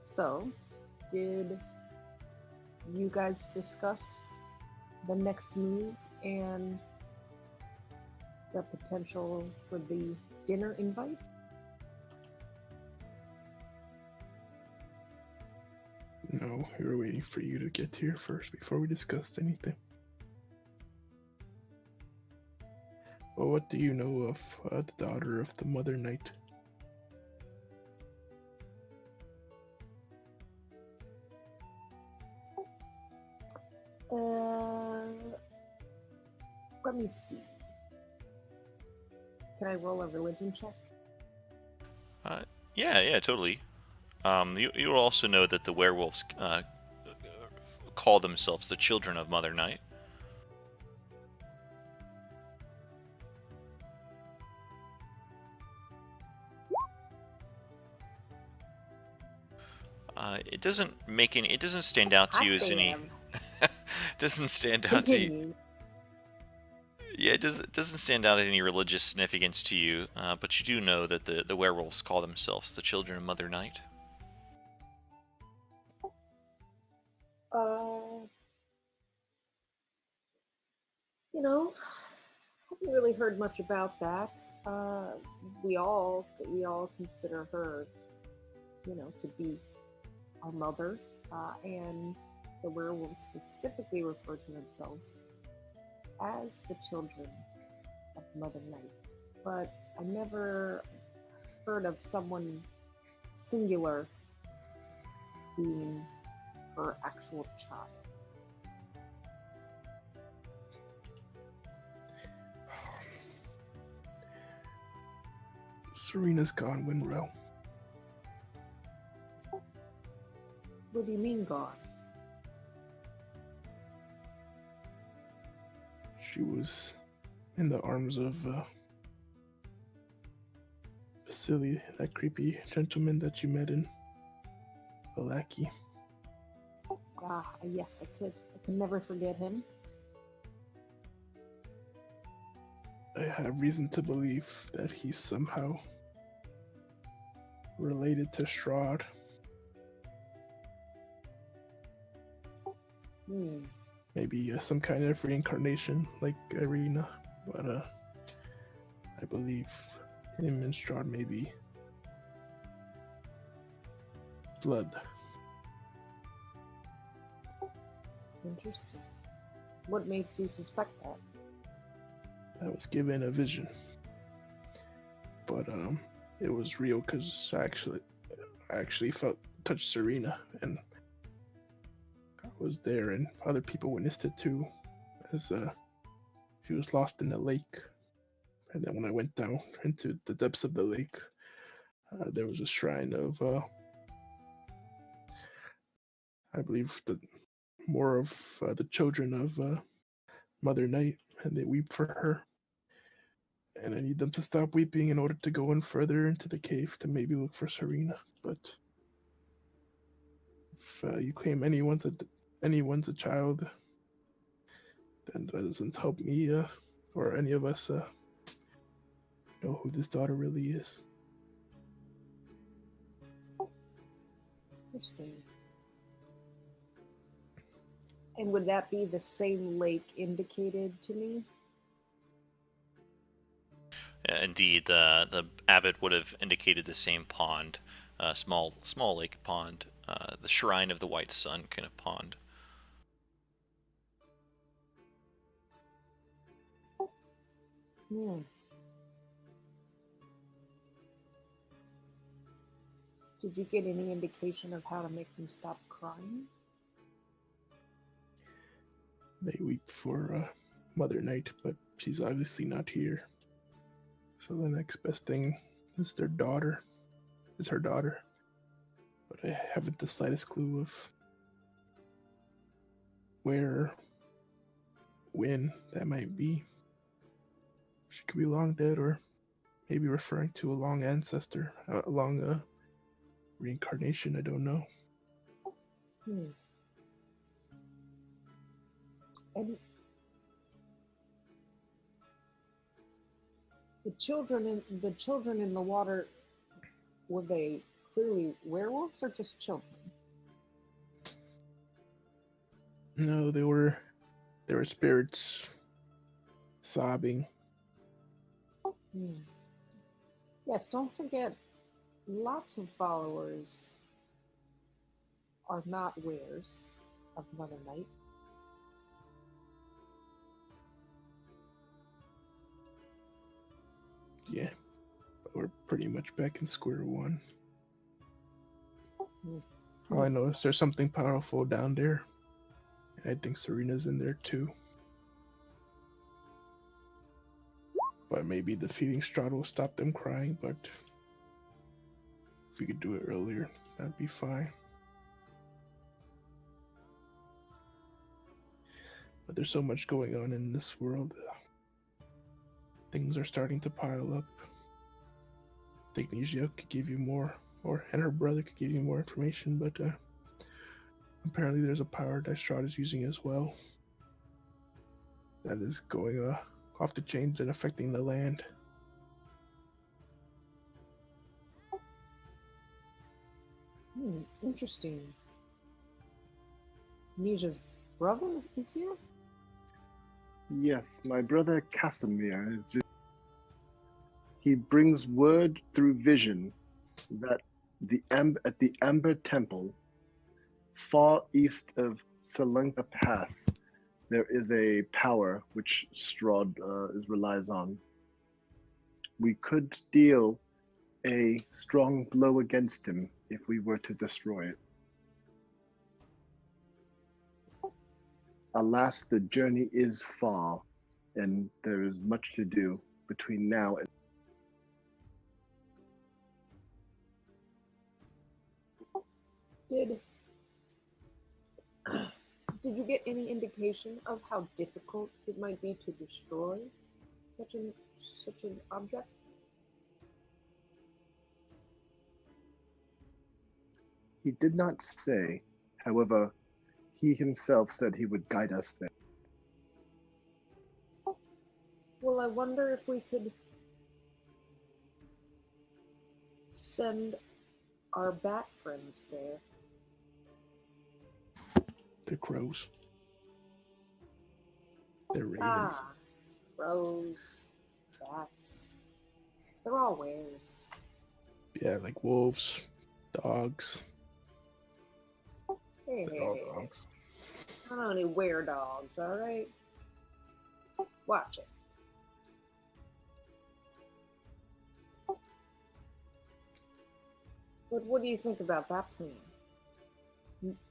So, did you guys discuss the next move and the potential for the dinner invite? No, we were waiting for you to get here first before we discussed anything. Well, what do you know of the daughter of the Mother Knight? Let me see. Can I roll a religion check? Yeah, totally. You'll also know that the werewolves call themselves the children of Mother Night. It doesn't make any. It doesn't stand out to you as any. Doesn't stand out to you. Continue. Yeah, it doesn't stand out as any religious significance to you, but you do know that the werewolves call themselves the children of Mother Night. You know, haven't really heard much about that. We all consider her, you know, to be our mother, and the werewolves specifically refer to themselves as the children of Mother Night. But I never heard of someone singular being her actual child. Serena's gone, Winrow. What do you mean gone? She was in the arms of Vasily, that creepy gentleman that you met in Valaki. Yes, I could never forget him. I have reason to believe that he's somehow related to Strahd. Maybe some kind of reincarnation like Irina, but I believe him and Strahd may be blood. Interesting. What makes you suspect that? I was given a vision, but it was real because I actually touched Serena, and I was there, and other people witnessed it too, as she was lost in the lake. And then when I went down into the depths of the lake, there was a shrine of, I believe, more of the children of Mother Night, and they weep for her. And I need them to stop weeping in order to go in further into the cave to maybe look for Serena. But if you claim anyone's a child, then that doesn't help me or any of us know who this daughter really is. Interesting. And would that be the same lake indicated to me? Indeed, the abbot would have indicated the same pond, small lake pond, the shrine of the white sun kind of pond. Did you get any indication of how to make them stop crying? They weep for Mother Night, but she's obviously not here. So the next best thing is her daughter. But I haven't the slightest clue of where, when that might be. She could be long dead, or maybe referring to a long ancestor, a long reincarnation. I don't know. And the children in the water, were they clearly werewolves or just children? No, they were spirits sobbing. Yes, don't forget, lots of followers are not wares of Mother Night. Yeah, but we're pretty much back in square one. All I know is there's something powerful down there, and I think Serena's in there too. But maybe the feeding Strahd will stop them crying, but if we could do it earlier, that'd be fine. But there's so much going on in this world. Things are starting to pile up. I think Nijia could give you more and her brother could give you more information, but apparently there's a power that Strahd is using as well that is going off the chains and affecting the land. Interesting. Nisha's brother is here? Yes, my brother Casimir he brings word through vision that at the Amber Temple, far east of Salenka Pass, there is a power which Strahd relies on. We could deal a strong blow against him if we were to destroy it. Alas, the journey is far, and there is much to do between now and. Did you get any indication of how difficult it might be to destroy such an object? He did not say. However, he himself said he would guide us there. Well, I wonder if we could send our bat friends there. The crows. They're ravens. Crows, bats. They're all wares. Yeah, like wolves, dogs. Hey, They're all dogs. I don't any were dogs, alright? Watch it. But what do you think about that plan?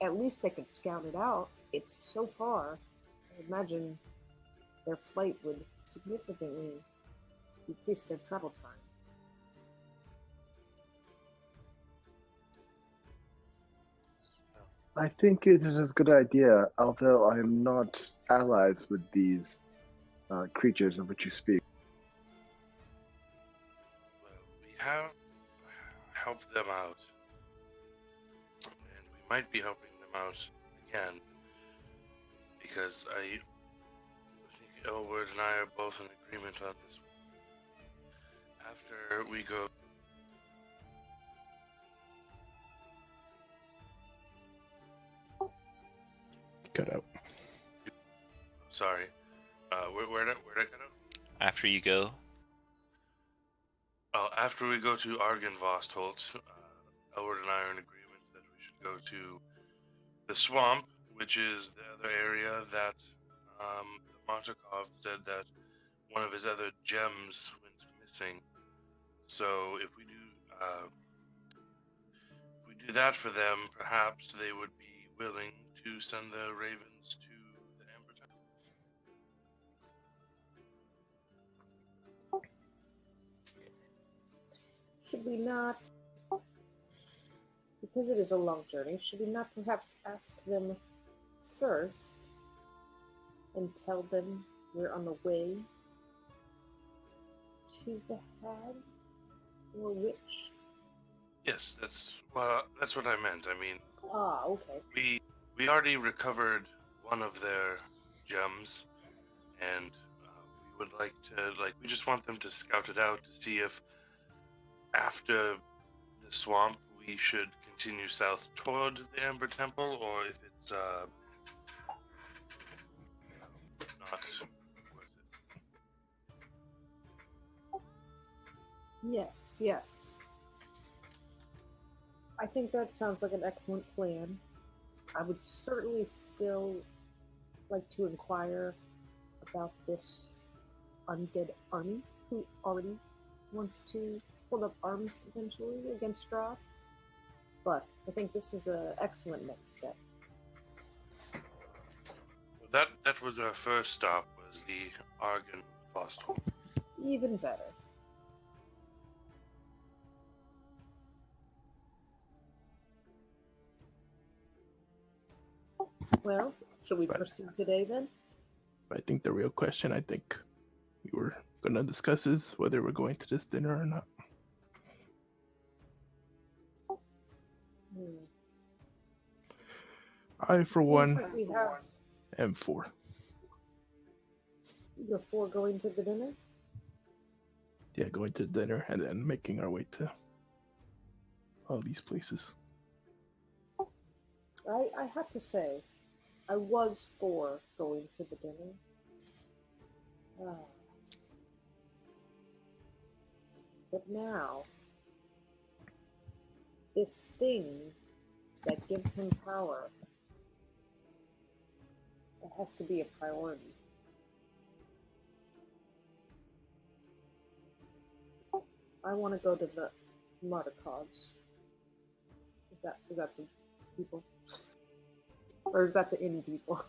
At least they could scout it out. It's so far. I imagine their flight would significantly decrease their travel time. I think it is a good idea, although I am not allies with these creatures of which you speak. Well, we have helped them out, and we might be helping them out again, because I think Elwood and I are both in agreement on this one. After we go... Cut out. Sorry. Where'd I cut out? After you go. Oh, after we go to Argynvostholt, Elwood and I are in agreement that we should go to the swamp, which is the other area that Montakov said that one of his other gems went missing. So if we do that for them, perhaps they would be willing to send the ravens to the Amber Temple. Should we not, because it is a long journey, should we not perhaps ask them first and tell them we're on the way to the hag or witch? Yes, that's what I meant. I mean, okay. We already recovered one of their gems, and we would like to we just want them to scout it out to see if after the swamp we should continue south toward the Amber Temple, or if it's not worth it. Yes. I think that sounds like an excellent plan. I would certainly still like to inquire about this undead army who already wants to hold up arms potentially against Strahd. But I think this is an excellent next step. That was our first stop, was the Argynvostholt. Even better. Well, shall we proceed today then? I think the real question we were going to discuss is whether we're going to this dinner or not. I, for Seems one, like we have am for. before going to the dinner. Yeah, going to dinner and then making our way to all these places. I have to say, I was for going to the dinner. But now, this thing that gives him power, it has to be a priority. I want to go to the Martikovs. Is that the people? Or is that the inn people?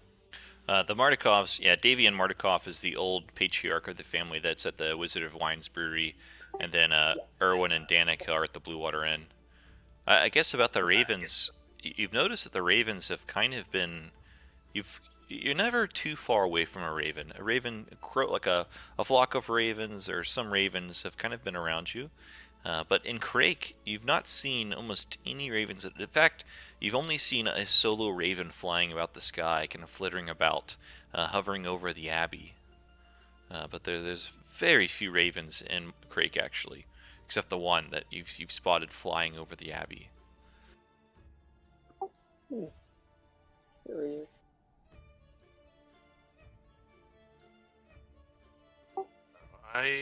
The Martikovs, yeah, Davian Martikov is the old patriarch of the family that's at the Wizard of Wines brewery, and then Yes. Erwin and Danik are at the Blue Water Inn. I guess about the Ravens, you've noticed that the Ravens have kind of been, you're never too far away from a raven. A raven, like a flock of ravens or some ravens have kind of been around you. But in Krezk, you've not seen almost any ravens. In fact, you've only seen a solo raven flying about the sky, kind of flittering about, hovering over the abbey. But there's very few ravens in Krezk, actually, except the one that you've spotted flying over the abbey. Curious.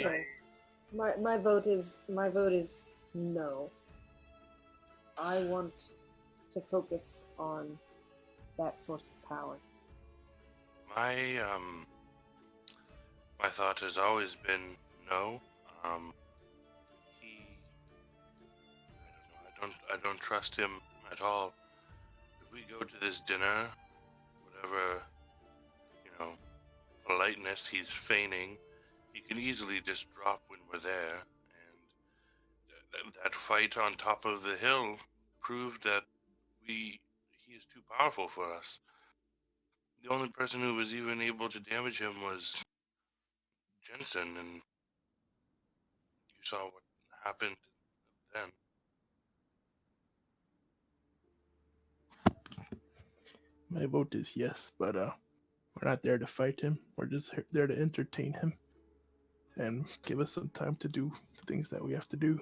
So, my vote is no. I want to focus on that source of power. My thought has always been no. I don't trust him at all. If we go to this dinner, whatever, politeness he's feigning, he can easily just drop when we're there. And that fight on top of the hill proved that he is too powerful for us. The only person who was even able to damage him was Jensen, and you saw what happened then. My vote is yes, but we're not there to fight him. We're just there to entertain him and give us some time to do the things that we have to do.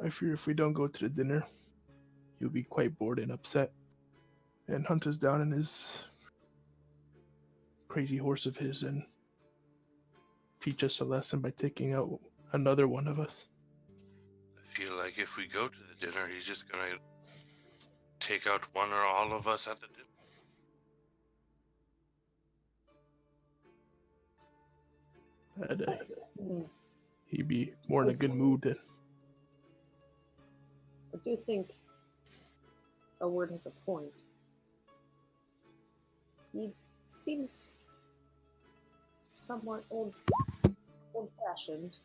I fear if we don't go to the dinner, he'll be quite bored and upset and hunt us down in his crazy horse of his and teach us a lesson by taking out another one of us. I feel like if we go to the dinner, he's just gonna take out one or all of us at the dinner. He'd be more in a good mood then. I do think a word has a point. He seems somewhat old-fashioned.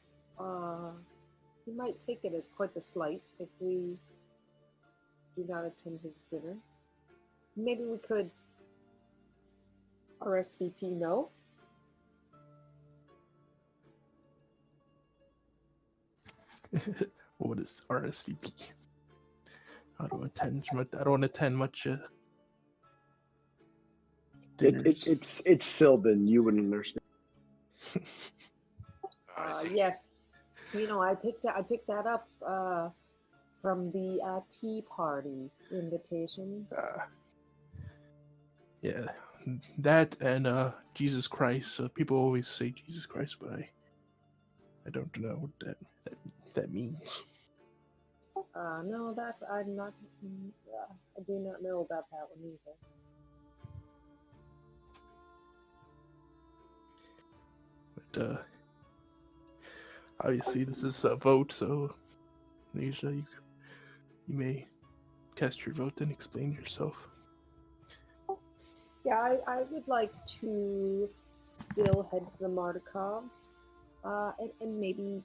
He might take it as quite the slight if we do not attend his dinner. Maybe we could RSVP no. What is RSVP? I don't attend much dinners. It's Sylvan. You wouldn't understand. Yes, I picked that up from the tea party invitations. Yeah, that and Jesus Christ. People always say Jesus Christ, but I don't know what that means. No, that I'm not. I do not know about that one either. But obviously this is a vote, so Asia, you may cast your vote and explain yourself. Yeah, I would like to still head to the Martikovs, and maybe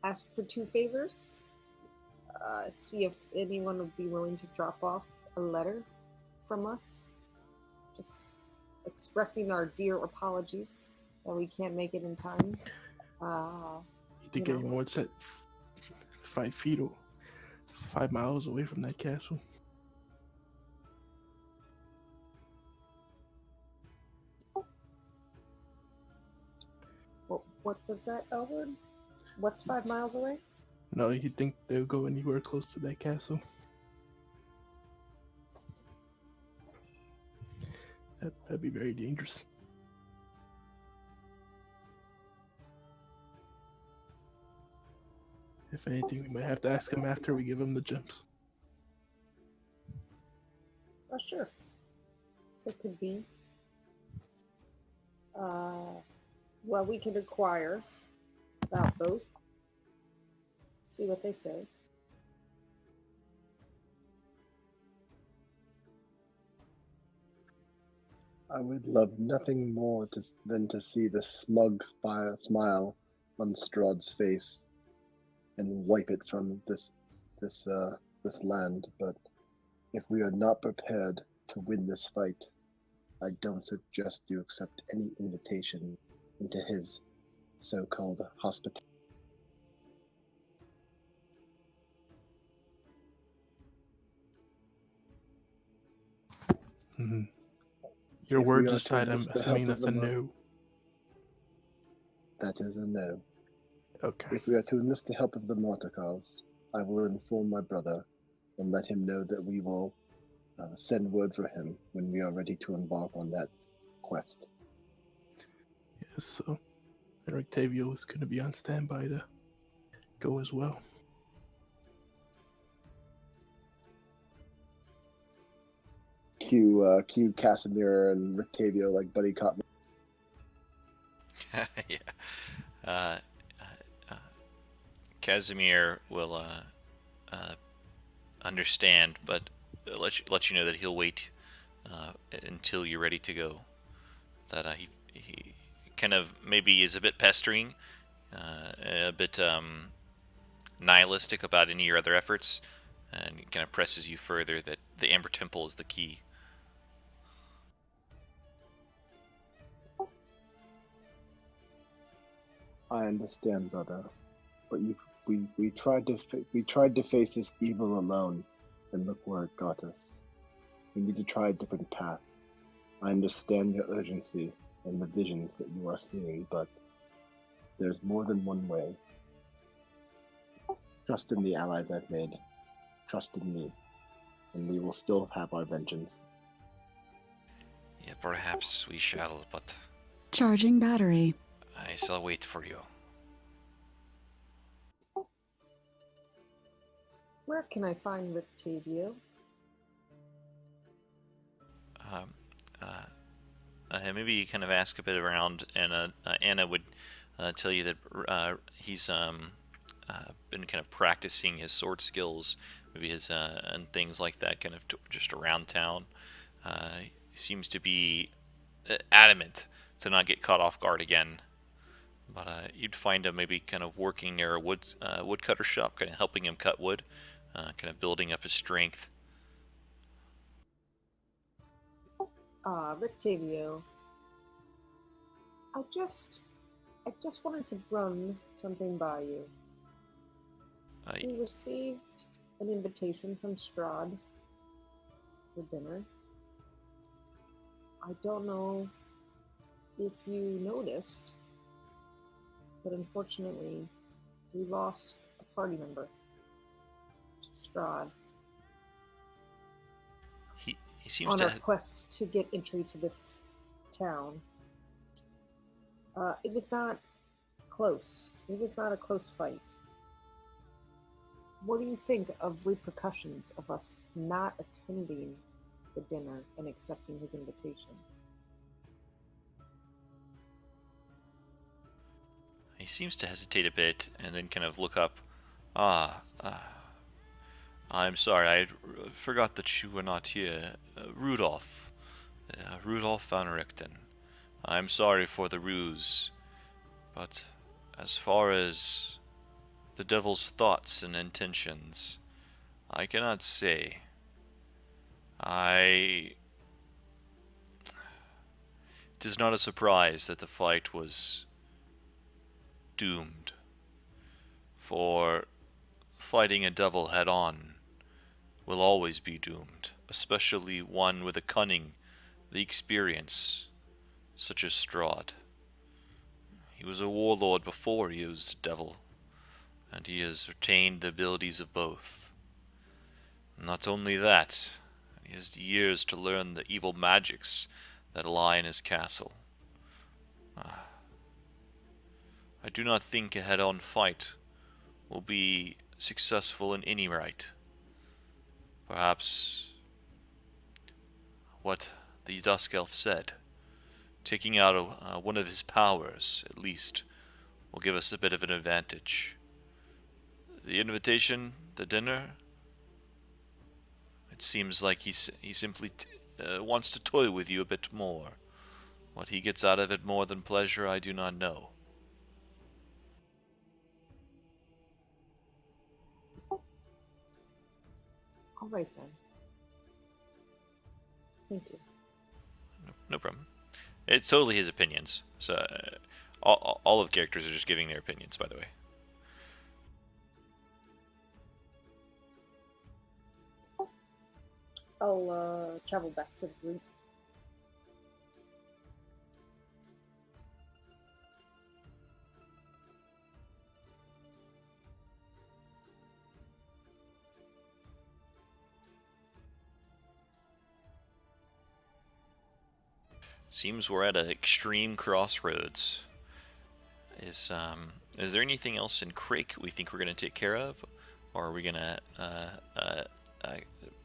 ask for 2 favors. See if anyone would be willing to drop off a letter from us, just expressing our dear apologies that we can't make it in time. You think anyone's at 5 feet or 5 miles away from that castle? What was that, Elwood? What's 5 miles away? No, you think they'll go anywhere close to that castle? That'd be very dangerous. If anything, we might have to ask him after we give him the gems. Oh, sure. It could be. Well, we can inquire about both. See what they say. I would love nothing more than to see the smug smile on Strahd's face and wipe it from this land. But if we are not prepared to win this fight, I don't suggest you accept any invitation into his so-called hospitality. Mm-hmm. Your words aside, I'm assuming that's a no. That is a no. Okay. If we are to enlist the help of the martyr cause, I will inform my brother and let him know that we will send word for him when we are ready to embark on that quest. Yes, so Octavio is going to be on standby to go as well. Cue Casimir and Octavio like buddy cop. Yeah. Casimir will understand, but let you know that he'll wait until you're ready to go. That he kind of maybe is a bit pestering, a bit nihilistic about any of your other efforts, and kind of presses you further that the Amber Temple is the key. I understand, brother, but we tried to face this evil alone, and look where it got us. We need to try a different path. I understand your urgency and the visions that you are seeing, but there's more than one way. Trust in the allies I've made. Trust in me, and we will still have our vengeance. Yeah, perhaps we shall, but charging battery. I shall wait for you. Where can I find Octavio? Maybe you kind of ask a bit around, and Anna would tell you that he's been kind of practicing his sword skills, maybe his and things like that, kind of just around town. He seems to be adamant to not get caught off guard again. But you'd find him maybe kind of working near a woodcutter shop, kind of helping him cut wood, kind of building up his strength. Octavio. I just wanted to run something by you. We received an invitation from Strahd for dinner. I don't know if you noticed, but unfortunately, we lost a party member, Strahd. He seems on to our quest to get entry to this town. It was not close. It was not a close fight. What do you think of repercussions of us not attending the dinner and accepting his invitation? He seems to hesitate a bit and then kind of look up. I'm sorry, I forgot that you were not here. Rudolph van Richten. I'm sorry for the ruse, but as far as the devil's thoughts and intentions, I cannot say. It is not a surprise that the fight was doomed. For fighting a devil head on will always be doomed, especially one with the cunning, the experience, such as Strahd. He was a warlord before he was a devil, and he has retained the abilities of both. Not only that, he has the years to learn the evil magics that lie in his castle. I do not think a head-on fight will be successful in any right. Perhaps what the Dusk Elf said, taking out one of his powers, at least, will give us a bit of an advantage. The invitation, the dinner, it seems like he simply wants to toy with you a bit more. What he gets out of it more than pleasure, I do not know. All right then. Thank you. No problem. It's totally his opinions. So all of the characters are just giving their opinions, by the way. I'll travel back to the group. Seems we're at an extreme crossroads. Is there anything else in Krezk we think we're gonna take care of, or are we gonna?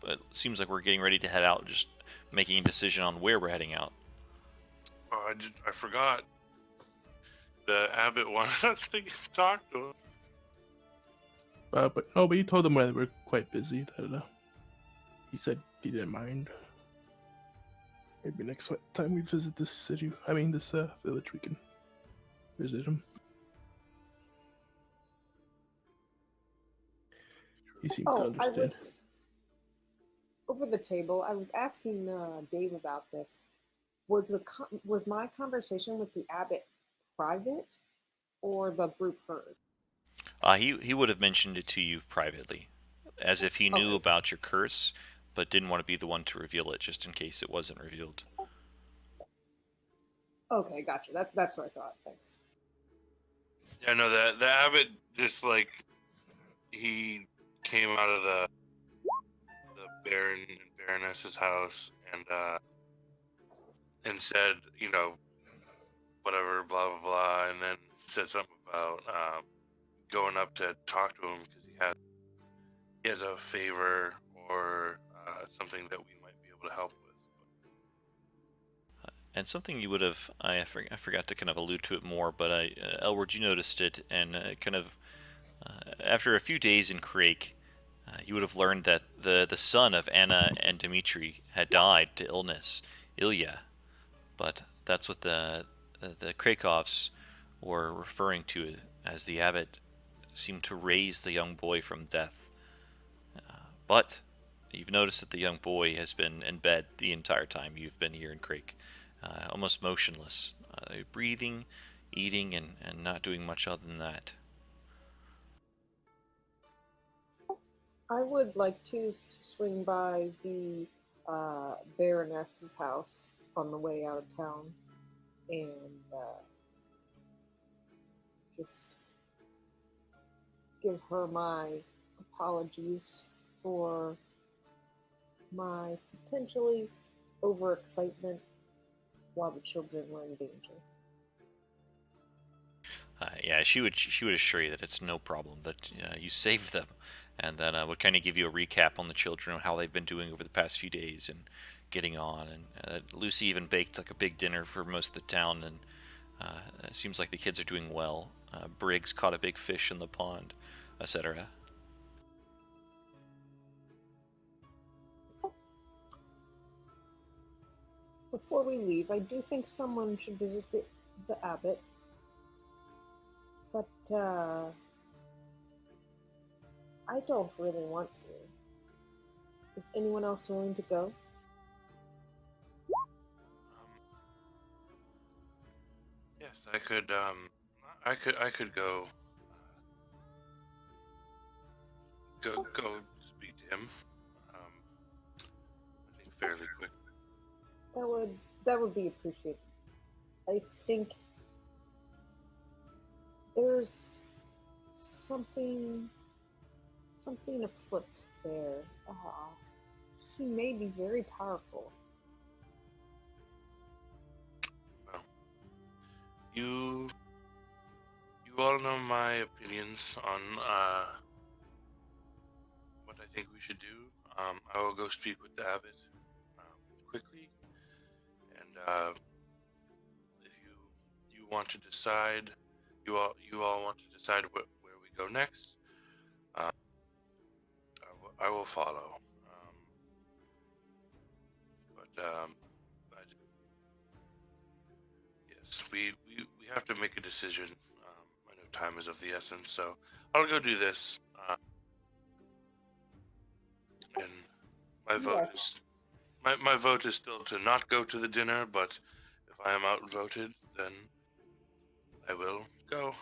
It seems like we're getting ready to head out, just making a decision on where we're heading out. Oh, I forgot. The abbot wanted us to talk to him. But you told him that we're quite busy. That he said he didn't mind. Maybe next time we visit this city, this village, we can visit him. He seems to understand. I was over the table. I was asking Dave about this. Was my conversation with the abbot private, or the group heard? He would have mentioned it to you privately, as if he knew about your curse, but didn't want to be the one to reveal it, just in case it wasn't revealed. Okay, gotcha. That's what I thought. Thanks. Yeah, no, the abbot just he came out of the baron and baroness's house and said, whatever, blah blah blah, and then said something about going up to talk to him because he has a favor or something that we might be able to help with. And something you would have, I forgot to kind of allude to it more, but Elward, you noticed it, and after a few days in Krezk, you would have learned that the son of Anna and Dmitri had died to illness, Ilya. But that's what the Krakovs were referring to as the abbot seemed to raise the young boy from death. But you've noticed that the young boy has been in bed the entire time you've been here in Krezk, almost motionless, breathing, eating, and not doing much other than that. I would like to swing by the Baroness's house on the way out of town and just give her my apologies for my potentially overexcitement while the children were in danger. Yeah, she would assure you that it's no problem, that you saved them, and then would kind of give you a recap on the children and how they've been doing over the past few days and getting on. And Lucy even baked a big dinner for most of the town, and it seems like the kids are doing well. Briggs caught a big fish in the pond, etc. Before we leave, I do think someone should visit the abbot. But I don't really want to. Is anyone else willing to go? Yes, I could. I could go. Go speak to him. I think fairly quick. That would be appreciated. I think there's something afoot there. He may be very powerful. Well, you all know my opinions on what I think we should do. I will go speak with the abbot quickly, and if you want to decide, you all want to decide where we go next, I will follow. But yes, we have to make a decision. I know time is of the essence, so I'll go do this. And my vote Yes. is my vote is still to not go to the dinner. But if I am outvoted, then I will go.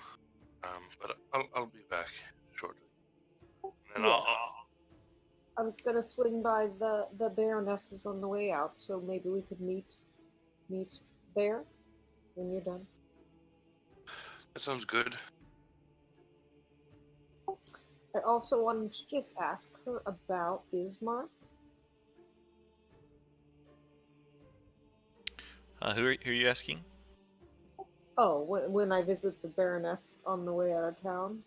But I'll be back shortly. And Yes. I was gonna swing by the Baroness's on the way out, so maybe we could meet there when you're done. That sounds good. I also wanted to just ask her about Ismark. Who are you asking? Oh, when I visit the Baroness on the way out of town,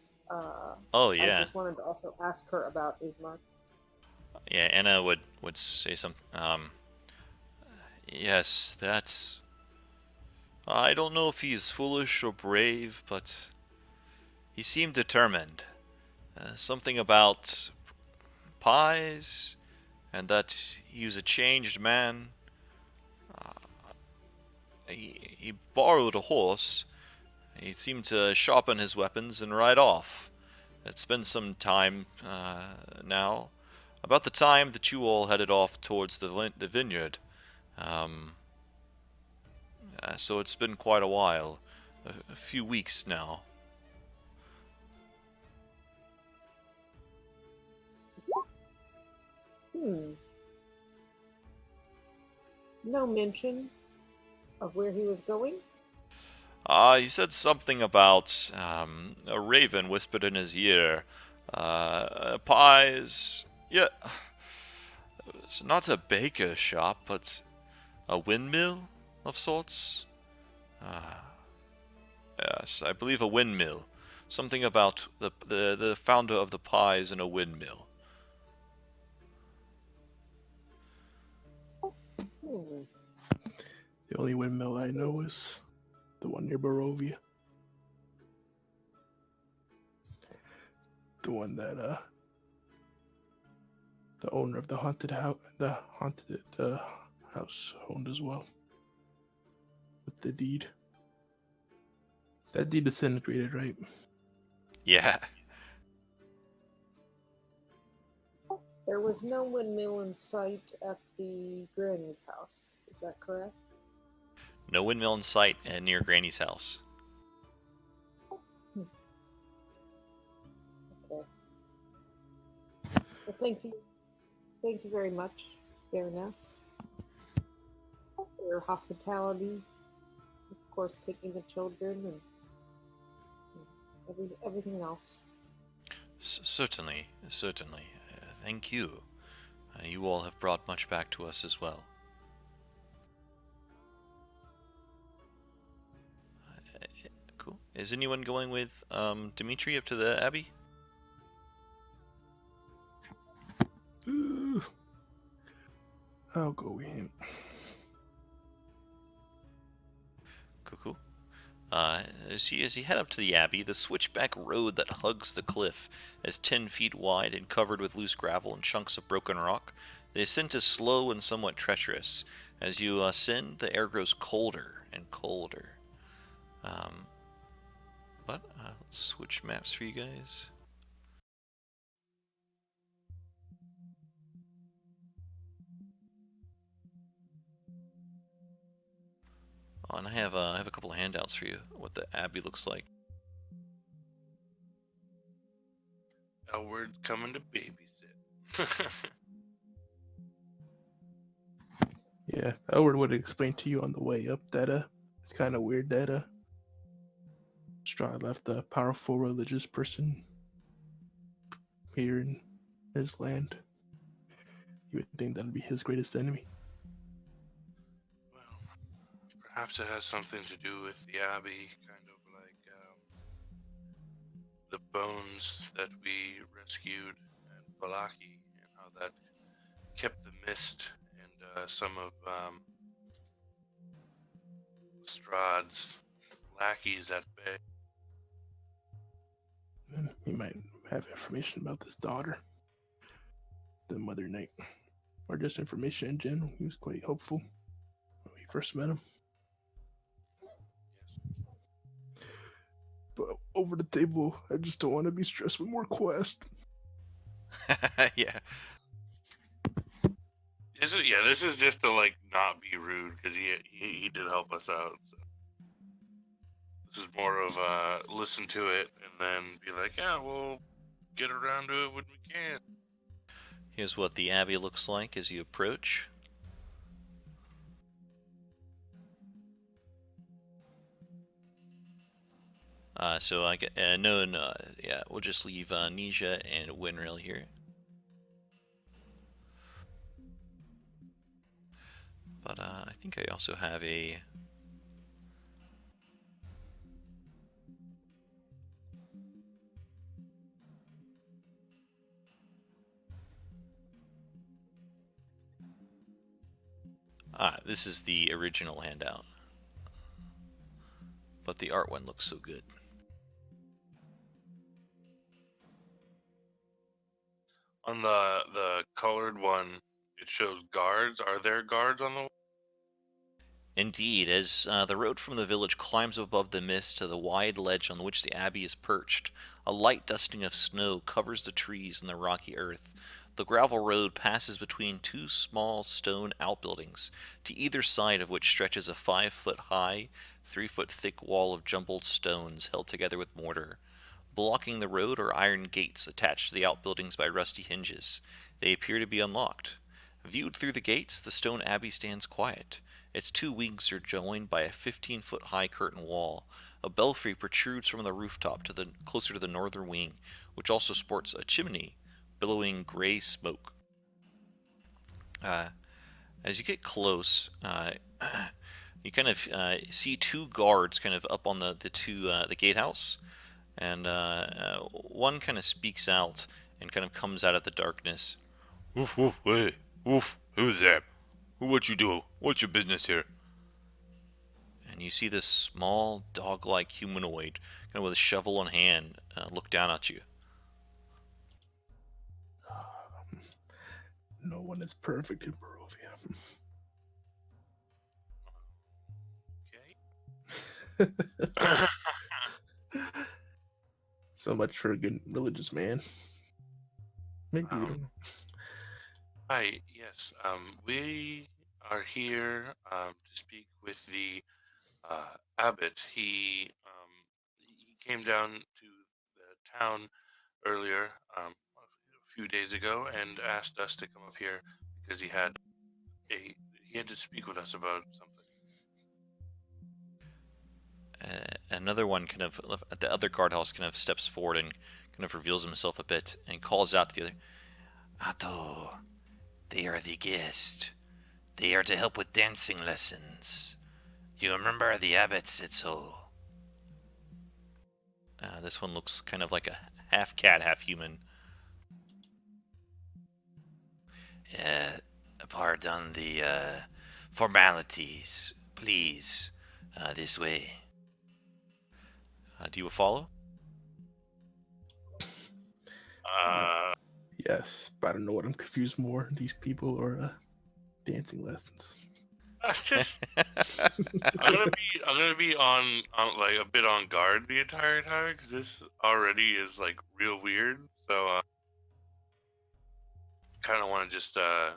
Oh I yeah, just wanted to also ask her about Ismark. yeah. Anna would say something. Yes, that's. I don't know if he's foolish or brave, but he seemed determined. Something about pies, and that he was a changed man. He borrowed a horse. He seemed to sharpen his weapons and ride off. It's been some time now. About the time that you all headed off towards the vineyard. So it's been quite a while. A few weeks now. No mention of where he was going? He said something about a raven whispered in his ear. Pies. Yeah. It's not a baker shop, but a windmill of sorts. Yes, I believe a windmill. Something about the founder of the pies in a windmill. The only windmill I know is the one near Barovia. The one that the owner of the haunted house owned as well. With the deed. That deed disintegrated, right? Yeah. There was no windmill in sight at the granny's house. Is that correct? No windmill in sight near Granny's house. Okay. Well, thank you. Thank you very much, Baroness, for your hospitality. Of course, taking the children and everything else. Certainly. Thank you. You all have brought much back to us as well. Cool. Is anyone going with Dimitri up to the Abbey? I'll go with him. Cool. As you head up to the Abbey, the switchback road that hugs the cliff is 10 feet wide and covered with loose gravel and chunks of broken rock. The ascent is slow and somewhat treacherous. As you ascend, the air grows colder and colder. But let's switch maps for you guys. Oh, and I have a couple of handouts for you. What the Abbey looks like. Elward's coming to babysit. Yeah, Elward would explain to you on the way up that it's kind of weird that Strahd left a powerful religious person here in his land. You would think that'd be his greatest enemy. Well, perhaps it has something to do with the Abbey, kind of like the bones that we rescued at Valaki, and how that kept the mist and some of Strahd's lackeys at bay. And he might have information about this daughter, the Mother Knight, or just information in general. He was quite hopeful when we first met him. Yes. But over the table, I just don't want to be stressed with more quests. Yeah. This is just to like not be rude because he did help us out. So. This is more of listen to it and then be like, yeah, we'll get around to it when we can. Here's what the Abbey looks like as you approach. So I get yeah, we'll just leave Nisha and Winrail here. But I think I also have a this is the original handout. But the art one looks so good. On the colored one, it shows guards. Are there guards on the wall? Indeed, as the road from the village climbs above the mist to the wide ledge on which the abbey is perched, a light dusting of snow covers the trees and the rocky earth. The gravel road passes between two small stone outbuildings, to either side of which stretches a 5-foot-high, 3-foot-thick wall of jumbled stones held together with mortar. Blocking the road are iron gates attached to the outbuildings by rusty hinges. They appear to be unlocked. Viewed through the gates, the stone abbey stands quiet. Its two wings are joined by a 15-foot-high curtain wall. A belfry protrudes from the rooftop closer to the northern wing, which also sports a chimney, billowing gray smoke. As you get close, you kind of see two guards kind of up on the gatehouse, and one kind of speaks out and kind of comes out of the darkness. Woof, woof, hey, woof, who's that? What you do? What's your business here? And you see this small, dog-like humanoid, kind of with a shovel in hand, look down at you. No one is perfect in Barovia. Okay. So much for a good religious man. Maybe you don't know. Hi, yes. We are here to speak with the abbot. He came down to the town earlier, a few days ago, and asked us to come up here because he had to speak with us about something. Another one kind of at the other guardhouse kind of steps forward and kind of reveals himself a bit and calls out to the other. Atto, they are the guest. They are to help with dancing lessons. You remember the abbot said so. This one looks kind of like a half cat, half human. Pardon the formalities. Please, this way. Do you follow? Yes, but I don't know what I'm confused more, these people or dancing lessons. I'm gonna be on like a bit on guard the entire time because this already is like real weird. So kind of want to just I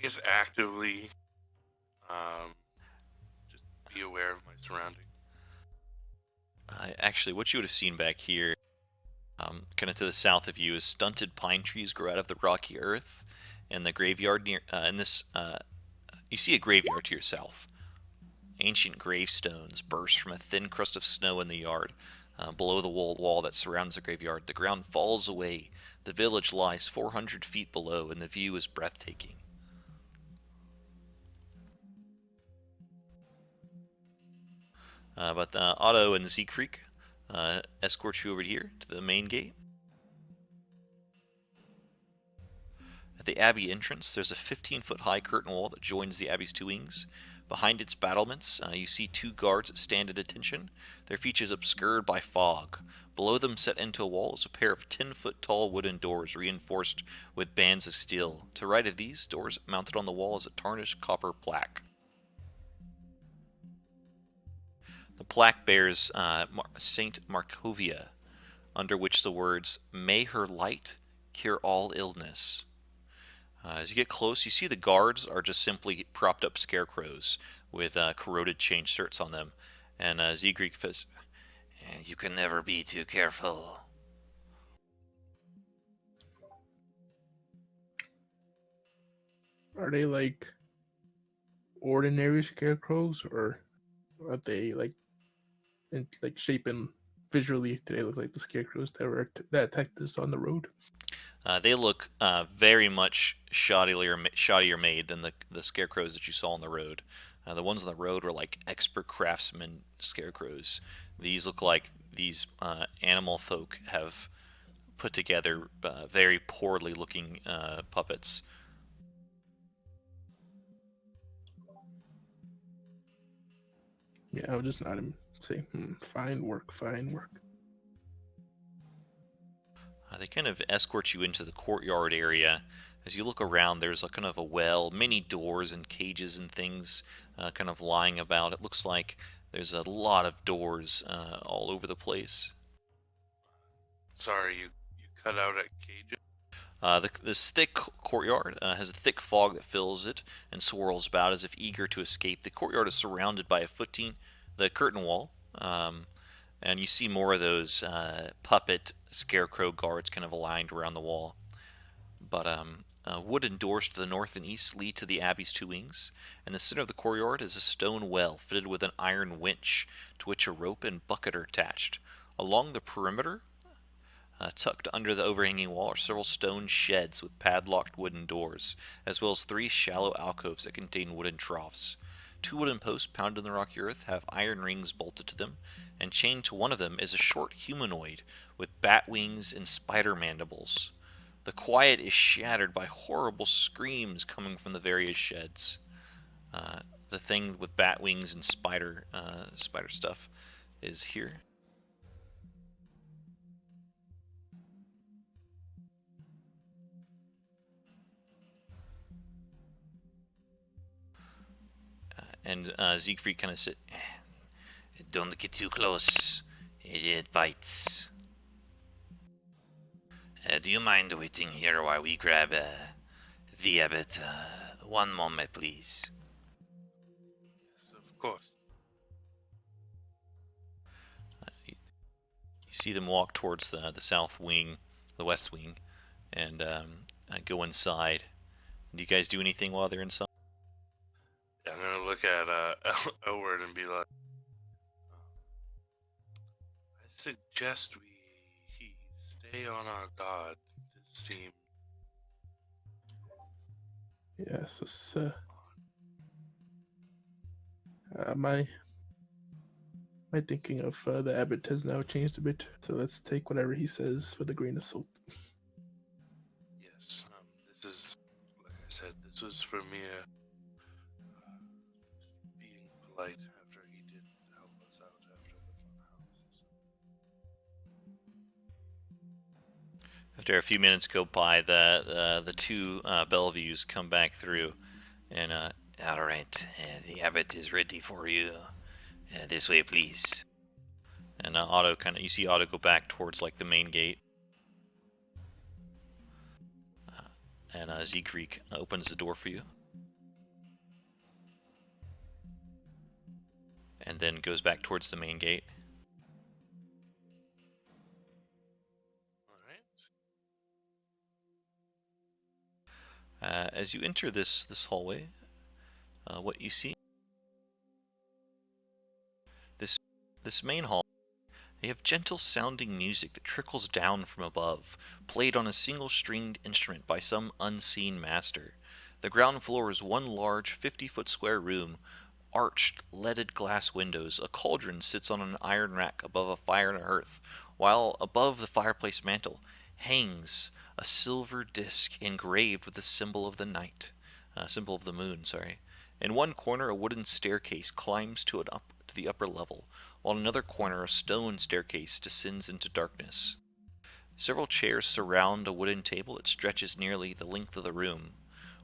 guess actively just be aware of my surroundings. Actually, what you would have seen back here, kind of to the south of you, is stunted pine trees grow out of the rocky earth, and the graveyard near. You see a graveyard to your south. ancient gravestones burst from a thin crust of snow in the yard. Below the wall that surrounds the graveyard, the ground falls away. The village lies 400 feet below, and the view is breathtaking. But Otto and Siegfried escort you over here to the main gate. At the Abbey entrance, there's a 15-foot high curtain wall that joins the Abbey's two wings. Behind its battlements, you see two guards that stand at attention, their features obscured by fog. Below them, set into a wall, is a pair of 10-foot tall wooden doors reinforced with bands of steel. To the right of these doors, mounted on the wall, is a tarnished copper plaque. The plaque bears Saint Markovia, under which the words, "May her light cure all illness." As you get close, you see the guards are just simply propped up scarecrows with corroded chain shirts on them. And Siegfried says, "You can never be too careful." Are they like ordinary scarecrows, or are they like shape and visually? Do they look like the scarecrows that attacked us on the road? They look very much shoddier made than the scarecrows that you saw on the road. The ones on the road were like expert craftsman scarecrows. These look like these animal folk have put together very poorly looking puppets. Yeah, I would just nod and say, fine work, fine work. They kind of escort you into the courtyard area. As you look around, there's a kind of a well, many doors and cages and things kind of lying about. It looks like there's a lot of doors all over the place. Sorry, you cut out at cages. This thick courtyard has a thick fog that fills it and swirls about as if eager to escape. The courtyard is surrounded by the curtain wall, and you see more of those puppet scarecrow guards kind of aligned around the wall. But wooden doors to the north and east lead to the Abbey's two wings. In the center of the courtyard is a stone well fitted with an iron winch to which a rope and bucket are attached. Along the perimeter, tucked under the overhanging wall, are several stone sheds with padlocked wooden doors, as well as 3 shallow alcoves that contain wooden troughs. 2 wooden posts pounded in the rocky earth have iron rings bolted to them, and chained to one of them is a short humanoid with bat wings and spider mandibles. The quiet is shattered by horrible screams coming from the various sheds. The thing with bat wings and spider stuff is here. And Siegfried kind of said, "Don't get too close. It bites. Do you mind waiting here while we grab the abbot? One moment, please." Yes, of course. You see them walk towards the south wing, the west wing, and go inside. Do you guys do anything while they're inside? Yeah, I'm gonna look at Elward and be like, I suggest we stay on our guard. This seems Yes, this, my thinking of the abbot has now changed a bit, so let's take whatever he says with a grain of salt. yes. This is, like I said, this was for me being polite after he did help us out after the fun house. After a few minutes go by, the 2 Bellevues come back through, and all right, the abbot is ready for you. This way, please. And you see Otto go back towards like the main gate, and Siegfried opens the door for you, and then goes back towards the main gate. All right. As you enter this hallway, what you see This main hall, they have gentle sounding music that trickles down from above, played on a single stringed instrument by some unseen master. The ground floor is one large 50-foot square room, arched, leaded glass windows. A cauldron sits on an iron rack above a fire and a hearth, while above the fireplace mantel hangs a silver disc engraved with the symbol of the night, symbol of the moon, sorry. In one corner, a wooden staircase climbs to the upper level, while in another corner, a stone staircase descends into darkness. Several chairs surround a wooden table that stretches nearly the length of the room.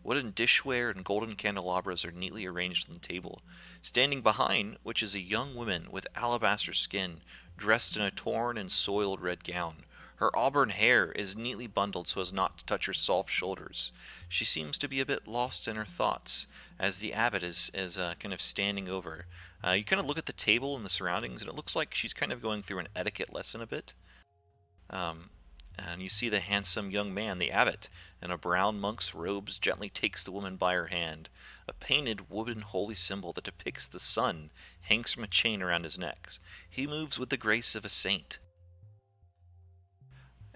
Wooden dishware and golden candelabras are neatly arranged on the table. Standing behind which is a young woman with alabaster skin, dressed in a torn and soiled red gown. Her auburn hair is neatly bundled so as not to touch her soft shoulders. She seems to be a bit lost in her thoughts, as the abbot is kind of standing over. You kind of look at the table and the surroundings, and it looks like she's kind of going through an etiquette lesson a bit. And you see the handsome young man, the abbot, in a brown monk's robes, gently takes the woman by her hand. A painted wooden holy symbol that depicts the sun hangs from a chain around his neck. He moves with the grace of a saint.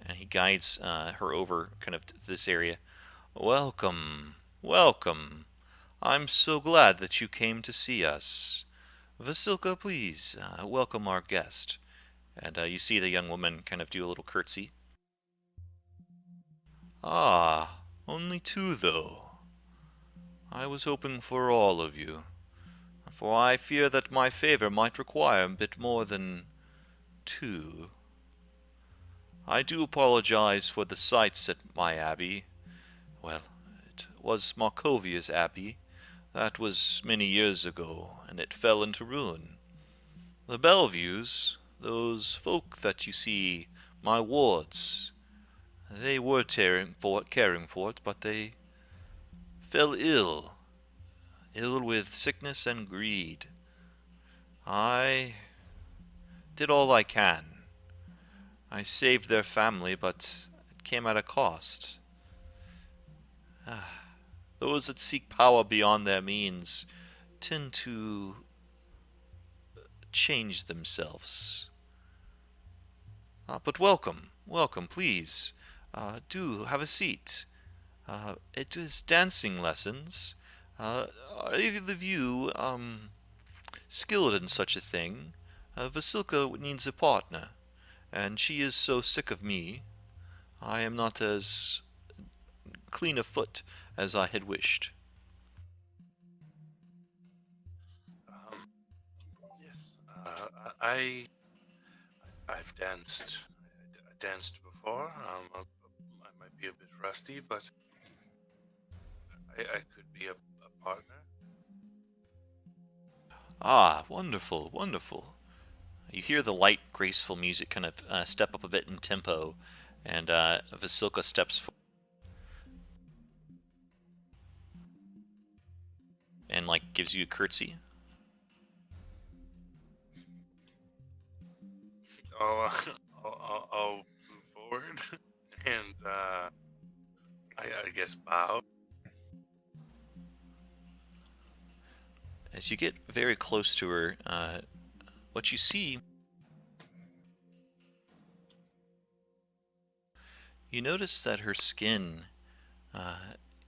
And he guides her over kind of to this area. Welcome, welcome. I'm so glad that you came to see us. Vasilka, please, welcome our guest. And you see the young woman kind of do a little curtsy. Ah, only two, though. I was hoping for all of you, for I fear that my favor might require a bit more than two. I do apologize for the sights at my abbey. Well, it was Markovia's abbey. That was many years ago, and it fell into ruin. The Belleviews, those folk that you see, my wards, they were caring for it, but they fell ill with sickness and greed. I did all I can. I saved their family, but it came at a cost. Those that seek power beyond their means tend to change themselves. But welcome, please. Do have a seat. It is dancing lessons. Are either of you skilled in such a thing? Vasilka needs a partner, and she is so sick of me. I am not as clean of foot as I had wished. Yes. I've danced. I danced before. I might be a bit rusty, but I could be a partner. Ah, wonderful, wonderful. You hear the light, graceful music kind of step up a bit in tempo, and Vasilka steps forward and gives you a curtsy. I'll move forward and I guess bow. As you get very close to her, what you see, you notice that her skin,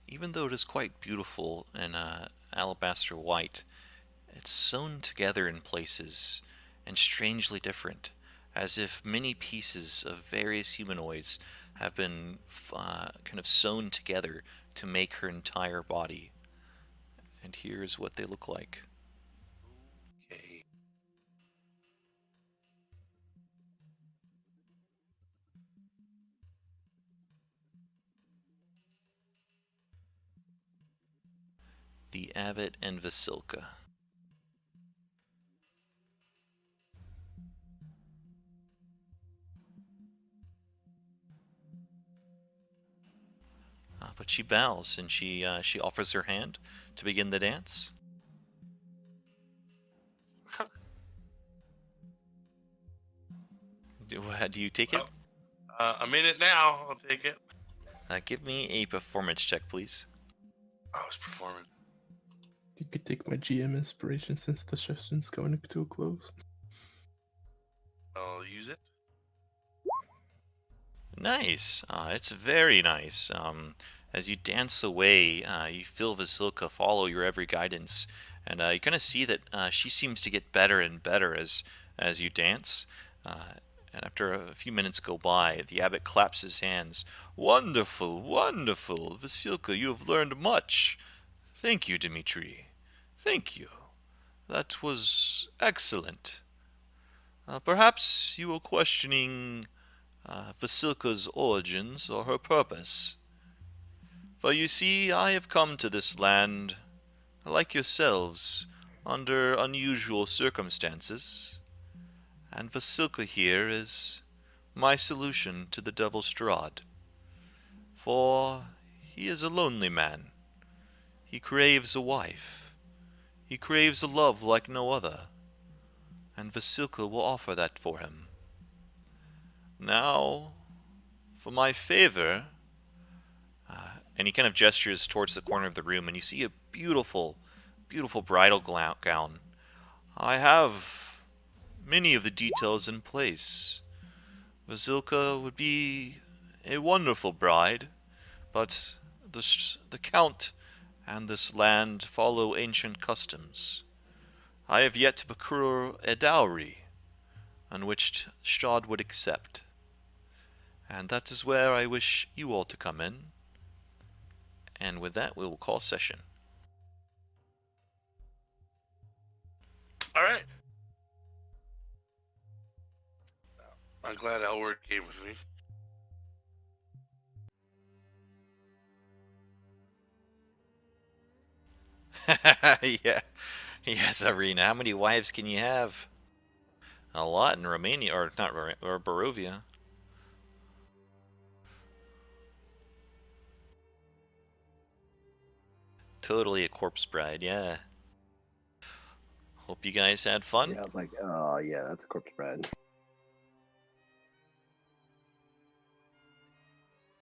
even though it is quite beautiful and alabaster white, it's sewn together in places and strangely different, as if many pieces of various humanoids have been kind of sewn together to make her entire body. And here's what they look like. Okay. The Abbot and Vasilka. But she bows and she offers her hand to begin the dance. Do you take it? I'm in it now. I'll take it. Give me a performance check, please. I was performing. You could take my GM inspiration since the session's coming to a close. Nice. It's very nice. As you dance away, you feel Vasilka follow your every guidance, and you kind of see that she seems to get better and better as you dance. Uh, and after a few minutes go by, the abbot claps his hands. Wonderful, wonderful, Vasilka, you have learned much. Thank you, Dmitri. Thank you. That was excellent. Perhaps you were questioning Vasilka's origins or her purpose. For you see, I have come to this land, like yourselves, under unusual circumstances, and Vasilka here is my solution to the Devil's Strahd. For he is a lonely man. He craves a wife. He craves a love like no other, and Vasilka will offer that for him. Now, for my favor, and he kind of gestures towards the corner of the room, and you see a beautiful, beautiful bridal gown. I have many of the details in place. Vasilka would be a wonderful bride, but the Count and this land follow ancient customs. I have yet to procure a dowry on which Strahd would accept, and that is where I wish you all to come in. And with that, we will call session. All right. I'm glad Elward came with me. Yeah. Yes, Arena. How many wives can you have? A lot in Romania, or not, or Barovia. Totally a corpse bride, yeah. Hope you guys had fun. Yeah, I was like, oh yeah, that's a corpse bride.